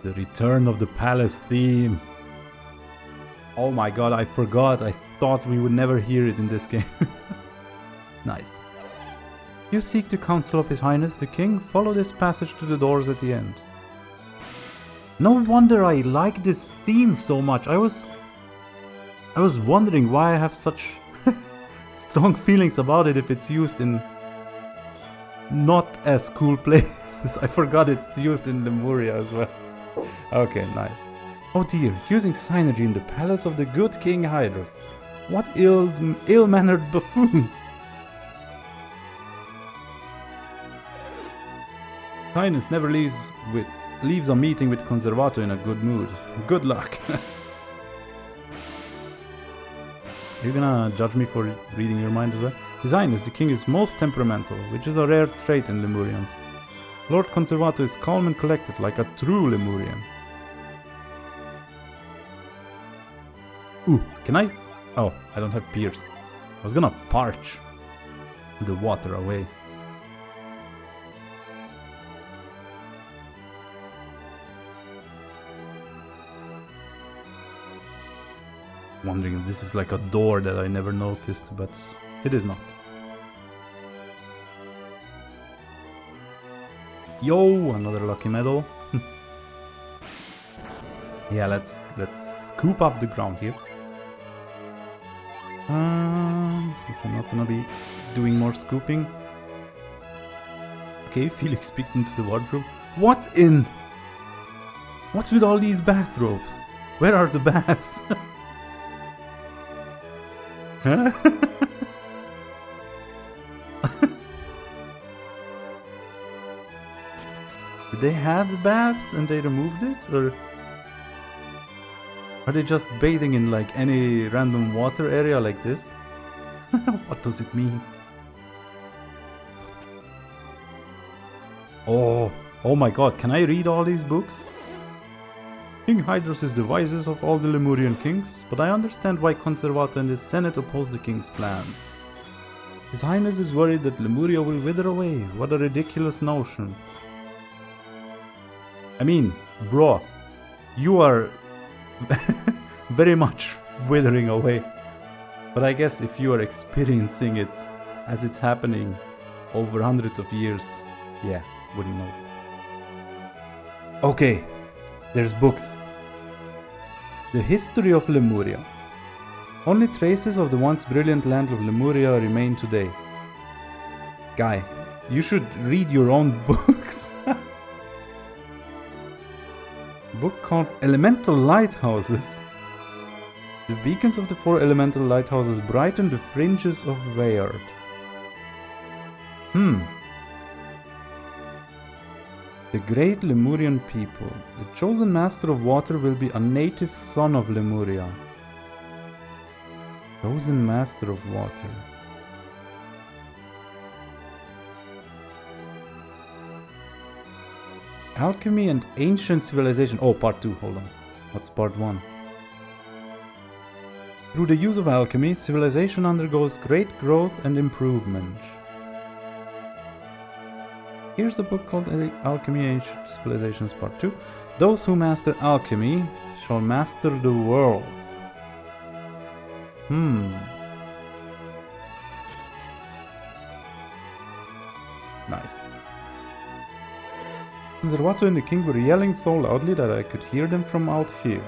The return of the palace theme. Oh my god, I forgot. I thought we would never hear it in this game. Nice. You seek the counsel of His Highness the King? Follow this passage to the doors at the end. No wonder I like this theme so much. I was wondering why I have such strong feelings about it if it's used in not as cool places. I forgot it's used in Lemuria as well. Okay, nice. Oh dear, using synergy in the palace of the good King Hydros. What ill-mannered buffoons! Highness never leaves a meeting with Conservato in a good mood. Good luck. Are you gonna judge me for reading your mind as well? His Highness, the King, is most temperamental, which is a rare trait in Lemurians. Lord Conservato is calm and collected, like a true Lemurian. Ooh, can I? Oh, I don't have Pierce. I was gonna parch the water away. Wondering if this is like a door that I never noticed, but it is not. Yo, another lucky medal. Yeah, let's scoop up the ground here. Since I'm not gonna be doing more scooping. Okay, Felix peeked into the wardrobe. What's with all these bathrobes? Where are the baths? Huh? Did they have baths and they removed it? Or are they just bathing in like any random water area like this? What does it mean? Oh my god, can I read all these books? King Hydros is the wisest of all the Lemurian kings, but I understand why Conservato and his Senate oppose the king's plans. His Highness is worried that Lemuria will wither away. What a ridiculous notion. I mean, bro, you are very much withering away. But I guess if you are experiencing it as it's happening over hundreds of years, yeah, wouldn't notice. Okay, there's books. The history of Lemuria. Only traces of the once brilliant land of Lemuria remain today. Guy, you should read your own books. Book called Elemental Lighthouses. The beacons of the 4 elemental lighthouses brighten the fringes of Veyard. The great Lemurian people. The chosen master of water will be a native son of Lemuria. Chosen master of water. Alchemy and ancient civilization. Oh, part 2, hold on. What's part 1? Through the use of alchemy, civilization undergoes great growth and improvement. Here's a book called Alchemy Ancient Civilizations Part 2. Those who master alchemy shall master the world. Nice. Conservato and the king were yelling so loudly that I could hear them from out here.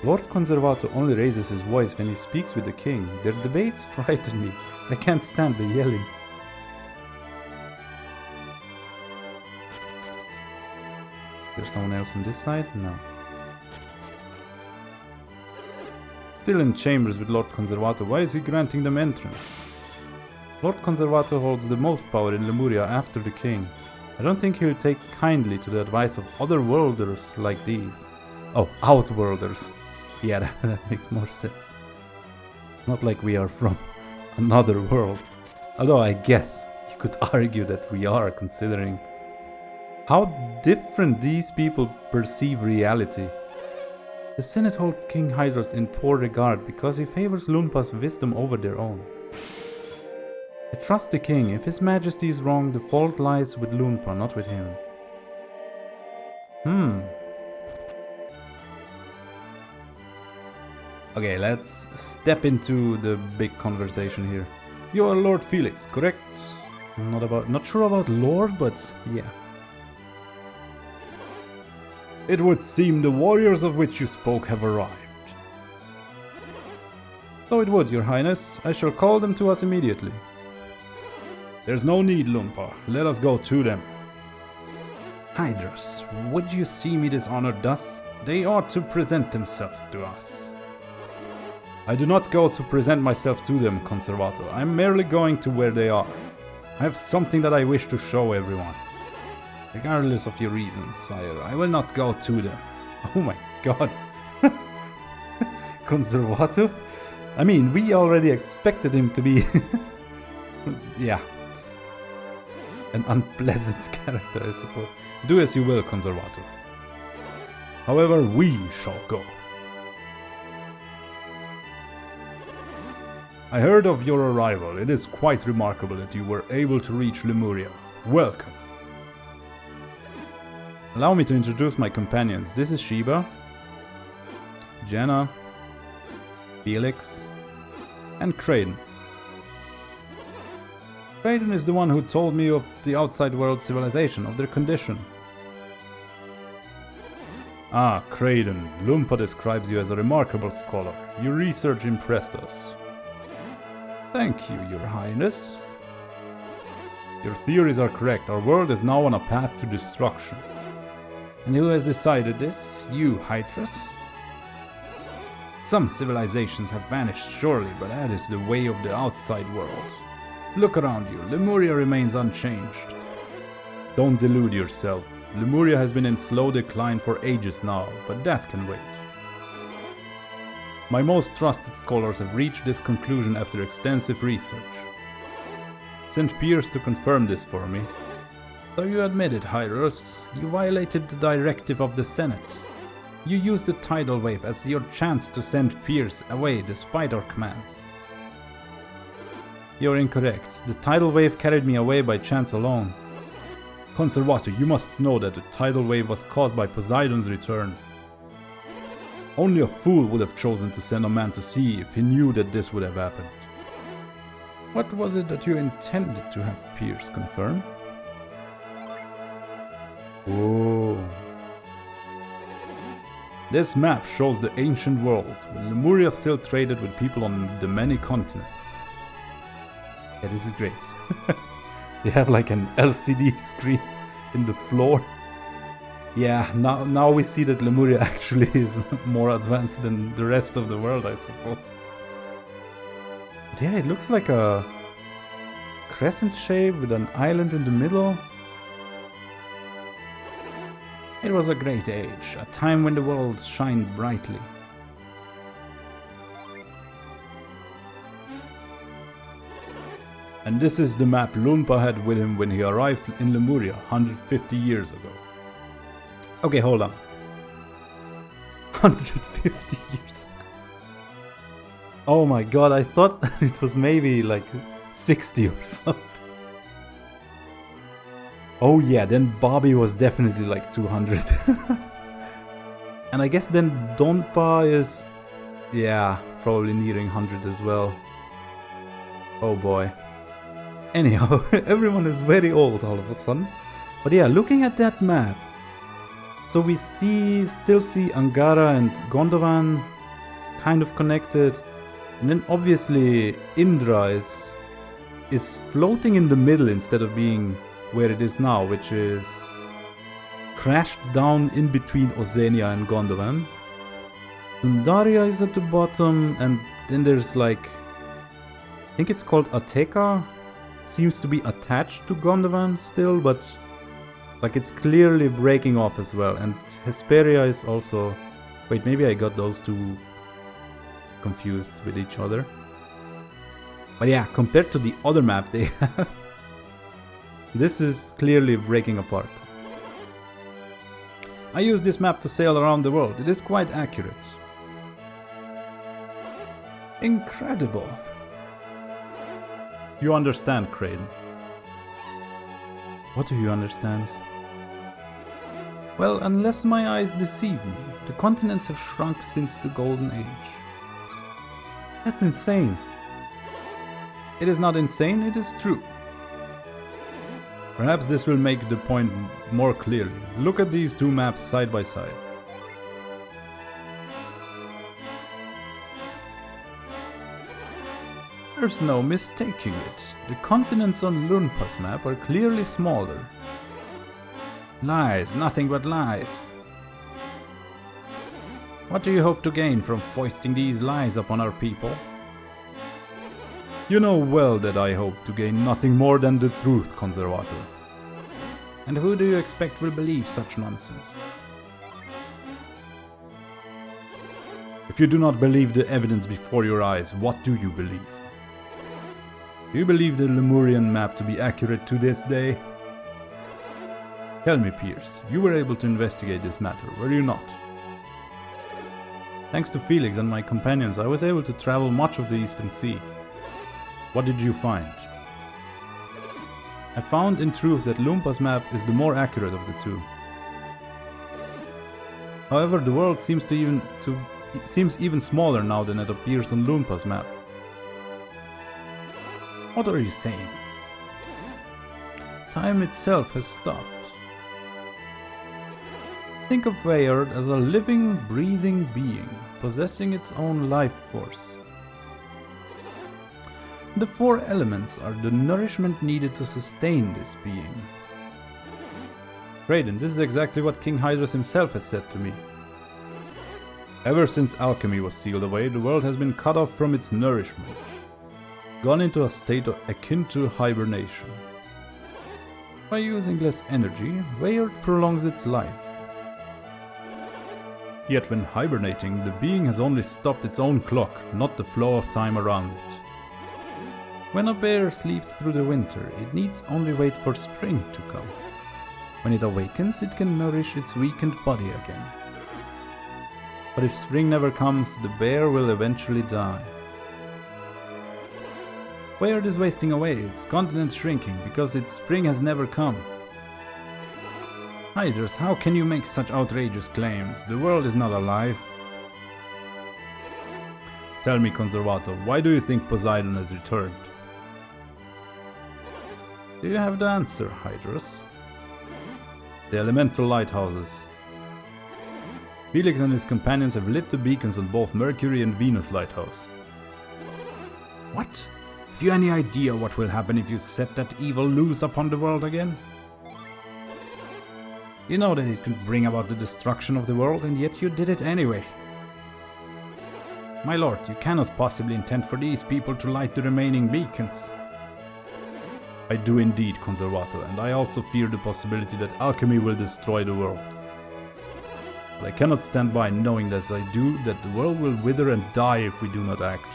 Lord Conservato only raises his voice when he speaks with the king. Their debates frighten me. I can't stand the yelling. There's someone else on this side? No. Still in chambers with Lord Conservator, why is he granting them entrance? Lord Conservator holds the most power in Lemuria after the king. I don't think he'll take kindly to the advice of otherworlders like these. Oh, outworlders. Yeah, that makes more sense. Not like we are from another world. Although I guess you could argue that we are, considering how different these people perceive reality. The Senate holds King Hydros in poor regard because he favors Lunpa's wisdom over their own. I trust the king. If his majesty is wrong, the fault lies with Lunpa, not with him. Okay, let's step into the big conversation here. You are Lord Felix, correct? Not sure about Lord, but yeah. It would seem the warriors of which you spoke have arrived. So it would, your highness. I shall call them to us immediately. There's no need, Lunpa. Let us go to them. Hydros, would you see me dishonored thus? They ought to present themselves to us. I do not go to present myself to them, Conservator. I am merely going to where they are. I have something that I wish to show everyone. Regardless of your reasons, sire, I will not go to them. Oh my god. Conservator? I mean, we already expected him to be... yeah. An unpleasant character, I suppose. Do as you will, Conservator. However, we shall go. I heard of your arrival. It is quite remarkable that you were able to reach Lemuria. Welcome. Allow me to introduce my companions. This is Sheba, Jenna, Felix, and Kraden. Kraden is the one who told me of the outside world civilization, of their condition. Ah, Kraden. Lunpa describes you as a remarkable scholar. Your research impressed us. Thank you, your highness. Your theories are correct. Our world is now on a path to destruction. And who has decided this? You, Hydros? Some civilizations have vanished, surely, but that is the way of the outside world. Look around you. Lemuria remains unchanged. Don't delude yourself. Lemuria has been in slow decline for ages now, but that can wait. My most trusted scholars have reached this conclusion after extensive research. Sent Pierce to confirm this for me. So you admit it, Hydros. You violated the directive of the Senate. You used the tidal wave as your chance to send Pierce away despite our commands. You're incorrect. The tidal wave carried me away by chance alone. Conservator, you must know that the tidal wave was caused by Poseidon's return. Only a fool would have chosen to send a man to sea if he knew that this would have happened. What was it that you intended to have Pierce confirm? Oh. This map shows the ancient world, when Lemuria still traded with people on the many continents. Yeah, this is great. They have like an LCD screen in the floor. Yeah, now we see that Lemuria actually is more advanced than the rest of the world, I suppose. But yeah, it looks like a crescent shape with an island in the middle. It was a great age, a time when the world shined brightly. And this is the map Lunpa had with him when he arrived in Lemuria 150 years ago. Okay, hold on. 150 years ago. Oh my god, I thought it was maybe like 60 or something. Oh yeah, then Bobby was definitely like 200. And I guess then Donpa is... yeah, probably nearing 100 as well. Oh boy. Anyhow, everyone is very old all of a sudden. But yeah, looking at that map, so we still see Angara and Gondovan kind of connected. And then obviously Indra is floating in the middle instead of being where it is now, which is crashed down in between Ozenia and Gondovan. Sundaria is at the bottom, and then there's like, I think it's called Ateka. Seems to be attached to Gondovan still, but like it's clearly breaking off as well. And Hesperia is also, wait, maybe I got those two confused with each other. But yeah, compared to the other map they have, this is clearly breaking apart. I use this map to sail around the world. It is quite accurate. Incredible. You understand, Crane. What do you understand? Well, unless my eyes deceive me, the continents have shrunk since the Golden Age. That's insane. It is not insane, it is true. Perhaps this will make the point more clearly. Look at these two maps side by side. There's no mistaking it. The continents on Lunpa's map are clearly smaller. Lies, nothing but lies. What do you hope to gain from foisting these lies upon our people? You know well that I hope to gain nothing more than the truth, Conservator. And who do you expect will believe such nonsense? If you do not believe the evidence before your eyes, what do you believe? Do you believe the Lemurian map to be accurate to this day? Tell me, Pierce, you were able to investigate this matter, were you not? Thanks to Felix and my companions, I was able to travel much of the Eastern Sea. What did you find? I found in truth that Lumpa's map is the more accurate of the two. However, the world seems even smaller now than it appears on Lumpa's map. What are you saying? Time itself has stopped. Think of Weyard as a living, breathing being, possessing its own life force. The four elements are the nourishment needed to sustain this being. Raiden, this is exactly what King Hydrus himself has said to me. Ever since alchemy was sealed away, the world has been cut off from its nourishment, gone into a state akin to hibernation. By using less energy, Weyard prolongs its life. Yet when hibernating, the being has only stopped its own clock, not the flow of time around it. When a bear sleeps through the winter, it needs only wait for spring to come. When it awakens, it can nourish its weakened body again. But if spring never comes, the bear will eventually die. Weyard is wasting away, its continent shrinking, because its spring has never come. Hydrus, how can you make such outrageous claims? The world is not alive. Tell me, Conservator, why do you think Poseidon has returned? Do you have the answer, Hydrus? The elemental lighthouses. Felix and his companions have lit the beacons on both Mercury and Venus lighthouse. What? Have you any idea what will happen if you set that evil loose upon the world again? You know that it could bring about the destruction of the world, and yet you did it anyway. My lord, you cannot possibly intend for these people to light the remaining beacons. I do indeed, Conservator, and I also fear the possibility that alchemy will destroy the world. But I cannot stand by knowing as I do that the world will wither and die if we do not act.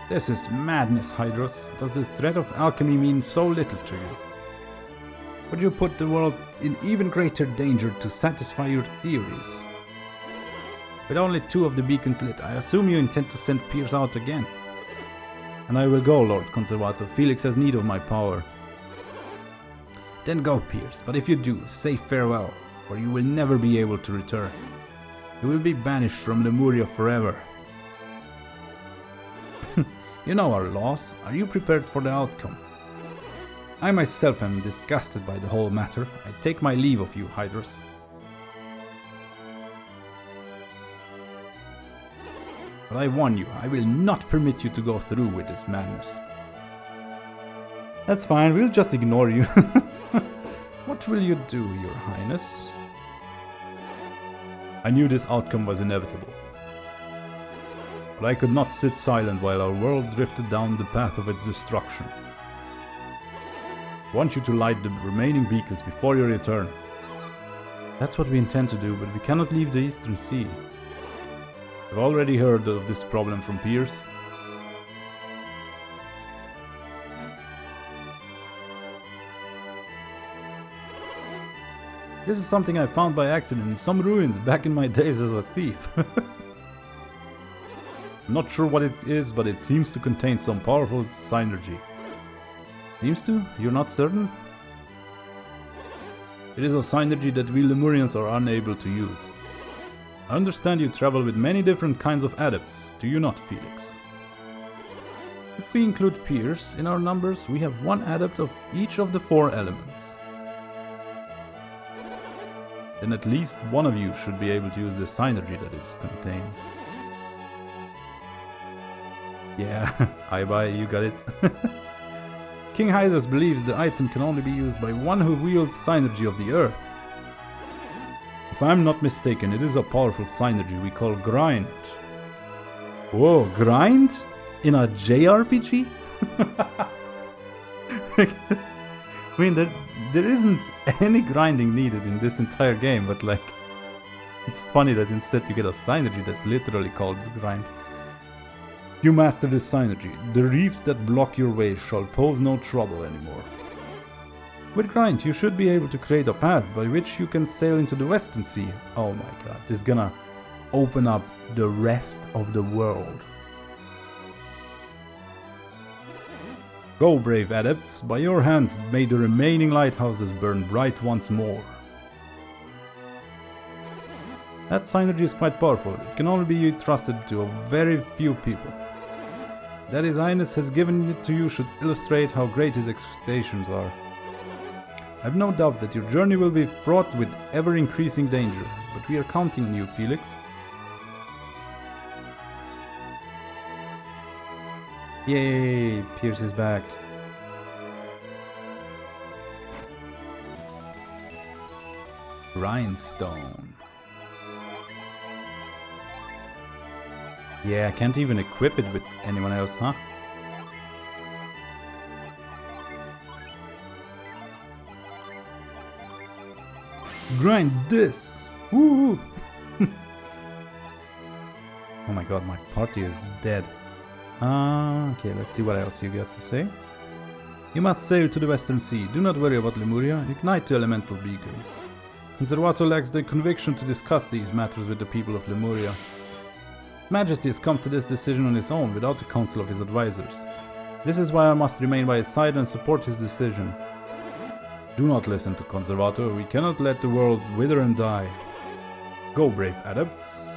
This is madness, Hydrus. Does the threat of alchemy mean so little to you? Would you put the world in even greater danger to satisfy your theories? With only 2 of the beacons lit, I assume you intend to send Pierce out again. And I will go, Lord Conservator. Felix has need of my power. Then go, Pierce, but if you do, say farewell, for you will never be able to return. You will be banished from Lemuria forever. You know our laws. Are you prepared for the outcome? I myself am disgusted by the whole matter. I take my leave of you, Hydrus. But I warn you, I will not permit you to go through with this madness. That's fine, we'll just ignore you. What will you do, Your Highness? I knew this outcome was inevitable. But I could not sit silent while our world drifted down the path of its destruction. I want you to light the remaining beacons before your return. That's what we intend to do, but we cannot leave the Eastern Sea. I've already heard of this problem from peers. This is something I found by accident in some ruins back in my days as a thief. I'm not sure what it is, but it seems to contain some powerful synergy. Seems to? You're not certain? It is a synergy that we Lemurians are unable to use. I understand you travel with many different kinds of adepts, do you not, Felix? If we include peers in our numbers, we have one adept of each of the 4 elements. Then at least one of you should be able to use the synergy that it contains. Yeah, I buy, you got it. King Hydras believes the item can only be used by one who wields synergy of the earth. If I'm not mistaken, it is a powerful synergy we call grind. Whoa, grind? In a JRPG? I mean, there isn't any grinding needed in this entire game, but like, it's funny that instead you get a synergy that's literally called grind. You master this synergy. The reefs that block your way shall pose no trouble anymore. With grind, you should be able to create a path by which you can sail into the Western Sea. Oh my god, this is gonna open up the rest of the world. Go, brave adepts, by your hands may the remaining lighthouses burn bright once more. That synergy is quite powerful. It can only be trusted to a very few people. That His Highness has given it to you should illustrate how great his expectations are. I have no doubt that your journey will be fraught with ever-increasing danger, but we are counting on you, Felix. Yay, Pierce is back. Grindstone. Yeah, I can't even equip it with anyone else, huh? Grind this! Woo! Oh my god, my party is dead. Okay, let's see what else you got to say. You must sail to the Western Sea. Do not worry about Lemuria. Ignite the elemental beacons. Conservator lacks the conviction to discuss these matters with the people of Lemuria. Majesty has come to this decision on his own without the counsel of his advisors. This is why I must remain by his side and support his decision. Do not listen to Conservator. We cannot let the world wither and die. Go, brave adepts.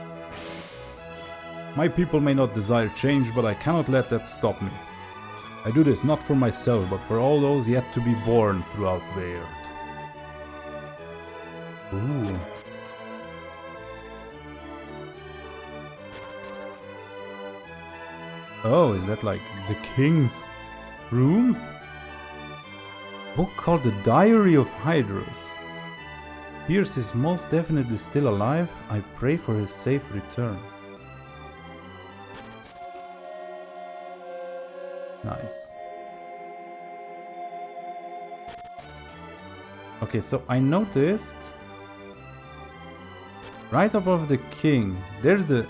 My people may not desire change, but I cannot let that stop me. I do this not for myself, but for all those yet to be born throughout the earth. Ooh. Oh, is that like the king's room? Book called The Diary of Hydras. Pierce is most definitely still alive. I pray for his safe return. Nice. Okay, so I noticed right above the king, there's the...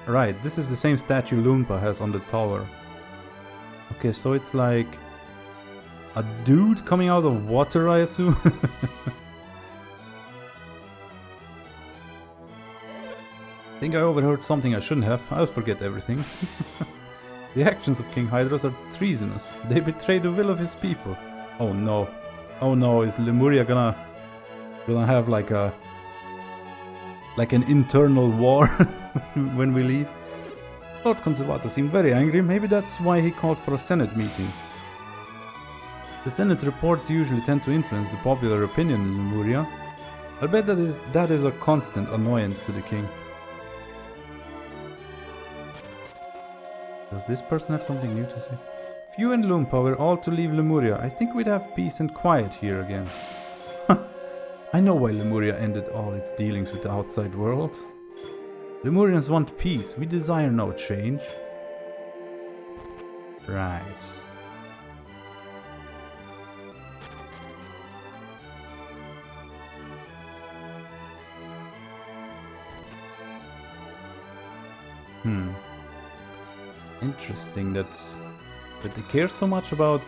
Right, this is the same statue Loompa has on the tower. Okay, so it's like a dude coming out of water, I assume. I think I overheard something I shouldn't have. I'll forget everything. The actions of King Hydras are treasonous. They betray the will of his people. Oh no. Oh no, is Lemuria gonna have like an internal war when we leave? Lord Conservator seemed very angry. Maybe that's why he called for a Senate meeting. The Senate's reports usually tend to influence the popular opinion in Lemuria. I bet that is a constant annoyance to the king. Does this person have something new to say? If you and Loompa were all to leave Lemuria, I think we'd have peace and quiet here again. I know why Lemuria ended all its dealings with the outside world. Lemurians want peace, we desire no change. Right. It's interesting that they care so much about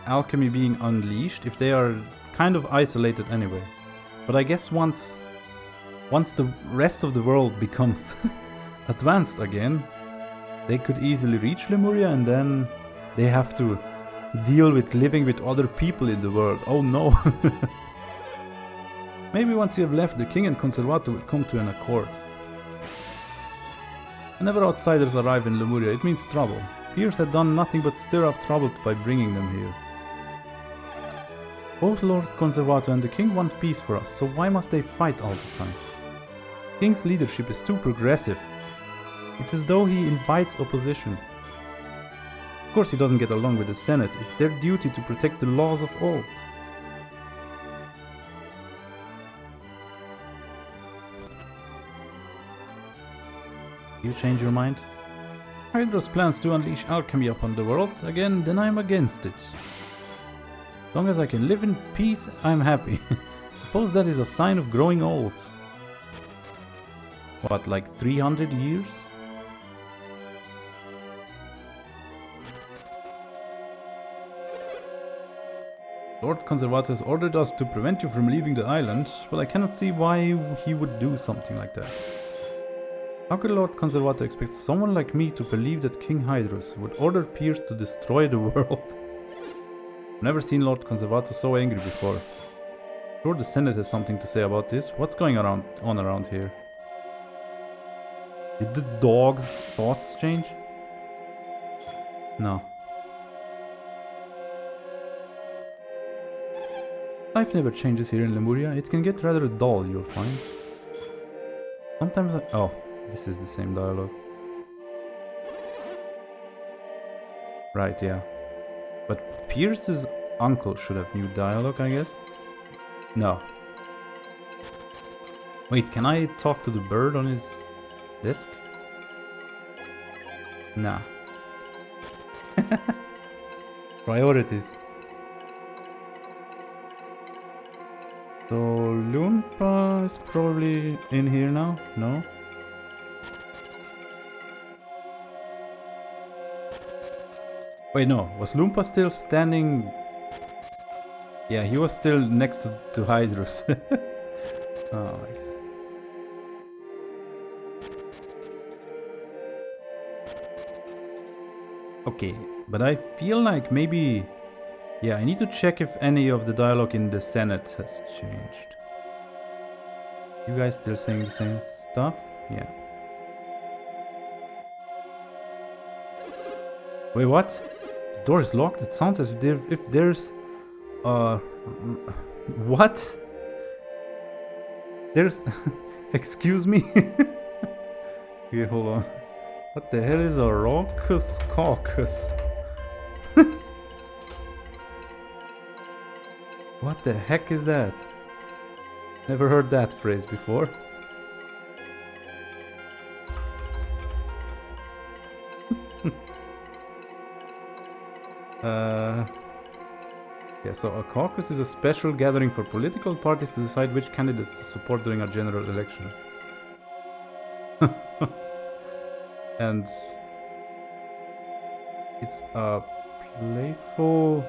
alchemy being unleashed if they are kind of isolated anyway. But I guess once the rest of the world becomes advanced again, they could easily reach Lemuria, and then they have to deal with living with other people in the world. Oh no! Maybe once you have left, the king and Conservator will come to an accord. Whenever outsiders arrive in Lemuria, it means trouble. Peers had done nothing but stir up trouble by bringing them here. Both Lord Conservator and the king want peace for us, so why must they fight all the time? The king's leadership is too progressive. It's as though he invites opposition. Of course he doesn't get along with the Senate, it's their duty to protect the laws of all. You change your mind? Hydra's plans to unleash alchemy upon the world again, then I'm against it. As long as I can live in peace, I'm happy. Suppose that is a sign of growing old. What, like 300 years? Lord Conservator has ordered us to prevent you from leaving the island. Well, I cannot see why he would do something like that. How could Lord Conservator expect someone like me to believe that King Hydrus would order peers to destroy the world? I've never seen Lord Conservator so angry before. Sure, the Senate has something to say about this. What's going on around here? Did the dog's thoughts change? No. Life never changes here in Lemuria. It can get rather dull, you'll find. Sometimes oh, this is the same dialogue. Right, yeah. But Pierce's uncle should have new dialogue, I guess? No. Wait, can I talk to the bird on his desk? Nah. Priorities. So Loompa is probably in here now? No? Wait, no. Was Loompa still standing? Yeah, he was still next to Hydrus. Oh my god. Okay, but I feel like maybe... Yeah, I need to check if any of the dialogue in the Senate has changed. You guys still saying the same stuff? Yeah. Wait, what? The door is locked? It sounds as if there's... What? There's... Excuse me? Okay, hold on. What the hell is a raucous caucus? What the heck is that? Never heard that phrase before. Yeah, so a caucus is a special gathering for political parties to decide which candidates to support during a general election. And it's a playful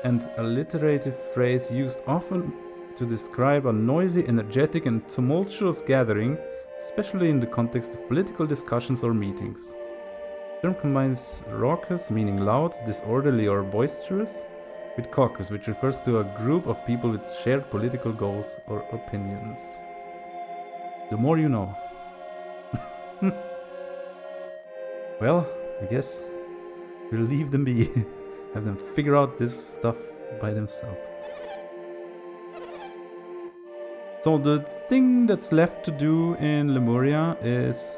and alliterative phrase used often to describe a noisy, energetic and tumultuous gathering, especially in the context of political discussions or meetings. The term combines raucous, meaning loud, disorderly or boisterous, with caucus, which refers to a group of people with shared political goals or opinions. The more you know. Well, I guess we'll leave them be. Have them figure out this stuff by themselves. So the thing that's left to do in Lemuria is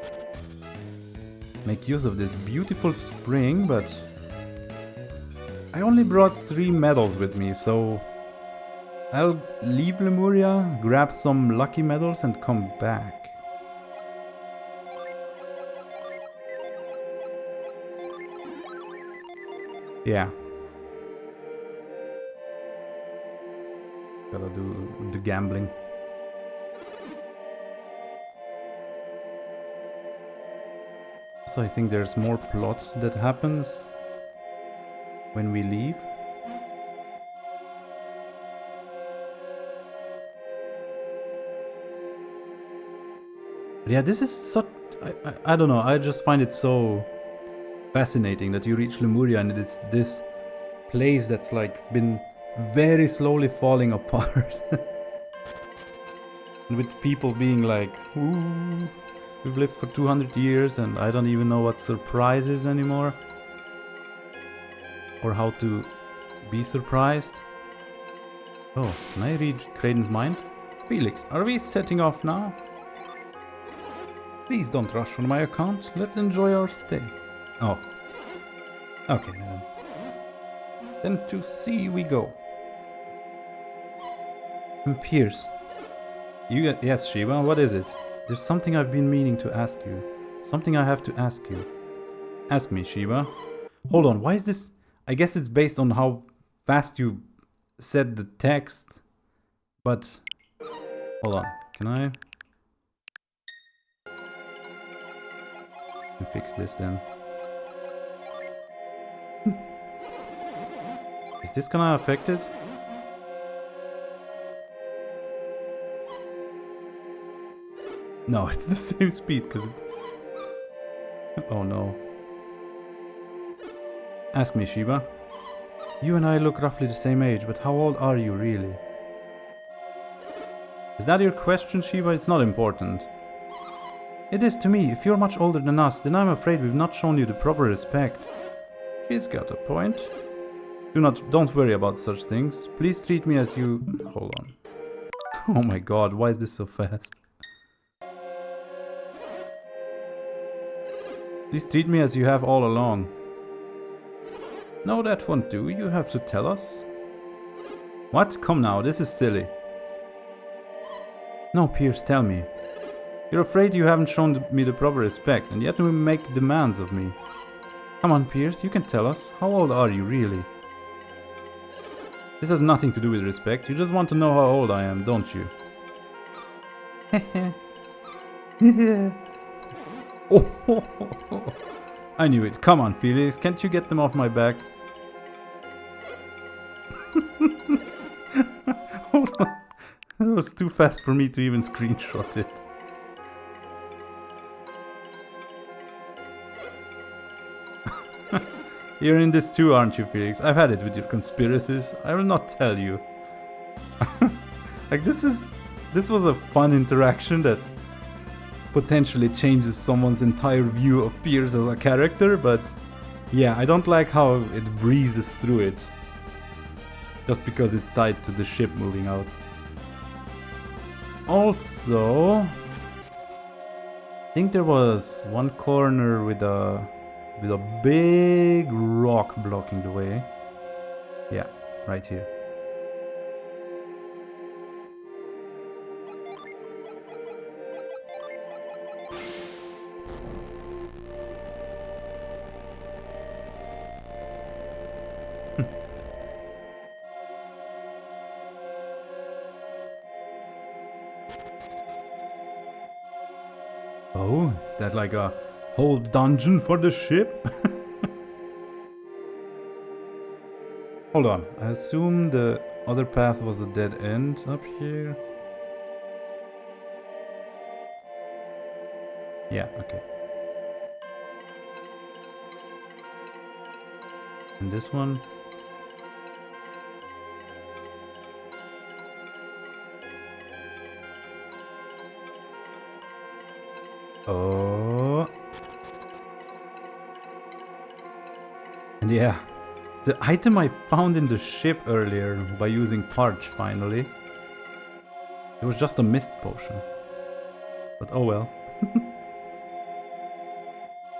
make use of this beautiful spring, but I only brought 3 medals with me, so I'll leave Lemuria, grab some lucky medals and come back. Yeah. Gotta do the gambling. So I think there's more plot that happens when we leave. Yeah, this is such... I don't know, I just find it so fascinating that you reach Lemuria and it's this place that's like been very slowly falling apart. With people being like, ooh, we've lived for 200 years and I don't even know what surprise is anymore. Or how to be surprised. Oh, can I read Kraden's mind? Felix, are we setting off now? Please don't rush on my account. Let's enjoy our stay. Oh. Okay then. Then to sea we go. Pierce. Yes, Shiva, what is it? There's something I've been meaning to ask you. Something I have to ask you. Ask me, Shiva. Hold on, why is this... I guess it's based on how fast you said the text. But... Hold on, can I... fix this then. Is this gonna affect it? No, it's the same speed because it... Oh no. Ask me, Shiba. You and I look roughly the same age, but how old are you really? Is that your question, Shiba? It's not important. It is to me. If you're much older than us, then I'm afraid we've not shown you the proper respect. She's got a point. Don't worry about such things. Please treat me as you... Hold on. Oh my god, why is this so fast? Please treat me as you have all along. No, that won't do. You have to tell us. What? Come now, this is silly. No, Pierce, tell me. You're afraid you haven't shown me the proper respect, and yet you make demands of me. Come on, Pierce, you can tell us. How old are you, really? This has nothing to do with respect. You just want to know how old I am, don't you? Oh, I knew it. Come on, Felix. Can't you get them off my back? Hold on. That was too fast for me to even screenshot it. You're in this too, aren't you, Felix? I've had it with your conspiracies. I will not tell you. Like, this was a fun interaction that potentially changes someone's entire view of Pierce as a character, but yeah, I don't like how it breezes through it. Just because it's tied to the ship moving out. Also, I think there was one corner with a big rock blocking the way. Yeah, right here. Oh, is that like a whole dungeon for the ship? Hold on, I assume the other path was a dead end up here. Yeah, okay. And this one? Oh. And yeah, the item I found in the ship earlier by using Parch finally. It was just a mist potion. But oh well.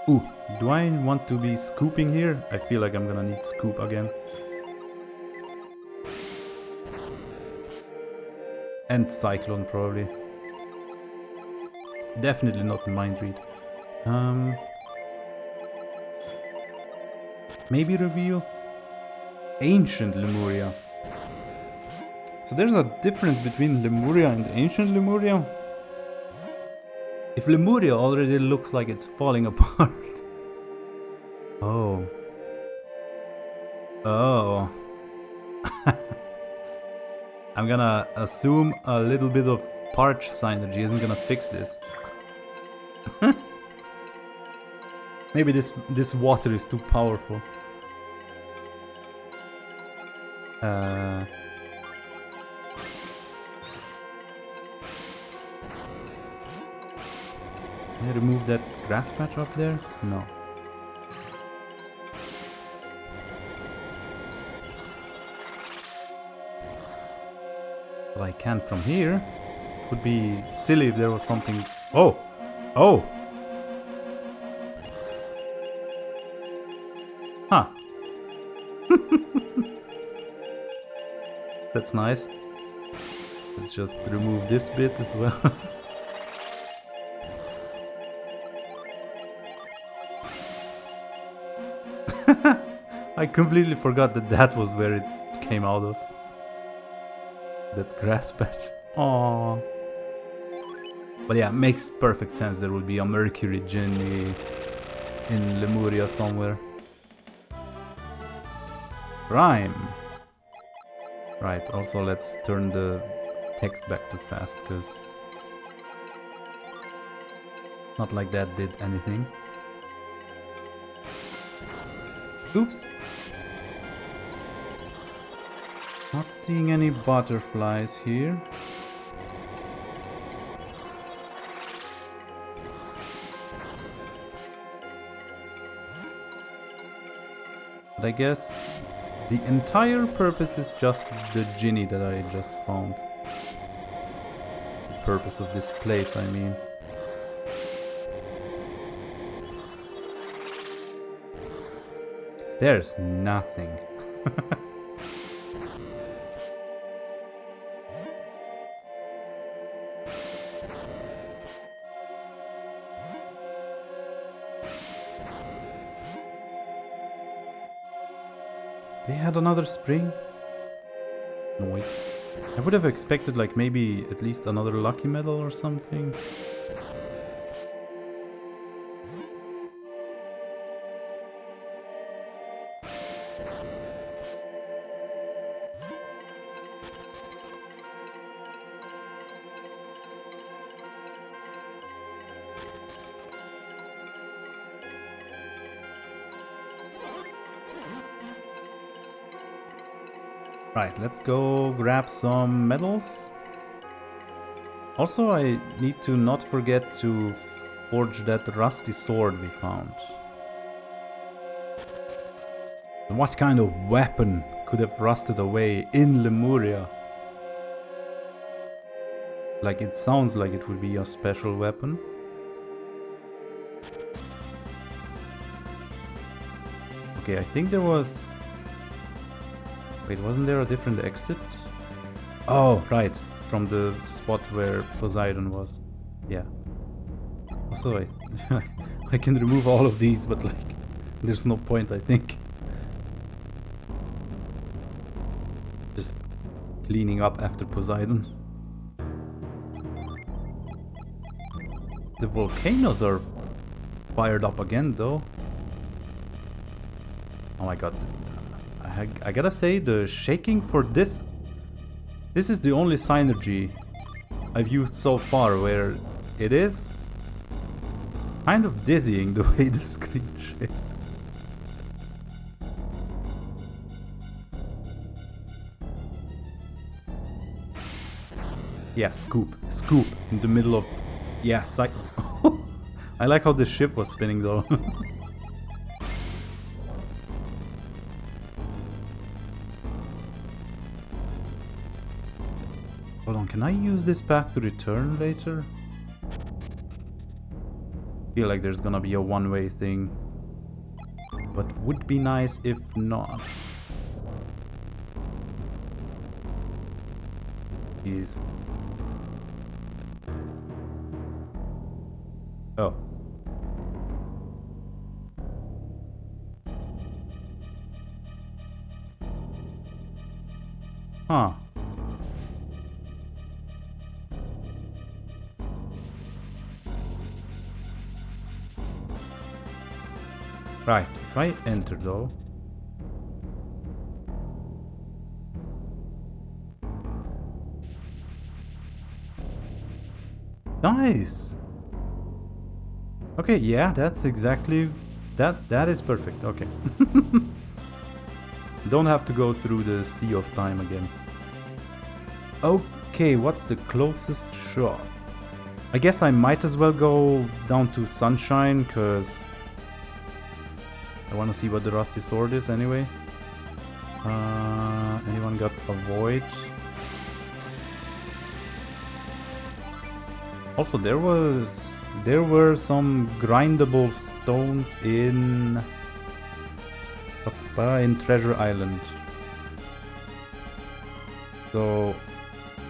Ooh, do I want to be scooping here? I feel like I'm gonna need scoop again. And Cyclone, probably. Definitely not Mind Read. Maybe reveal Ancient Lemuria. So there's a difference between Lemuria and Ancient Lemuria. If Lemuria already looks like it's falling apart. Oh. Oh. I'm gonna assume a little bit of Parch synergy isn't gonna fix this. Maybe this water is too powerful. Can I remove that grass patch up there? No. Well, I can from here. Would be silly if there was something. Oh! Oh! Huh. That's nice. Let's just remove this bit as well. I completely forgot that that was where it came out of. That grass patch. Aww. But yeah, makes perfect sense. There would be a Mercury Genie in Lemuria somewhere. Rhyme. Right, also let's turn the text back to fast, because not like that did anything. Oops. Not seeing any butterflies here. But I guess the entire purpose is just the genie that I just found. The purpose of this place, I mean. There's nothing. They had another spring? Noise. I would have expected like maybe at least another lucky medal or something. Right, let's go grab some medals. Also, I need to not forget to forge that rusty sword we found. What kind of weapon could have rusted away in Lemuria? Like, it sounds like it would be a special weapon. Okay, I think there was... Wait, wasn't there a different exit? Oh, right. From the spot where Poseidon was. Yeah. Also, I can remove all of these, but like, there's no point, I think. Just cleaning up after Poseidon. The volcanoes are fired up again, though. Oh my god. I gotta say, the shaking for this is the only synergy I've used so far where it is kind of dizzying the way the screen shakes. Yeah, scoop in the middle of... Yeah, I like how the ship was spinning though. Hold on, can I use this path to return later? Feel like there's gonna be a one-way thing. But would be nice if not. Jeez. Oh. Huh. Right, if I enter though... Nice! Okay, yeah, that's exactly... That is perfect, okay. Don't have to go through the sea of time again. Okay, what's the closest shop? I guess I might as well go down to Sunshine, cause... I wanna see what the Rusty Sword is anyway. Anyone got a void? Also, there were some grindable stones in Treasure Island. So,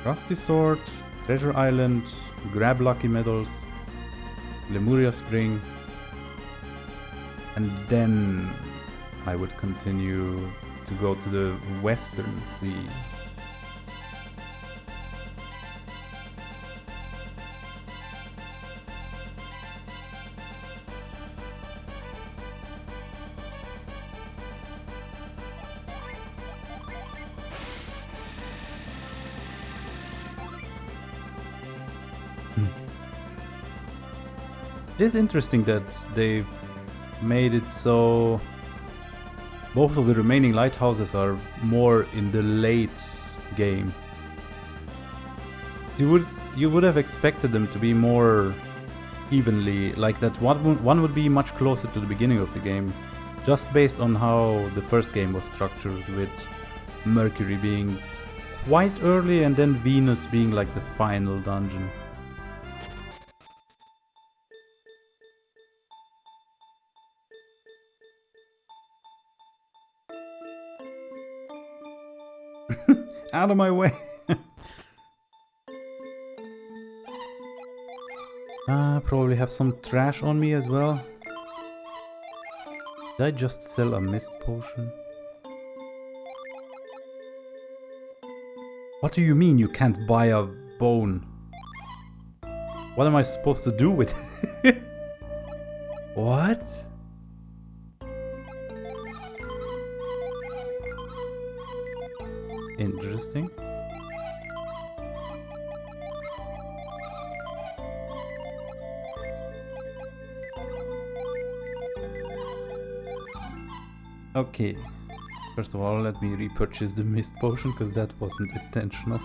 Rusty Sword, Treasure Island, grab Lucky Medals, Lemuria Spring, and then I would continue to go to the Western Sea. It is interesting that they made it so both of the remaining lighthouses are more in the late game. You would have expected them to be more evenly, like that one would be much closer to the beginning of the game, just based on how the first game was structured, with Mercury being quite early and then Venus being like the final dungeon. Out of my way! Probably have some trash on me as well. Did I just sell a mist potion? What do you mean you can't buy a bone? What am I supposed to do with it? What? Interesting. Okay. First of all, let me repurchase the mist potion, because that wasn't intentional.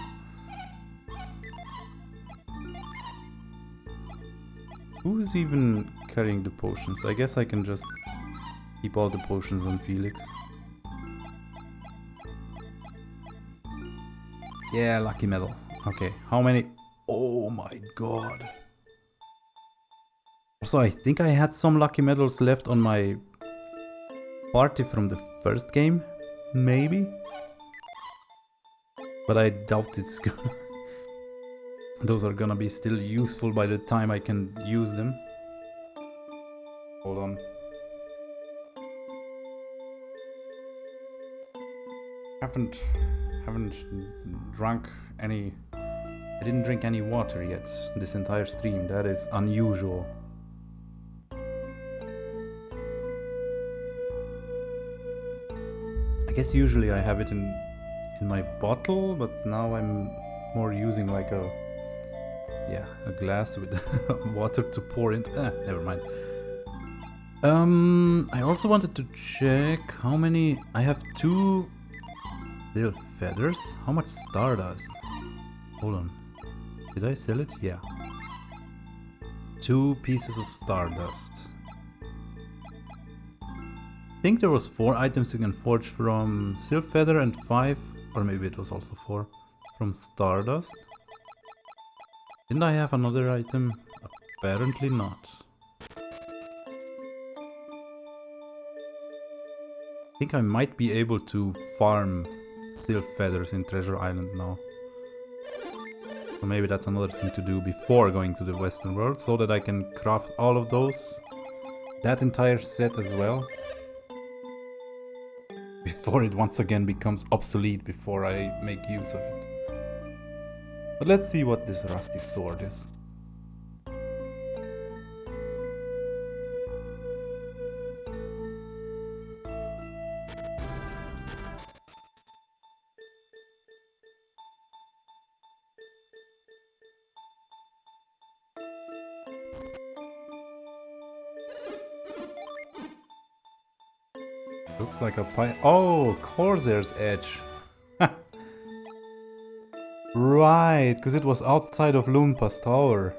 Who's even carrying the potions? I guess I can just keep all the potions on Felix. Yeah, lucky medal. Okay, how many? Oh my god. Also, I think I had some lucky medals left on my party from the first game, maybe? But I doubt it's gonna... Those are gonna be still useful by the time I can use them. Hold on. Haven't drunk any... I didn't drink any water yet this entire stream. That is unusual. I guess usually I have it in my bottle, but now I'm more using like a glass with water to pour into. Never mind. I also wanted to check how many. I have 2 little feathers. How much stardust? Hold on. Did I sell it? Yeah. 2 pieces of stardust. I think there was 4 items you can forge from Silk Feather and 5, or maybe it was also 4, from Stardust. Didn't I have another item? Apparently not. I think I might be able to farm Silk Feathers in Treasure Island now. So maybe that's another thing to do before going to the Western world, so that I can craft all of those, that entire set as well, before it once again becomes obsolete, before I make use of it. But let's see what this rusty sword is. Looks like a oh, Corsair's Edge. Right, because it was outside of Lumpa's tower.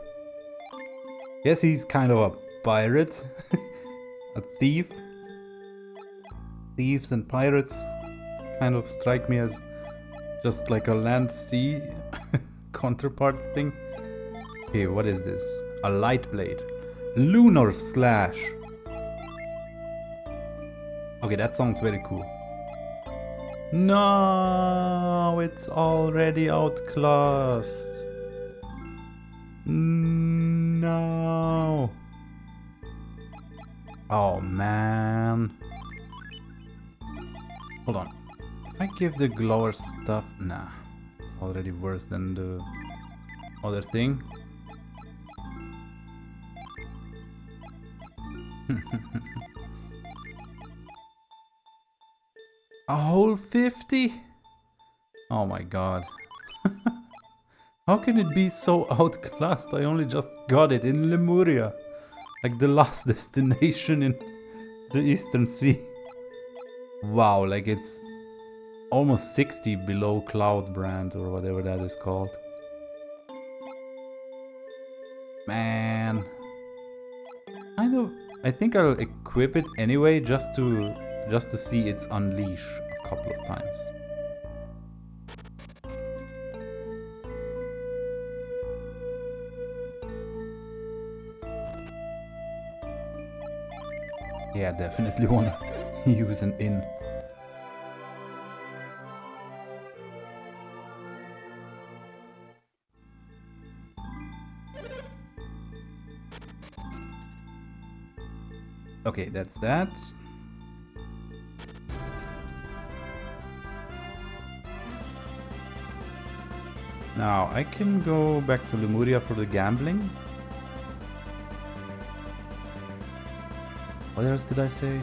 Yes, he's kind of a pirate. A thief. Thieves and pirates kind of strike me as just like a land-sea counterpart thing. Okay, what is this? A light blade. Lunar slash. Okay, that sounds very cool. No, it's already outclassed. No. Oh man. Hold on. If I give the glower stuff, nah, it's already worse than the other thing. A whole 50? Oh my god. How can it be so outclassed? I only just got it in Lemuria. Like the last destination in the Eastern Sea. Wow, like it's almost 60 below Cloudbrand or whatever that is called. Man. I think I'll equip it anyway just to see its unleash a couple of times. Yeah, definitely wanna use an inn. Okay, that's that. Now, I can go back to Lemuria for the gambling. What else did I say?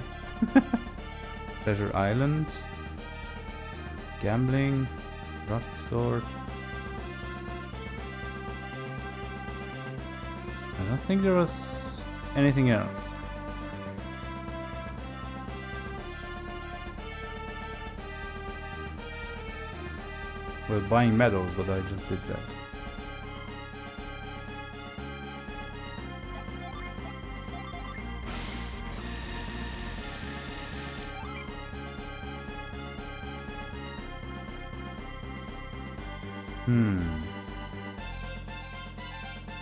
Treasure Island. Gambling. Rusty Sword. I don't think there was anything else. Well, buying medals, but I just did that.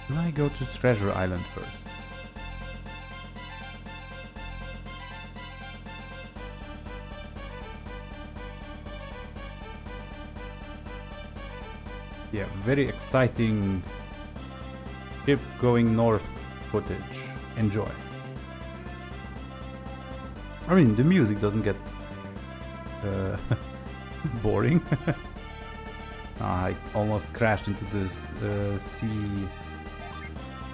Will I go to Treasure Island first? Yeah, very exciting ship going north footage. Enjoy. I mean, the music doesn't get boring. I almost crashed into the Sea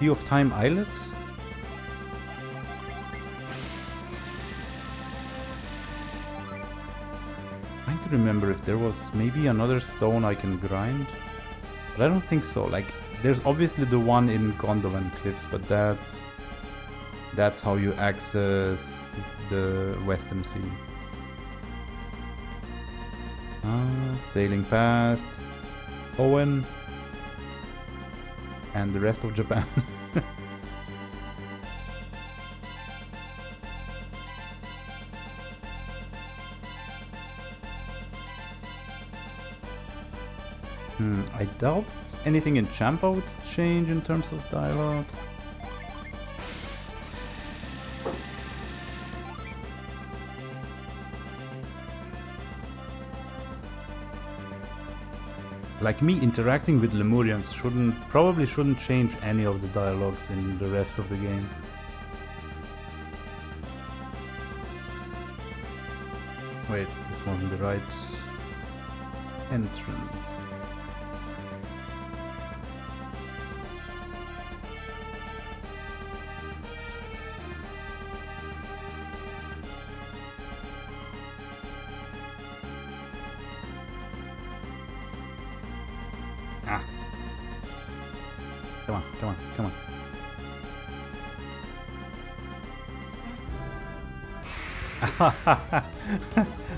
of Time islet. Trying to remember if there was maybe another stone I can grind. But I don't think so. Like, there's obviously the one in Gondolin Cliffs, but that's how you access the Western Sea. Sailing past Owen and the rest of Japan. I doubt anything in Champa would change in terms of dialogue. like me interacting with Lemurians probably shouldn't change any of the dialogues in the rest of the game. Wait, this wasn't the right entrance. Ah. Come on, come on, come on.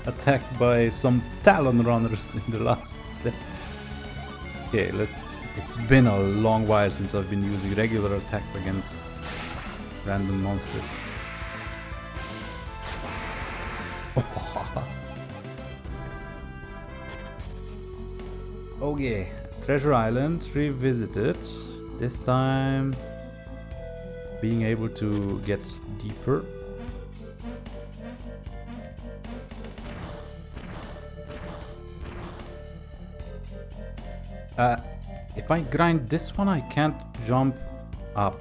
Attacked by some Talon runners in the last step. Okay, it's been a long while since I've been using regular attacks against random monsters. Okay, Treasure Island revisited. This time being able to get deeper. If I grind this one, I can't jump up.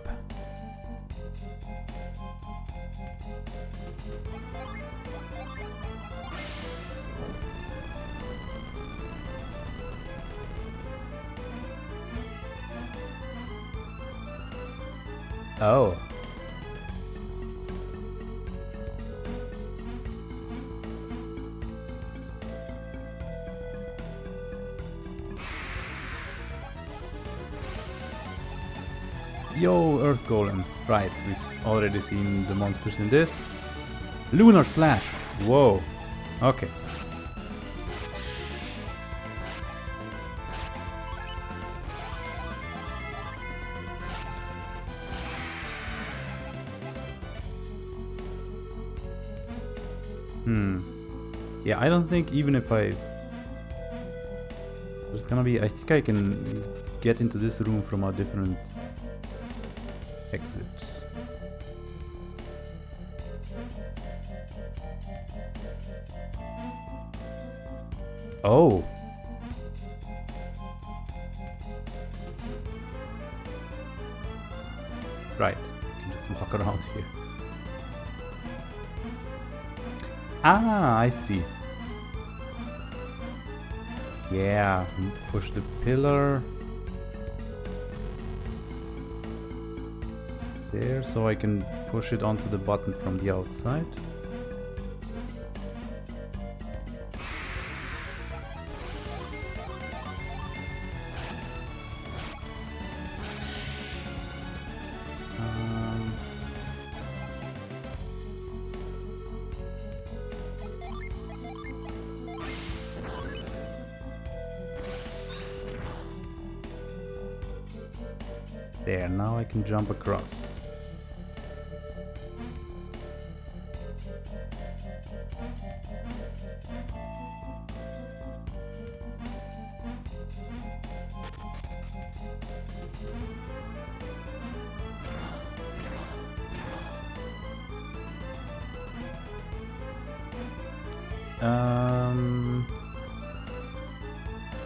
Oh. Yo, Earth Golem. Right, we've already seen the monsters in this. Lunar Slash. Whoa. Okay. Yeah, I don't think even if there's gonna be... I think I can get into this room from a different exit. Oh. Right. I can just walk around here. Ah, I see. Yeah, push the pillar there so I can push it onto the button from the outside. There, now I can jump across.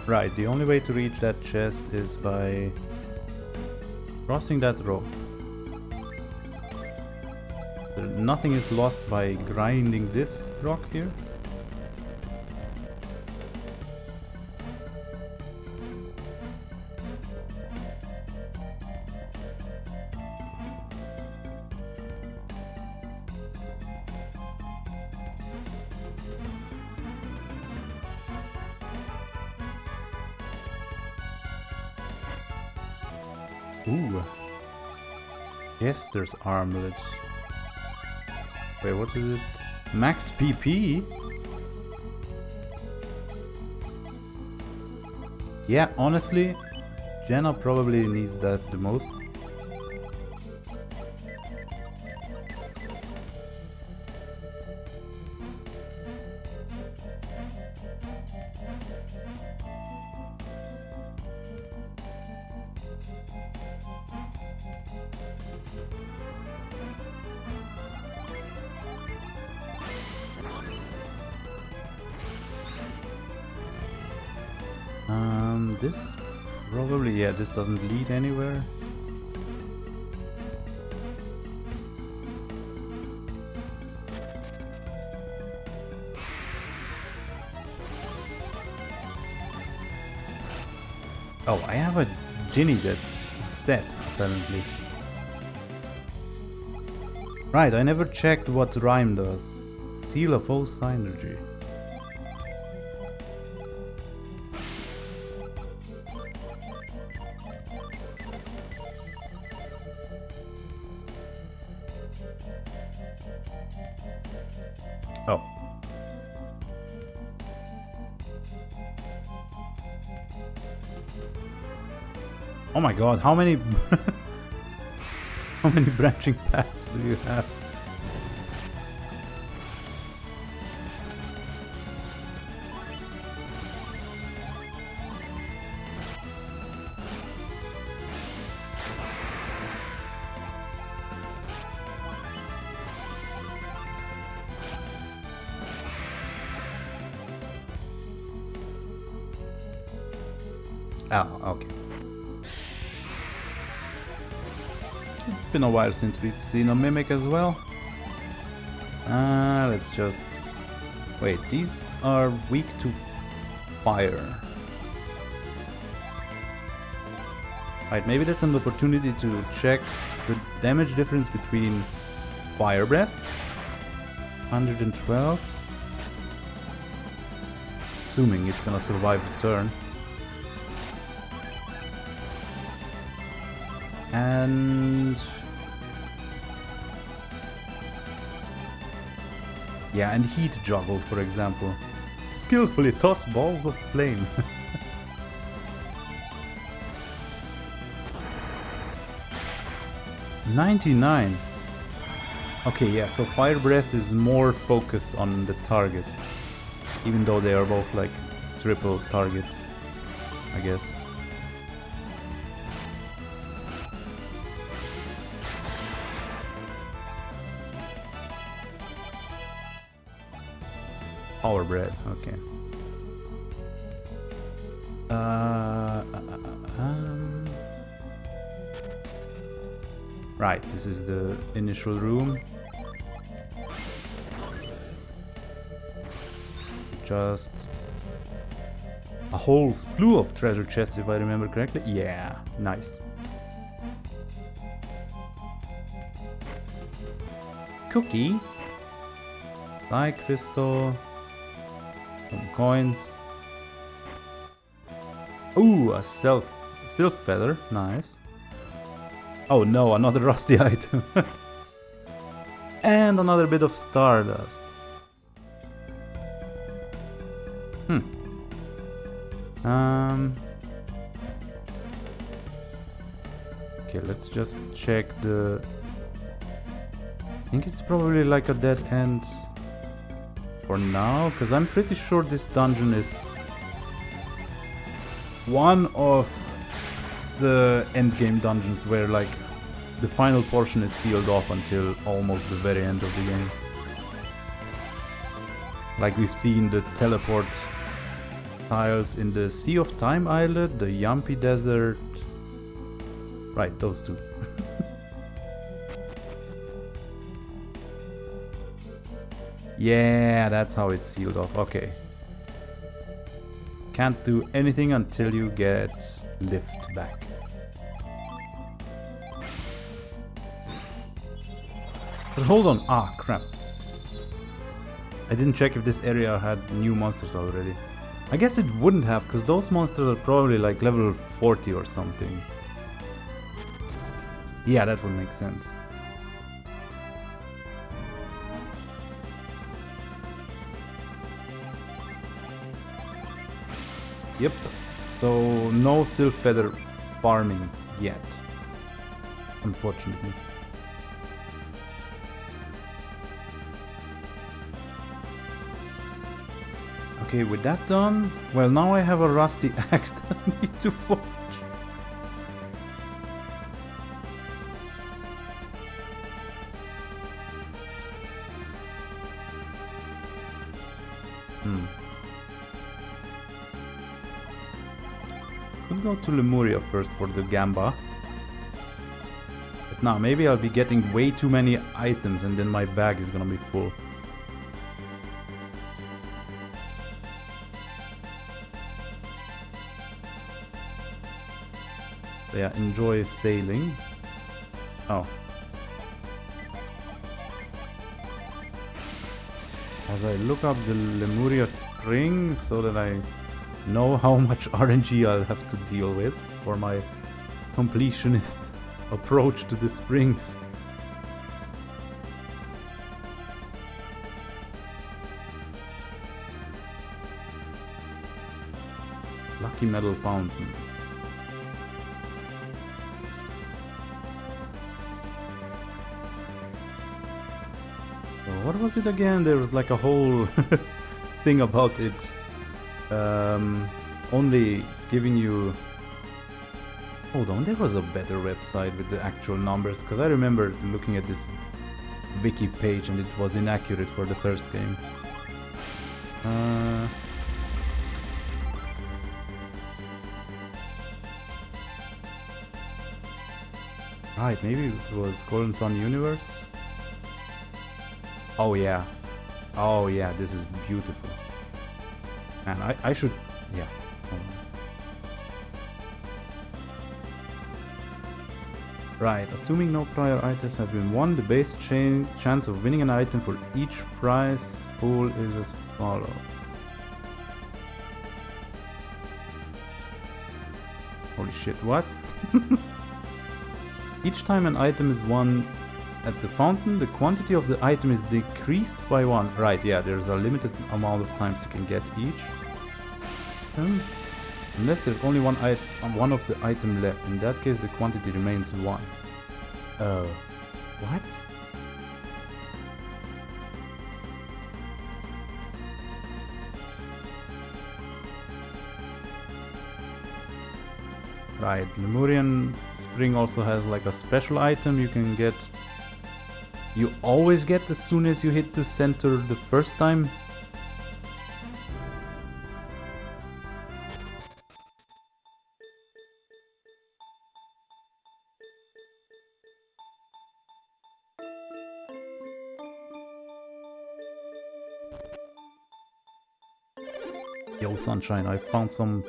Right, the only way to reach that chest is by crossing that rope. Nothing is lost by grinding this rock here. Ooh. Yes, there's armlet. Wait, what is it? Max PP? Yeah, honestly, Jenna probably needs that the most. This probably, yeah, this doesn't lead anywhere. Oh, I have a Ginny that's set, apparently. Right, I never checked what Rhyme does. Seal of Oath Synergy. Oh. Oh my god, how many how many branching paths do you have? Oh, okay. It's been a while since we've seen a Mimic as well. Let's just... Wait, these are weak to fire. Right, maybe that's an opportunity to check the damage difference between Fire Breath. 112. Assuming it's gonna survive the turn. And... yeah, and Heat Juggle, for example. Skillfully toss balls of flame. 99. Okay, yeah, so Fire Breath is more focused on the target. Even though they are both like triple target, I guess. Power Bread, okay. Right, this is the initial room. Just a whole slew of treasure chests, if I remember correctly. Yeah, nice. Cookie. Light crystal. Some coins. Ooh, a sylph feather. Nice. Oh no, another rusty item. And another bit of stardust. Okay, let's just check the... I think it's probably like a dead end for now, because I'm pretty sure this dungeon is one of the endgame dungeons where like the final portion is sealed off until almost the very end of the game. Like we've seen the teleport tiles in the Sea of Time Island, the Yampi Desert. Right, those two. Yeah, that's how it's sealed off. Okay. Can't do anything until you get lift back. But hold on. Ah, crap. I didn't check if this area had new monsters already. I guess it wouldn't have, because those monsters are probably like level 40 or something. Yeah, that would make sense. Yep. So no Sylph Feather farming yet, unfortunately. Okay, with that done, well, now I have a rusty axe that I need to forge. go to Lemuria first for the Gamba. But now, maybe I'll be getting way too many items and then my bag is gonna be full. So yeah, enjoy sailing. Oh. As I look up the Lemuria Spring so that I know how much RNG I'll have to deal with for my completionist approach to the springs. Lucky Metal Fountain. So what was it again? There was like a whole thing about it. Only giving you... Hold on, there was a better website with the actual numbers, because I remember looking at this wiki page and it was inaccurate for the first game. Right, maybe it was Golden Sun Universe? Oh yeah. Oh yeah, this is beautiful. Man, I should... yeah. Right, assuming no prior items have been won, the base chance of winning an item for each prize pool is as follows. Holy shit, what? Each time an item is won at the fountain, the quantity of the item is decreased by 1. Right, yeah, there's a limited amount of times you can get each. Unless there's only one of the item left. In that case, the quantity remains 1. What? Right, Lemurian Spring also has like a special item you can get. You always get as soon as you hit the center the first time. Yo, Sunshine, I found some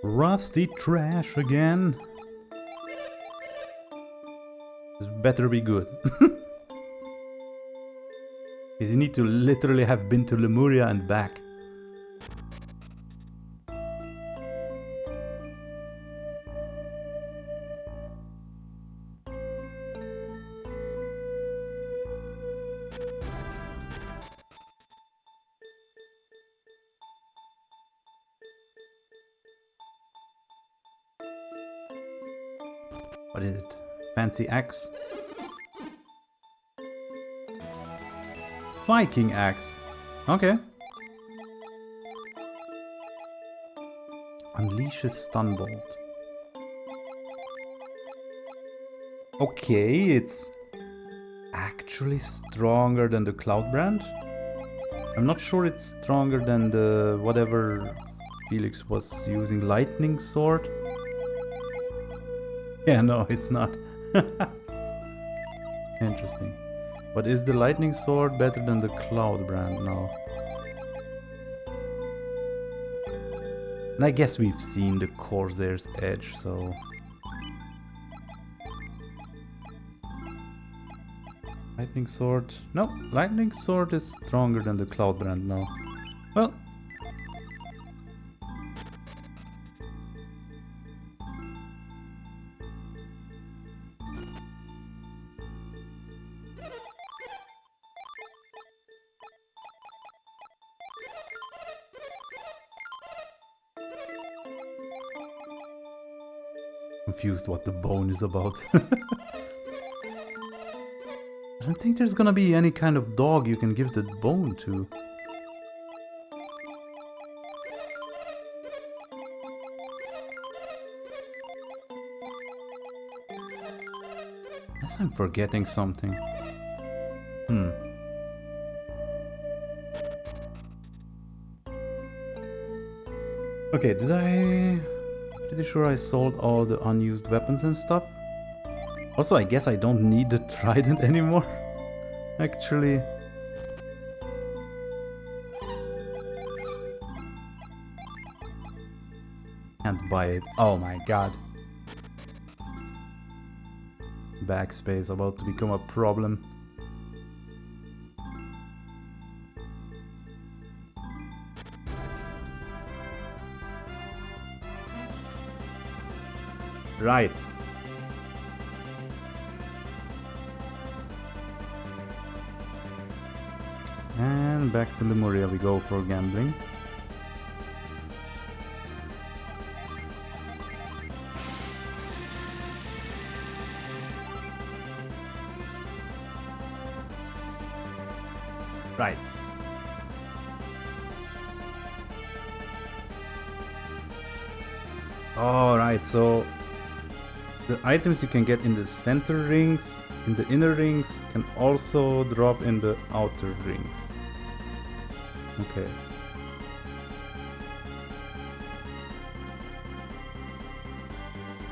rusty trash again. This better be good. Because you need to literally have been to Lemuria and back. What is it? Fancy axe? Viking axe. Okay. Unleashes stun bolt. Okay, it's actually stronger than the Cloudbrand. I'm not sure it's stronger than the whatever Felix was using, lightning sword. Yeah, no, it's not. Interesting. But is the lightning sword better than the Cloudbrand now? And I guess we've seen the Corsair's Edge, so... Lightning sword... No, lightning sword is stronger than the Cloudbrand now. Well... Confused what the bone is about. I don't think there's gonna be any kind of dog you can give the bone to. Unless I'm forgetting something. Okay, did I Pretty sure I sold all the unused weapons and stuff. Also, I guess I don't need the trident anymore. Actually. Can't buy it. Oh my god. Backspace about to become a problem. Right. And back to Lemuria we go for gambling. Right. Alright, so the items you can get in the center rings, in the inner rings, can also drop in the outer rings. Okay.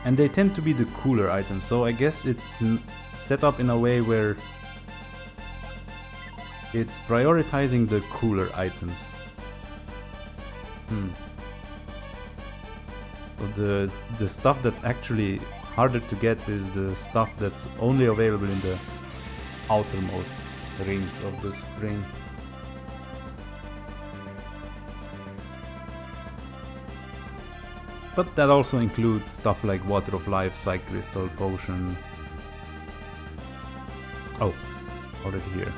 And they tend to be the cooler items, so I guess it's set up in a way where it's prioritizing the cooler items. So the stuff that's actually harder to get is the stuff that's only available in the outermost rings of the spring. But that also includes stuff like Water of Life, Psych Crystal, Potion. Oh, already here.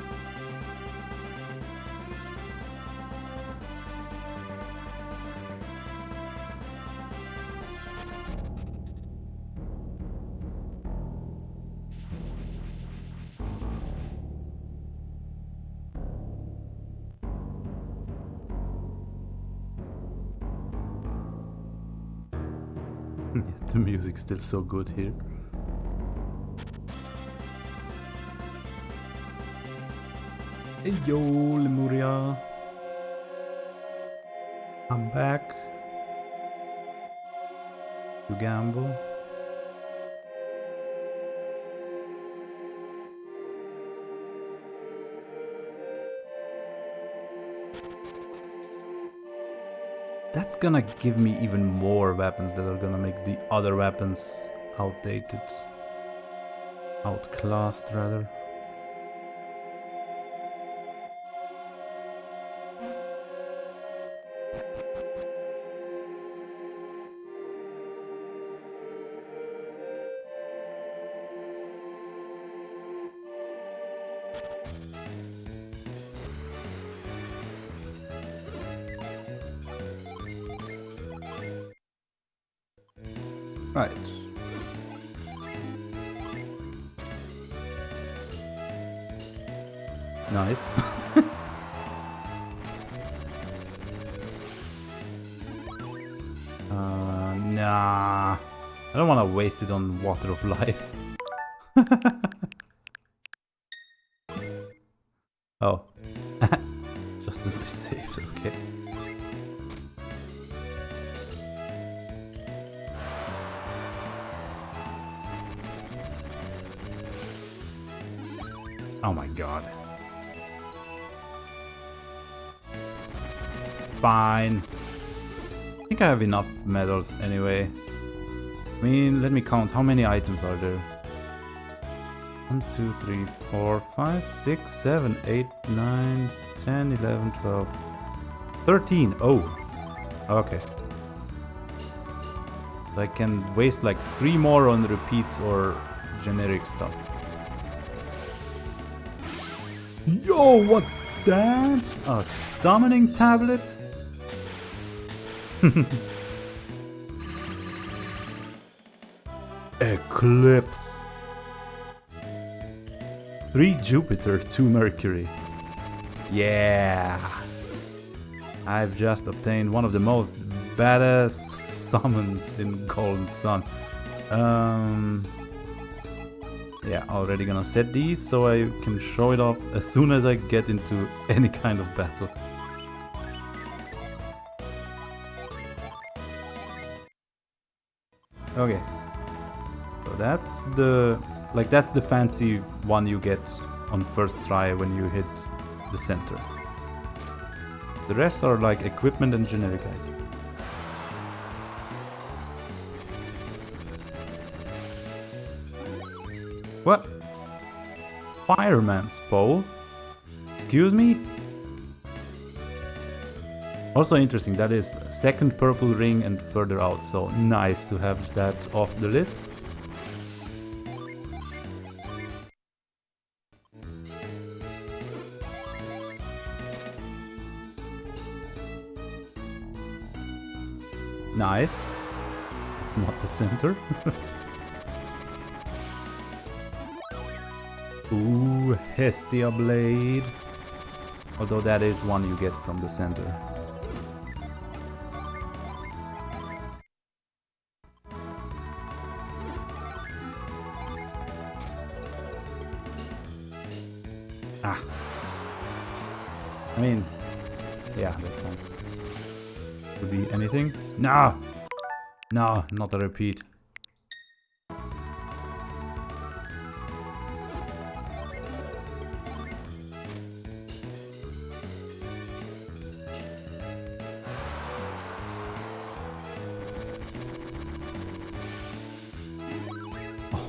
The music's still so good here. Hey yo, Lemuria. I'm back to gamble. That's gonna give me even more weapons that are gonna make the other weapons outdated. Outclassed, rather. Right. Nice. Nah. I don't want to waste it on Water of Life. Oh. Just as I saved, okay. Oh my god. Fine. I think I have enough medals anyway. I mean, let me count. How many items are there? 1, 2, 3, 4, 5, 6, 7, 8, 9, 10, 11, 12, 13. Oh. Okay. So I can waste like 3 more on repeats or generic stuff. Yo, what's that? A summoning tablet? Eclipse. 3 Jupiter, 2 Mercury. Yeah. I've just obtained one of the most badass summons in Golden Sun. Yeah, already gonna set these so I can show it off as soon as I get into any kind of battle. Okay. So that's the... like, that's the fancy one you get on first try when you hit the center. The rest are like equipment and generic items. What? Fireman's pole? Excuse me? Also interesting, that is second purple ring and further out, so nice to have that off the list. Nice. It's not the center. Ooh, Hestia blade. Although that is one you get from the center. Ah. I mean, yeah, that's fine. Could be anything. No! No, not a repeat.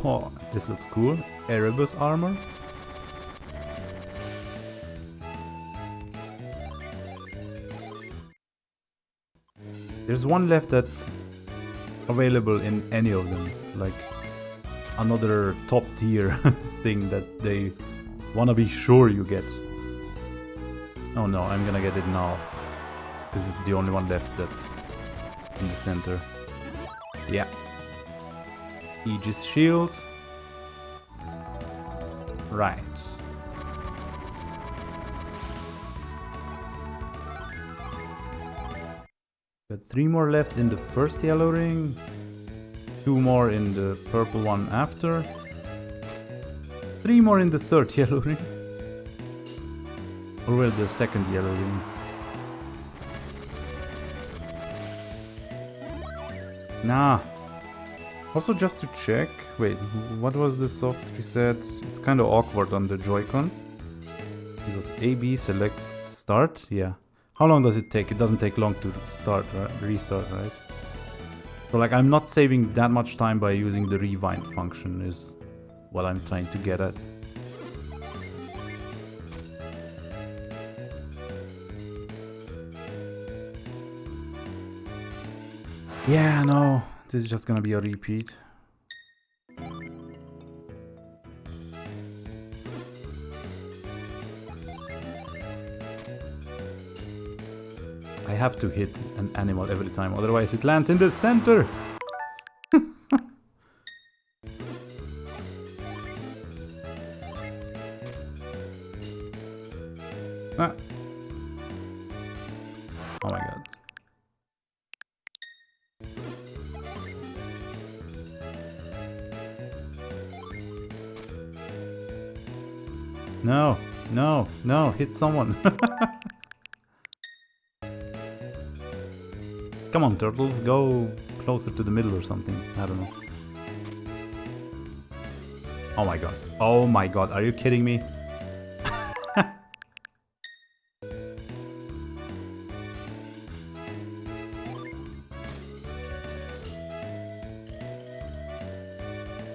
Oh, this looks cool. Erebus armor. There's one left that's available in any of them, like another top tier thing that they wanna be sure you get. Oh no, I'm gonna get it now, because it's the only one left that's in the center. Yeah. Aegis shield. Right. Got 3 more left in the first yellow ring, 2 more in the purple one after, 3 more in the third yellow ring, or well, the second yellow ring. Nah. Also, just to check, wait, what was the soft reset? It's kind of awkward on the Joy-Cons. It was A, B, select, start, yeah. How long does it take? It doesn't take long to start, right? Restart, right? So like, I'm not saving that much time by using the rewind function is what I'm trying to get at. Yeah, no, this is just gonna be a repeat. I have to hit an animal every time, otherwise it lands in the center! Ah. Oh my god. No, no, no, hit someone. Come on, turtles, go closer to the middle or something. I don't know. Oh my god. Oh my god, are you kidding me?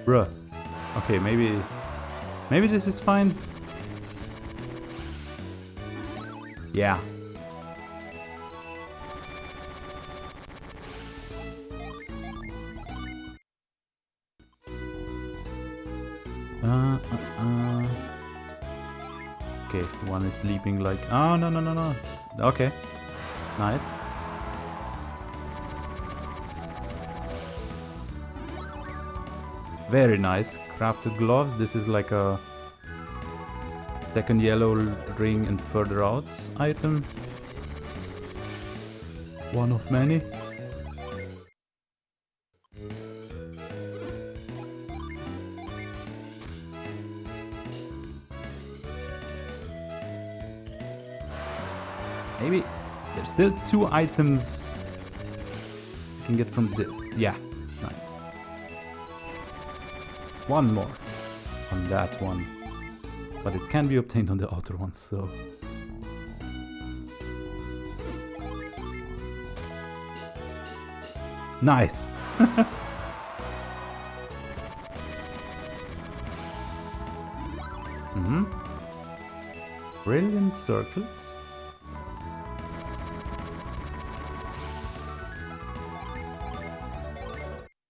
Bruh. Okay, maybe this is fine. Yeah. Okay, one is sleeping like... Oh, no, no, no, no. Okay. Nice. Very nice. Crafted gloves. This is like a second yellow ring and further out item. One of many. Maybe there's still 2 items you can get from this. Yeah, nice. one more on that one. But it can be obtained on the outer one, so... Nice! Mm-hmm. Brilliant circles.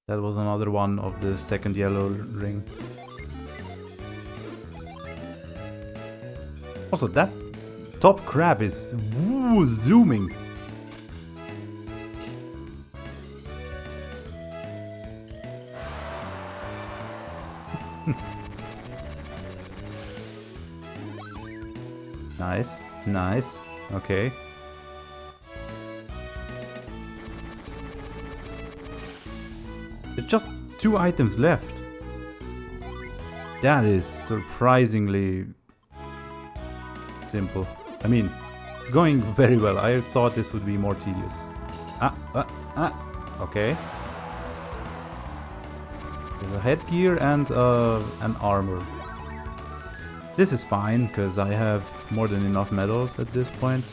That was another one of the second yellow ring. Also, that top crab is zooming. Nice, nice, okay. There's just 2 items left. That is surprisingly simple. I mean, it's going very well. I thought this would be more tedious. Okay. There's a headgear and an armor. This is fine, because I have more than enough medals at this point.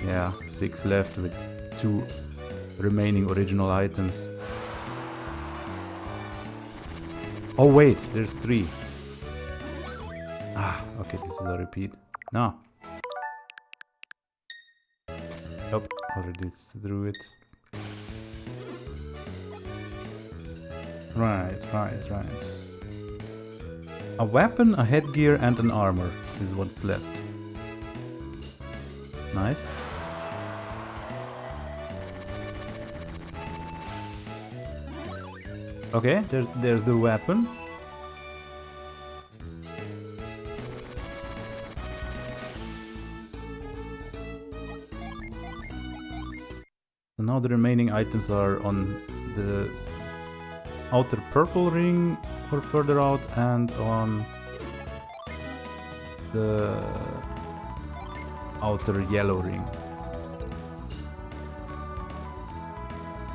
Yeah, 6 left with 2 remaining original items. Oh wait, there's 3. Ah, okay, this is a repeat. No. Nope, already through it. Right. A weapon, a headgear, and an armor is what's left. Nice. Okay, there's the weapon. So now the remaining items are on the outer purple ring or further out, and on the outer yellow ring.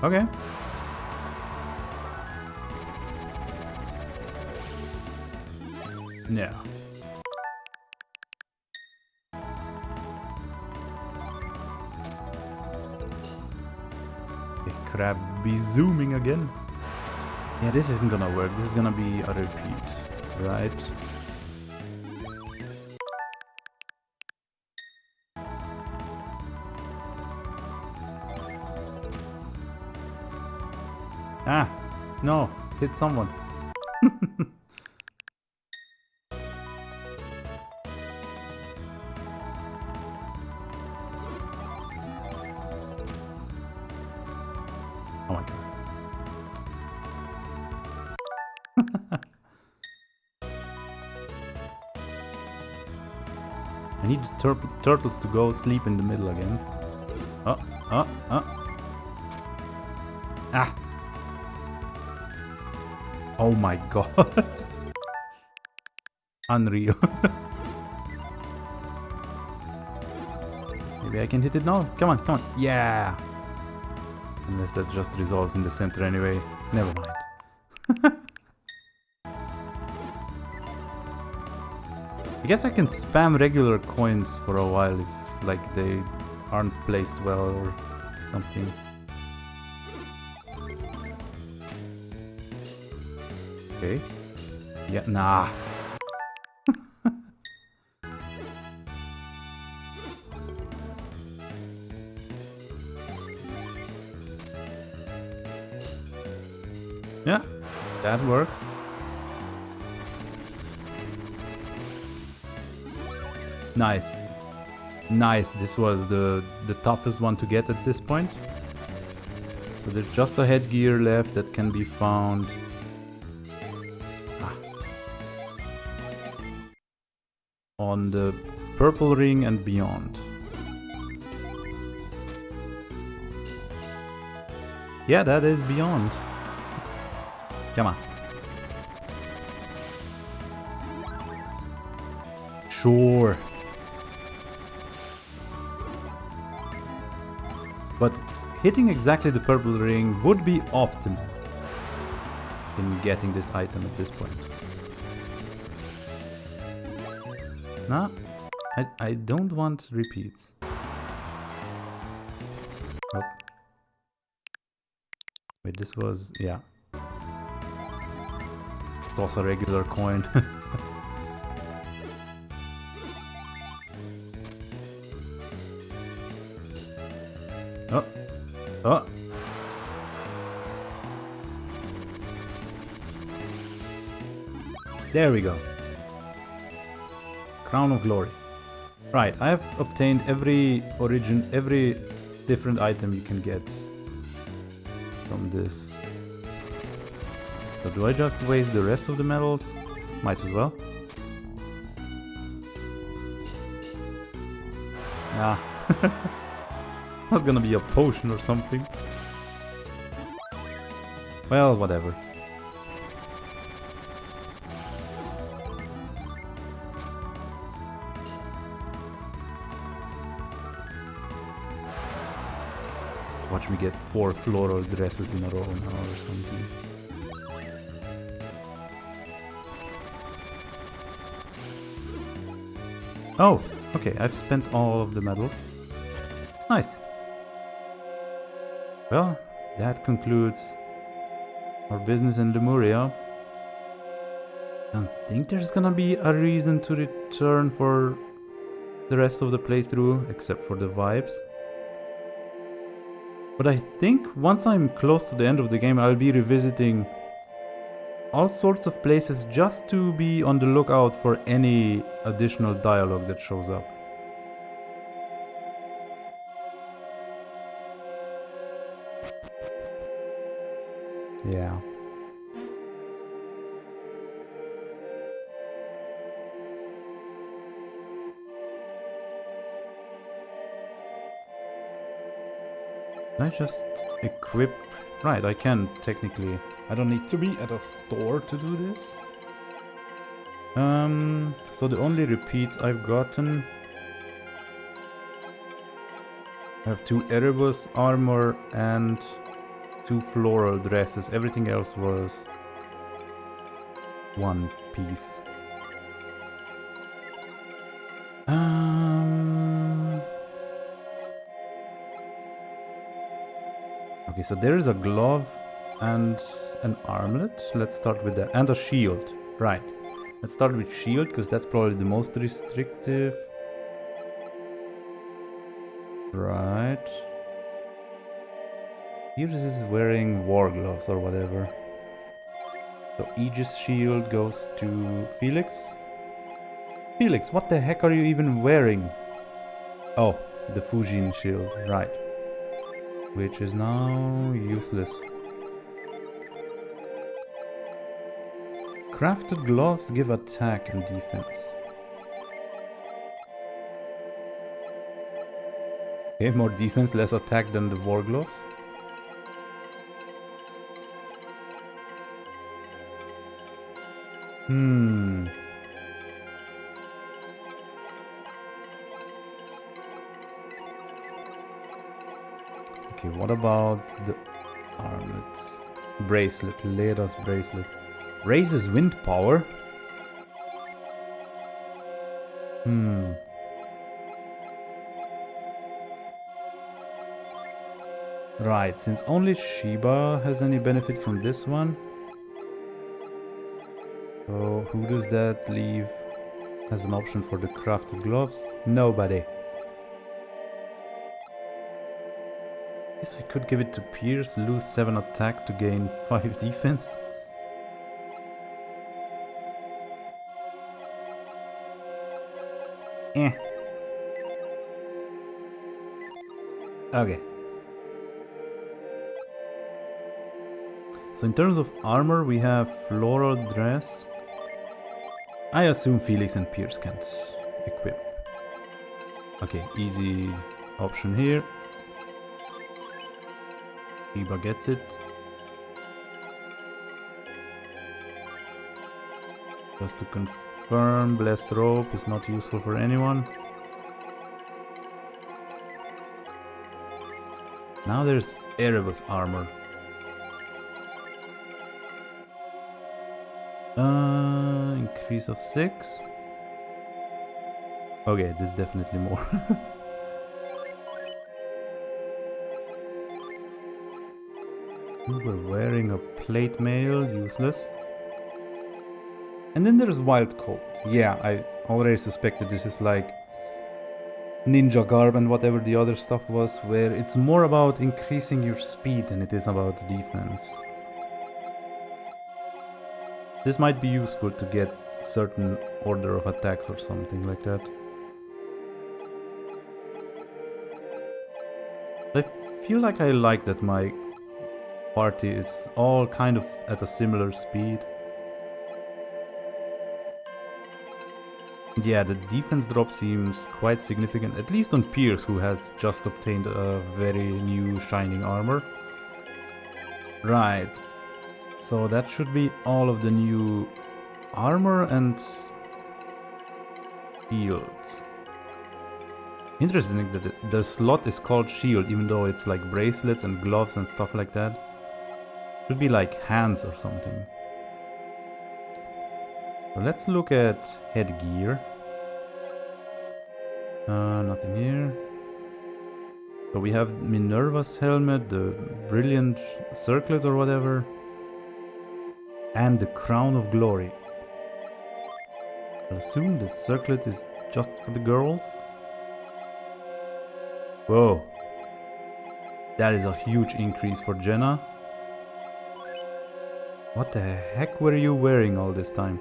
Okay. Yeah. The crab be zooming again. Yeah, this isn't gonna work. This is gonna be a repeat, right? Ah, no, hit someone. Oh my god. I need the turtles to go sleep in the middle again. Ah! Oh my god. Unreal. Maybe I can hit it now. Come on. Yeah! Unless that just resolves in the center anyway. Never mind. I guess I can spam regular coins for a while if, like, they aren't placed well or something. Okay. Yeah, nah. Yeah, that works. Nice. Nice, this was the toughest one to get at this point. So there's just a headgear left that can be found. On the purple ring and beyond. Yeah, that is beyond. Come on. Sure. But hitting exactly the purple ring would be optimal. in getting this item at this point. Nah, I don't want repeats. Oh. Wait, this was... yeah. Toss a regular coin. Oh. Oh. There we go. Crown of Glory. Right, I have obtained every different item you can get from this. So do I just waste the rest of the medals? Might as well. Ah. Not gonna be a potion or something. Well, whatever. Watch me get 4 floral dresses in a row now or something. Oh, okay, I've spent all of the medals. Nice. Well, that concludes our business in Lemuria. Don't think there's gonna be a reason to return for the rest of the playthrough, except for the vibes. But I think once I'm close to the end of the game, I'll be revisiting all sorts of places just to be on the lookout for any additional dialogue that shows up. Yeah. Can I just equip... Right, I can technically... I don't need to be at a store to do this. So the only repeats I've gotten... I have 2 Erebus armor and 2 floral dresses. Everything else was 1 piece. Okay, so there is a glove and an armlet. Let's start with that. And a shield. Right. Let's start with shield, because that's probably the most restrictive. Right. Here this is wearing war gloves or whatever. So Aegis shield goes to Felix. Felix, what the heck are you even wearing? Oh, the Fujin shield. Right. Which is now useless. Crafted gloves give attack and defense. Okay, more defense, less attack than the war gloves. Okay, what about the armlet? Bracelet, Leda's bracelet. Raises wind power? Right, since only Shiba has any benefit from this one. So who does that leave as an option for the crafted gloves? Nobody. Guess I could give it to Pierce, lose 7 attack to gain 5 defense. Eh. Okay. So in terms of armor, we have floral dress. I assume Felix and Pierce can't equip. Okay, easy option here. Shiba gets it. Just to confirm, blessed rope is not useful for anyone. Now there's Erebus armor. Increase of 6. Okay, this is definitely more. We're wearing a plate mail, useless. And then there's wild coat. Yeah, I already suspected this is like ninja garb and whatever the other stuff was, where it's more about increasing your speed than it is about defense. This might be useful to get certain order of attacks or something like that. I feel like I like that my party is all kind of at a similar speed. Yeah, the defense drop seems quite significant, at least on Pierce, who has just obtained a very new shining armor. Right, so that should be all of the new armor and shield. Interesting that the slot is called shield, even though it's like bracelets and gloves and stuff like that. Should be like hands or something. So let's look at headgear. Nothing here. So we have Minerva's helmet, the brilliant circlet or whatever, and the crown of glory. I assume the circlet is just for the girls. Whoa. That is a huge increase for Jenna. What the heck were you wearing all this time?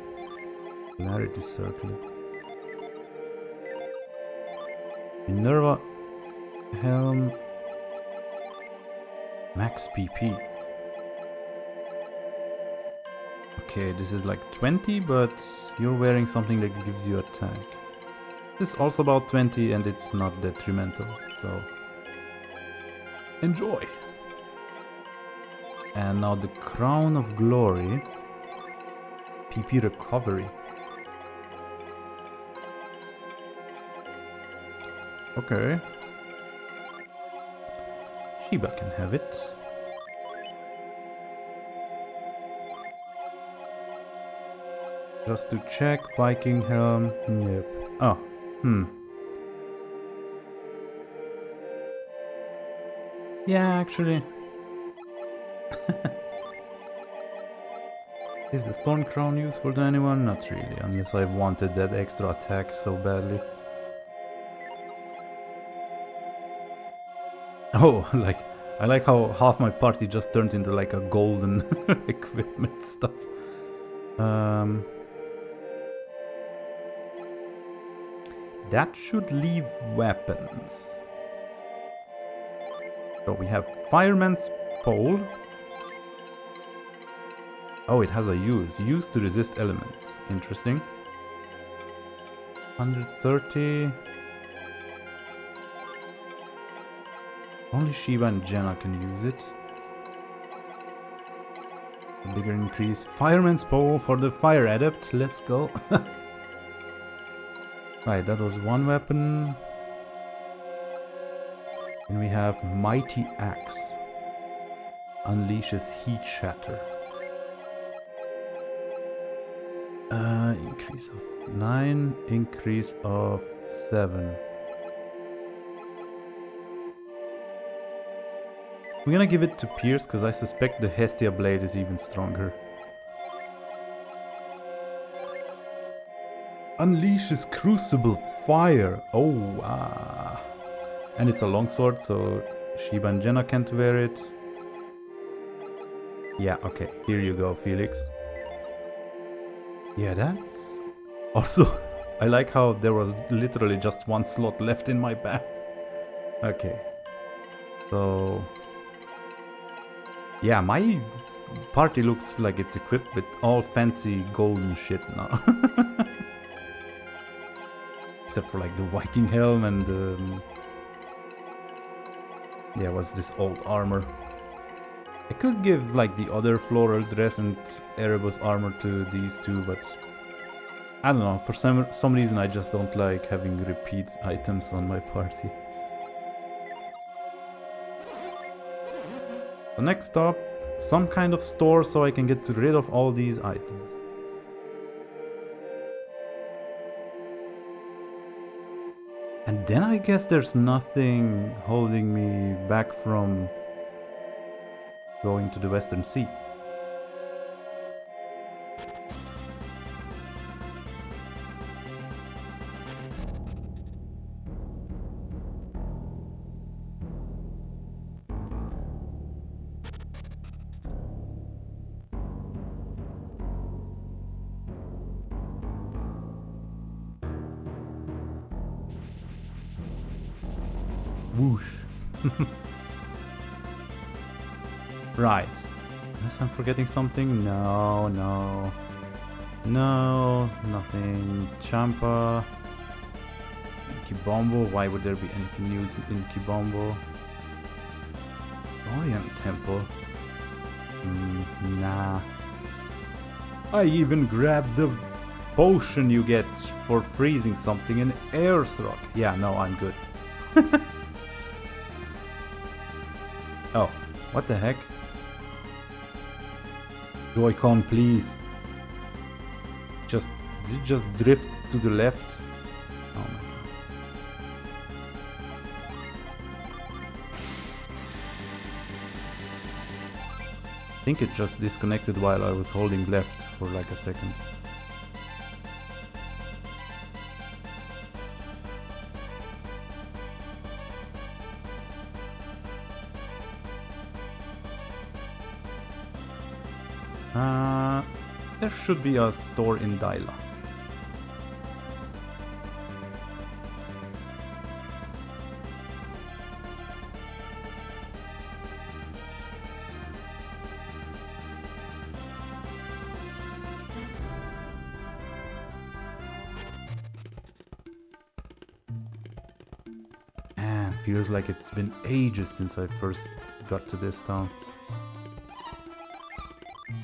Polarity circlet. Minerva helm. Max PP. Okay, this is like 20, but you're wearing something that gives you attack. This is also about 20 and it's not detrimental, so enjoy. And now the crown of glory. PP recovery. Okay. Shiba can have it. Just to check, Viking helm. Nope. Oh, Yeah, actually. Is the Thorn Crown useful to anyone? Not really, unless I wanted that extra attack so badly. Oh, like, I like how half my party just turned into like a golden equipment stuff. That should leave weapons. So we have Fireman's Pole. Oh, it has a use. Use to resist elements. Interesting. 130. Only Shiva and Jenna can use it. A bigger increase. Fireman's Pole for the Fire Adept. Let's go. Right, that was one weapon. And we have Mighty Axe. Unleashes Heat Shatter. Increase of 9, increase of 7. We're gonna give it to Pierce because I suspect the Hestia blade is even stronger. Unleashes Crucible Fire. Oh, and it's a longsword, so Shiba and Jenna can't wear it. Yeah, okay, here you go, Felix. Yeah, that's... Also, I like how there was literally just one slot left in my bag. Okay. So... Yeah, my party looks like it's equipped with all fancy golden shit now. Except for like the Viking helm and the... Yeah, what's this old armor? I could give like the other floral dress and Erebus armor to these two, but I don't know, for some reason I just don't like having repeat items on my party. So next up, some kind of store so I can get rid of all these items. And then I guess there's nothing holding me back from going to the Western Sea. Whoosh. Right. Unless I'm forgetting something. No, no. No, nothing. Champa. Kibombo. Why would there be anything new in Kibombo? Orient Temple. Nah. I even grabbed the potion you get for freezing something in Air's Rock. Yeah, no, I'm good. Oh, what the heck? Joy-Con, please. Did you just drift to the left? Oh my god. I think it just disconnected while I was holding left for like a second. There should be a store in Daila. Man, feels like it's been ages since I first got to this town.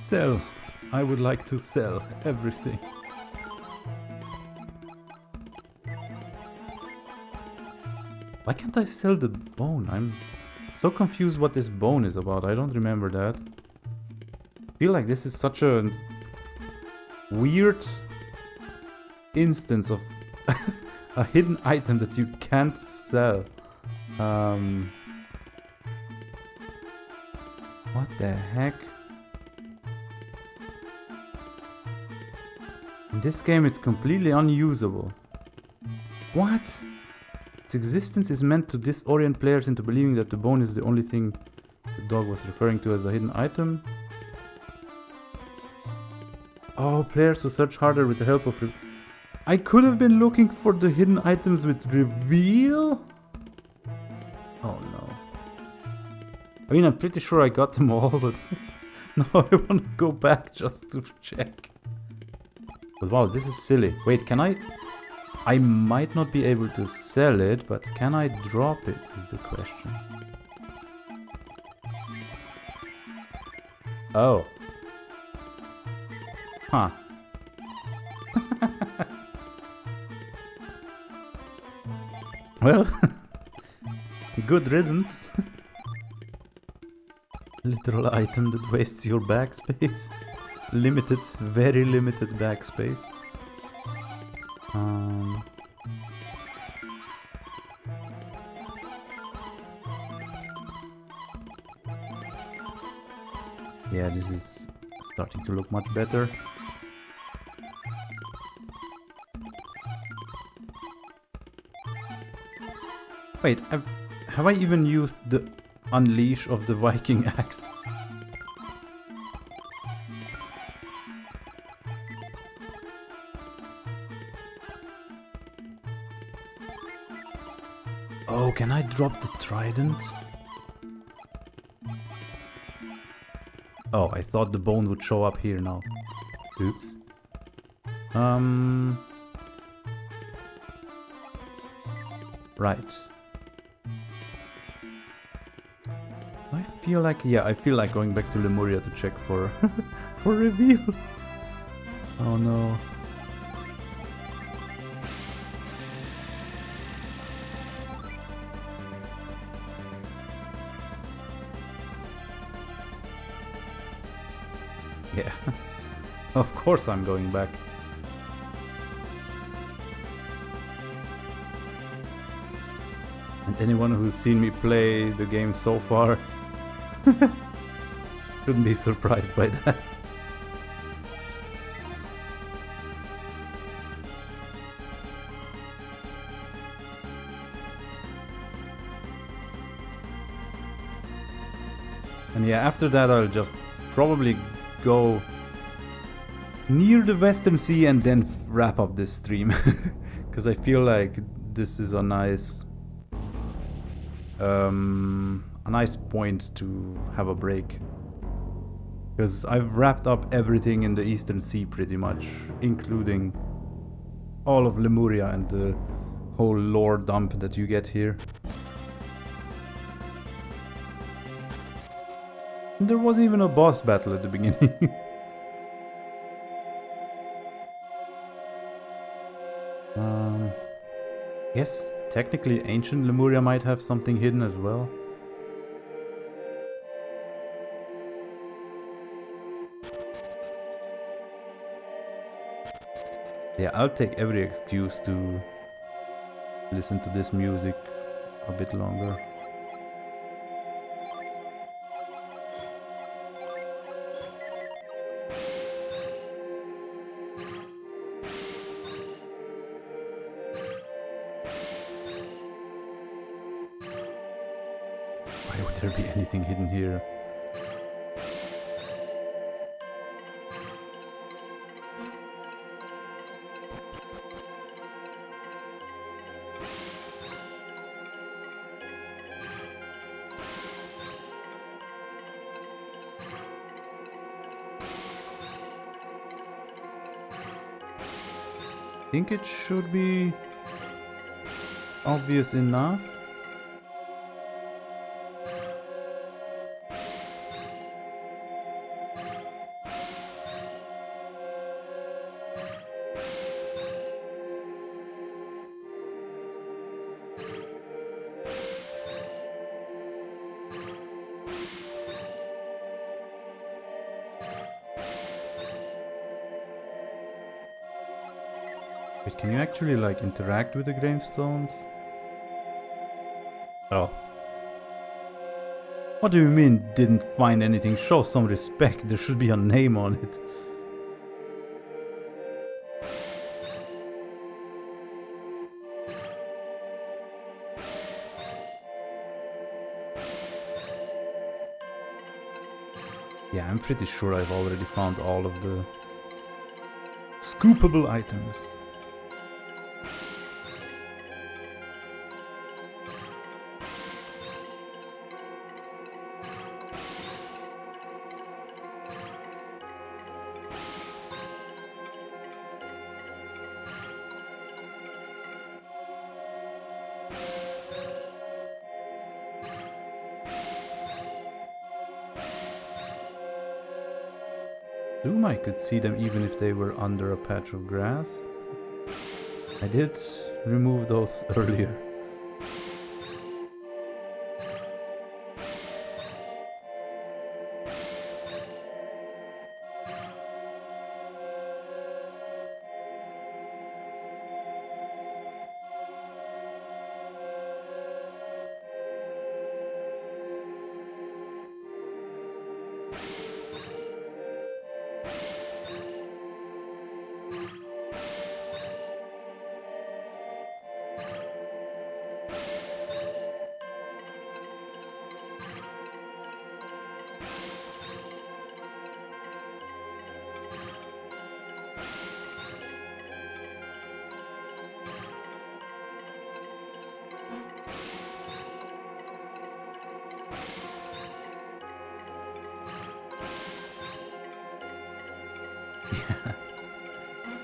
Sell. I would like to sell everything. Why can't I sell the bone? I'm so confused what this bone is about. I don't remember that. I feel like this is such a weird instance of a hidden item that you can't sell. What the heck? In this game, it's completely unusable. What? Its existence is meant to disorient players into believing that the bone is the only thing the dog was referring to as a hidden item. Oh, players who search harder with the help of... I could have been looking for the hidden items with reveal? Oh no. I mean, I'm pretty sure I got them all, but... now I want to go back just to check. But wow, this is silly. Wait, can I... I might not be able to sell it, but can I drop it is the question. Oh. Huh. Well, good riddance. Literal item that wastes your backspace. Limited, very limited backspace. Yeah, this is starting to look much better. Wait, have I even used the Unleash of the Viking Axe? Oh, can I drop the trident? Oh, I thought the bone would show up here now. Oops. Right. I feel like, yeah, I feel like going back to Lemuria to check for for reveal. Oh no. Yeah, of course I'm going back. And anyone who's seen me play the game so far shouldn't be surprised by that. And yeah, after that I'll just probably go near the Western Sea and then wrap up this stream. Because I feel like this is a nice point to have a break. Because I've wrapped up everything in the Eastern Sea pretty much, including all of Lemuria and the whole lore dump that you get here. And there wasn't even a boss battle at the beginning. Yes, technically ancient Lemuria might have something hidden as well. Yeah, I'll take every excuse to listen to this music a bit longer. Why would there be anything hidden here? I think it should be obvious enough. Wait, can you actually like interact with the gravestones? Oh. What do you mean didn't find anything? Show some respect, there should be a name on it. Yeah, I'm pretty sure I've already found all of the scoopable items. Assume I could see them even if they were under a patch of grass. I did remove those earlier.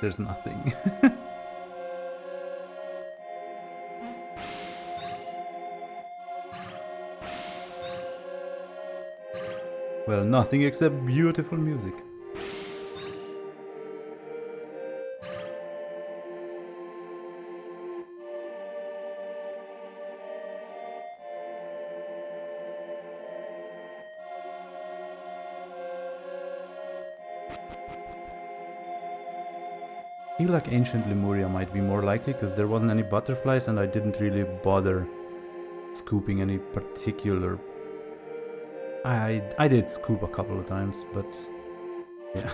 There's nothing. Well, nothing except beautiful music. I feel like ancient Lemuria might be more likely because there wasn't any butterflies and I didn't really bother scooping any particular... I did scoop a couple of times, but yeah.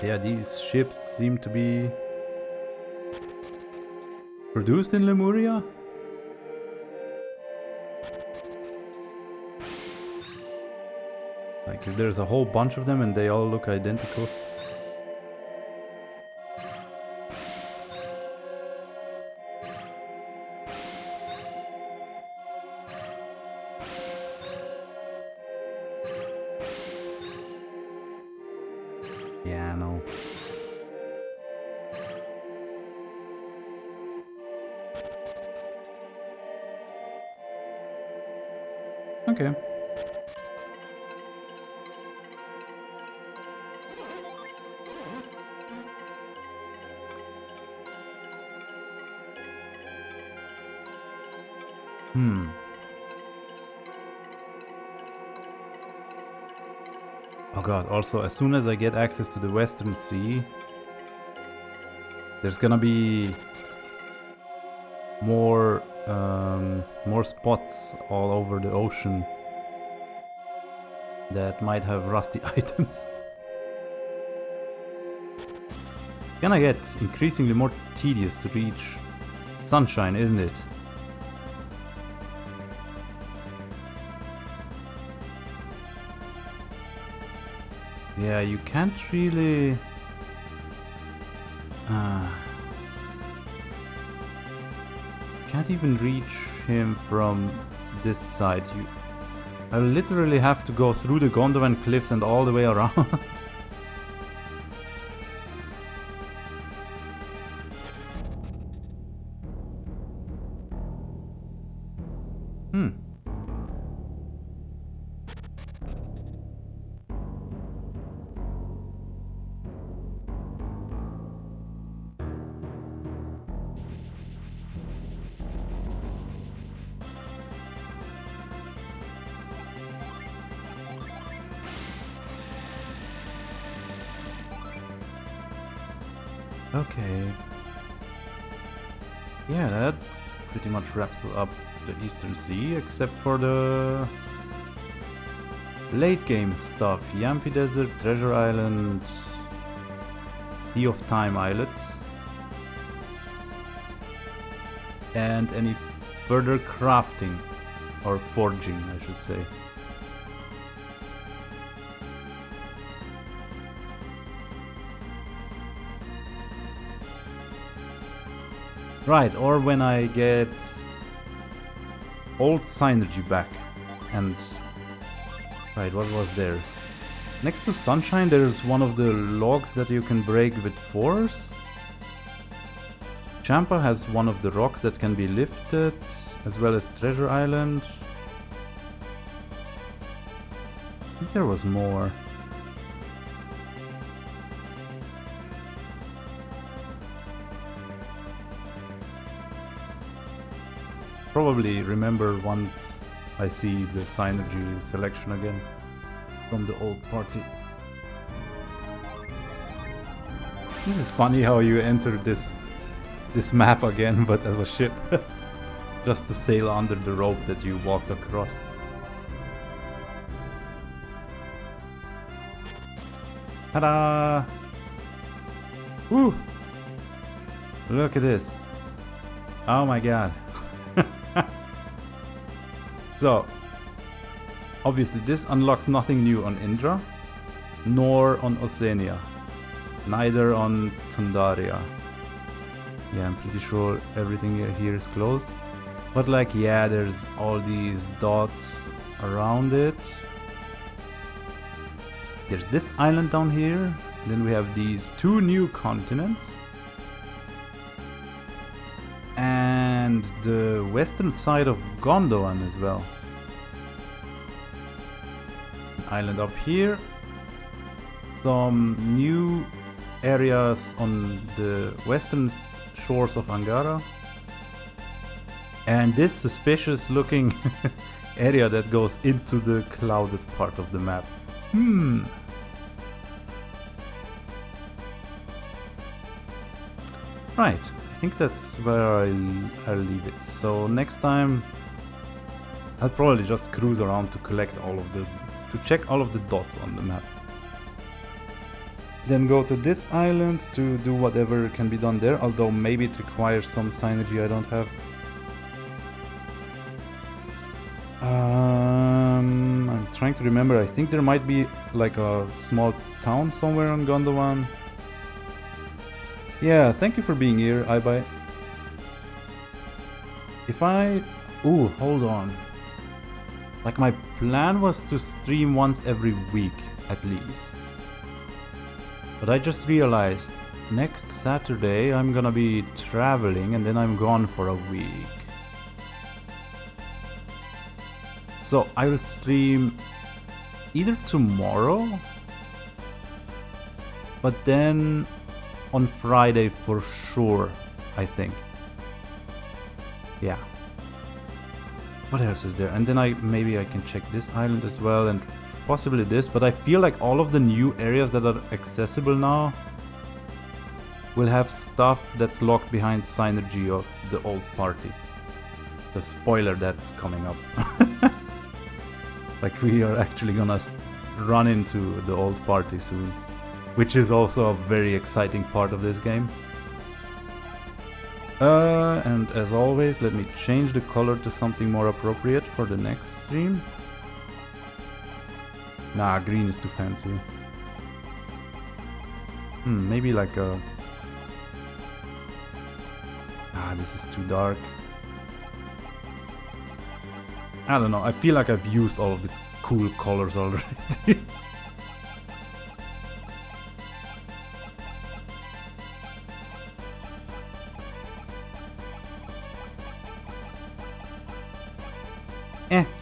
Yeah, these ships seem to be produced in Lemuria? Like, if there's a whole bunch of them and they all look identical. Yeah, no. Okay. Oh god, also, as soon as I get access to the Western Sea, there's gonna be more spots all over the ocean that might have rusty items. Gonna get increasingly more tedious to reach Sunshine, isn't it? Yeah, you can't really... can't even reach him from this side. I literally have to go through the Gondovan cliffs and all the way around. Okay. Yeah, that pretty much wraps up the Eastern Sea, except for the late game stuff. Yampi Desert, Treasure Island, Sea of Time Islet. And any further crafting, or forging, I should say. Right, or when I get old Synergy back. And... right, what was there? Next to Sunshine there's one of the logs that you can break with force. Champa has one of the rocks that can be lifted, as well as Treasure Island. I think there was more. Probably remember once I see the Synergy selection again from the old party. This is funny how you enter this map again, but as a ship. Just to sail under the rope that you walked across. Ta-da! Woo! Look at this. Oh my god. So, obviously this unlocks nothing new on Indra, nor on Oceania, neither on Thundaria. Yeah, I'm pretty sure everything here is closed. But like, yeah, there's all these dots around it. There's this island down here, Then we have these 2 new continents. And the western side of Gondwan as well. Island up here. Some new areas on the western shores of Angara. And this suspicious looking area that goes into the clouded part of the map. Right, I think that's where I'll leave it. So next time I'll probably just cruise around to collect to check all of the dots on the map. Then go to this island to do whatever can be done there, although maybe it requires some synergy I don't have. I'm trying to remember, I think there might be like a small town somewhere on Gondwan. Yeah, thank you for being here, iBuy. Ooh, hold on. Like my plan was to stream once every week, at least. But I just realized, next Saturday I'm gonna be traveling and then I'm gone for a week. So I will stream either tomorrow, but then on Friday for sure, I think. Yeah. What else is there? And then maybe I can check this island as well and possibly this, but I feel like all of the new areas that are accessible now will have stuff that's locked behind synergy of the old party. The spoiler that's coming up. Like we are actually gonna run into the old party soon, which is also a very exciting part of this game. And as always, let me change the color to something more appropriate for the next stream. Nah, green is too fancy. Maybe like a... this is too dark. I don't know, I feel like I've used all of the cool colors already.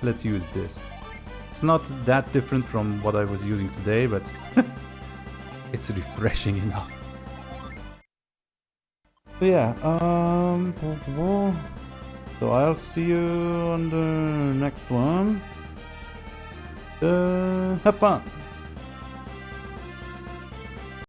Let's use this. It's not that different from what I was using today, but it's refreshing enough. So yeah, so I'll see you on the next one. Have fun!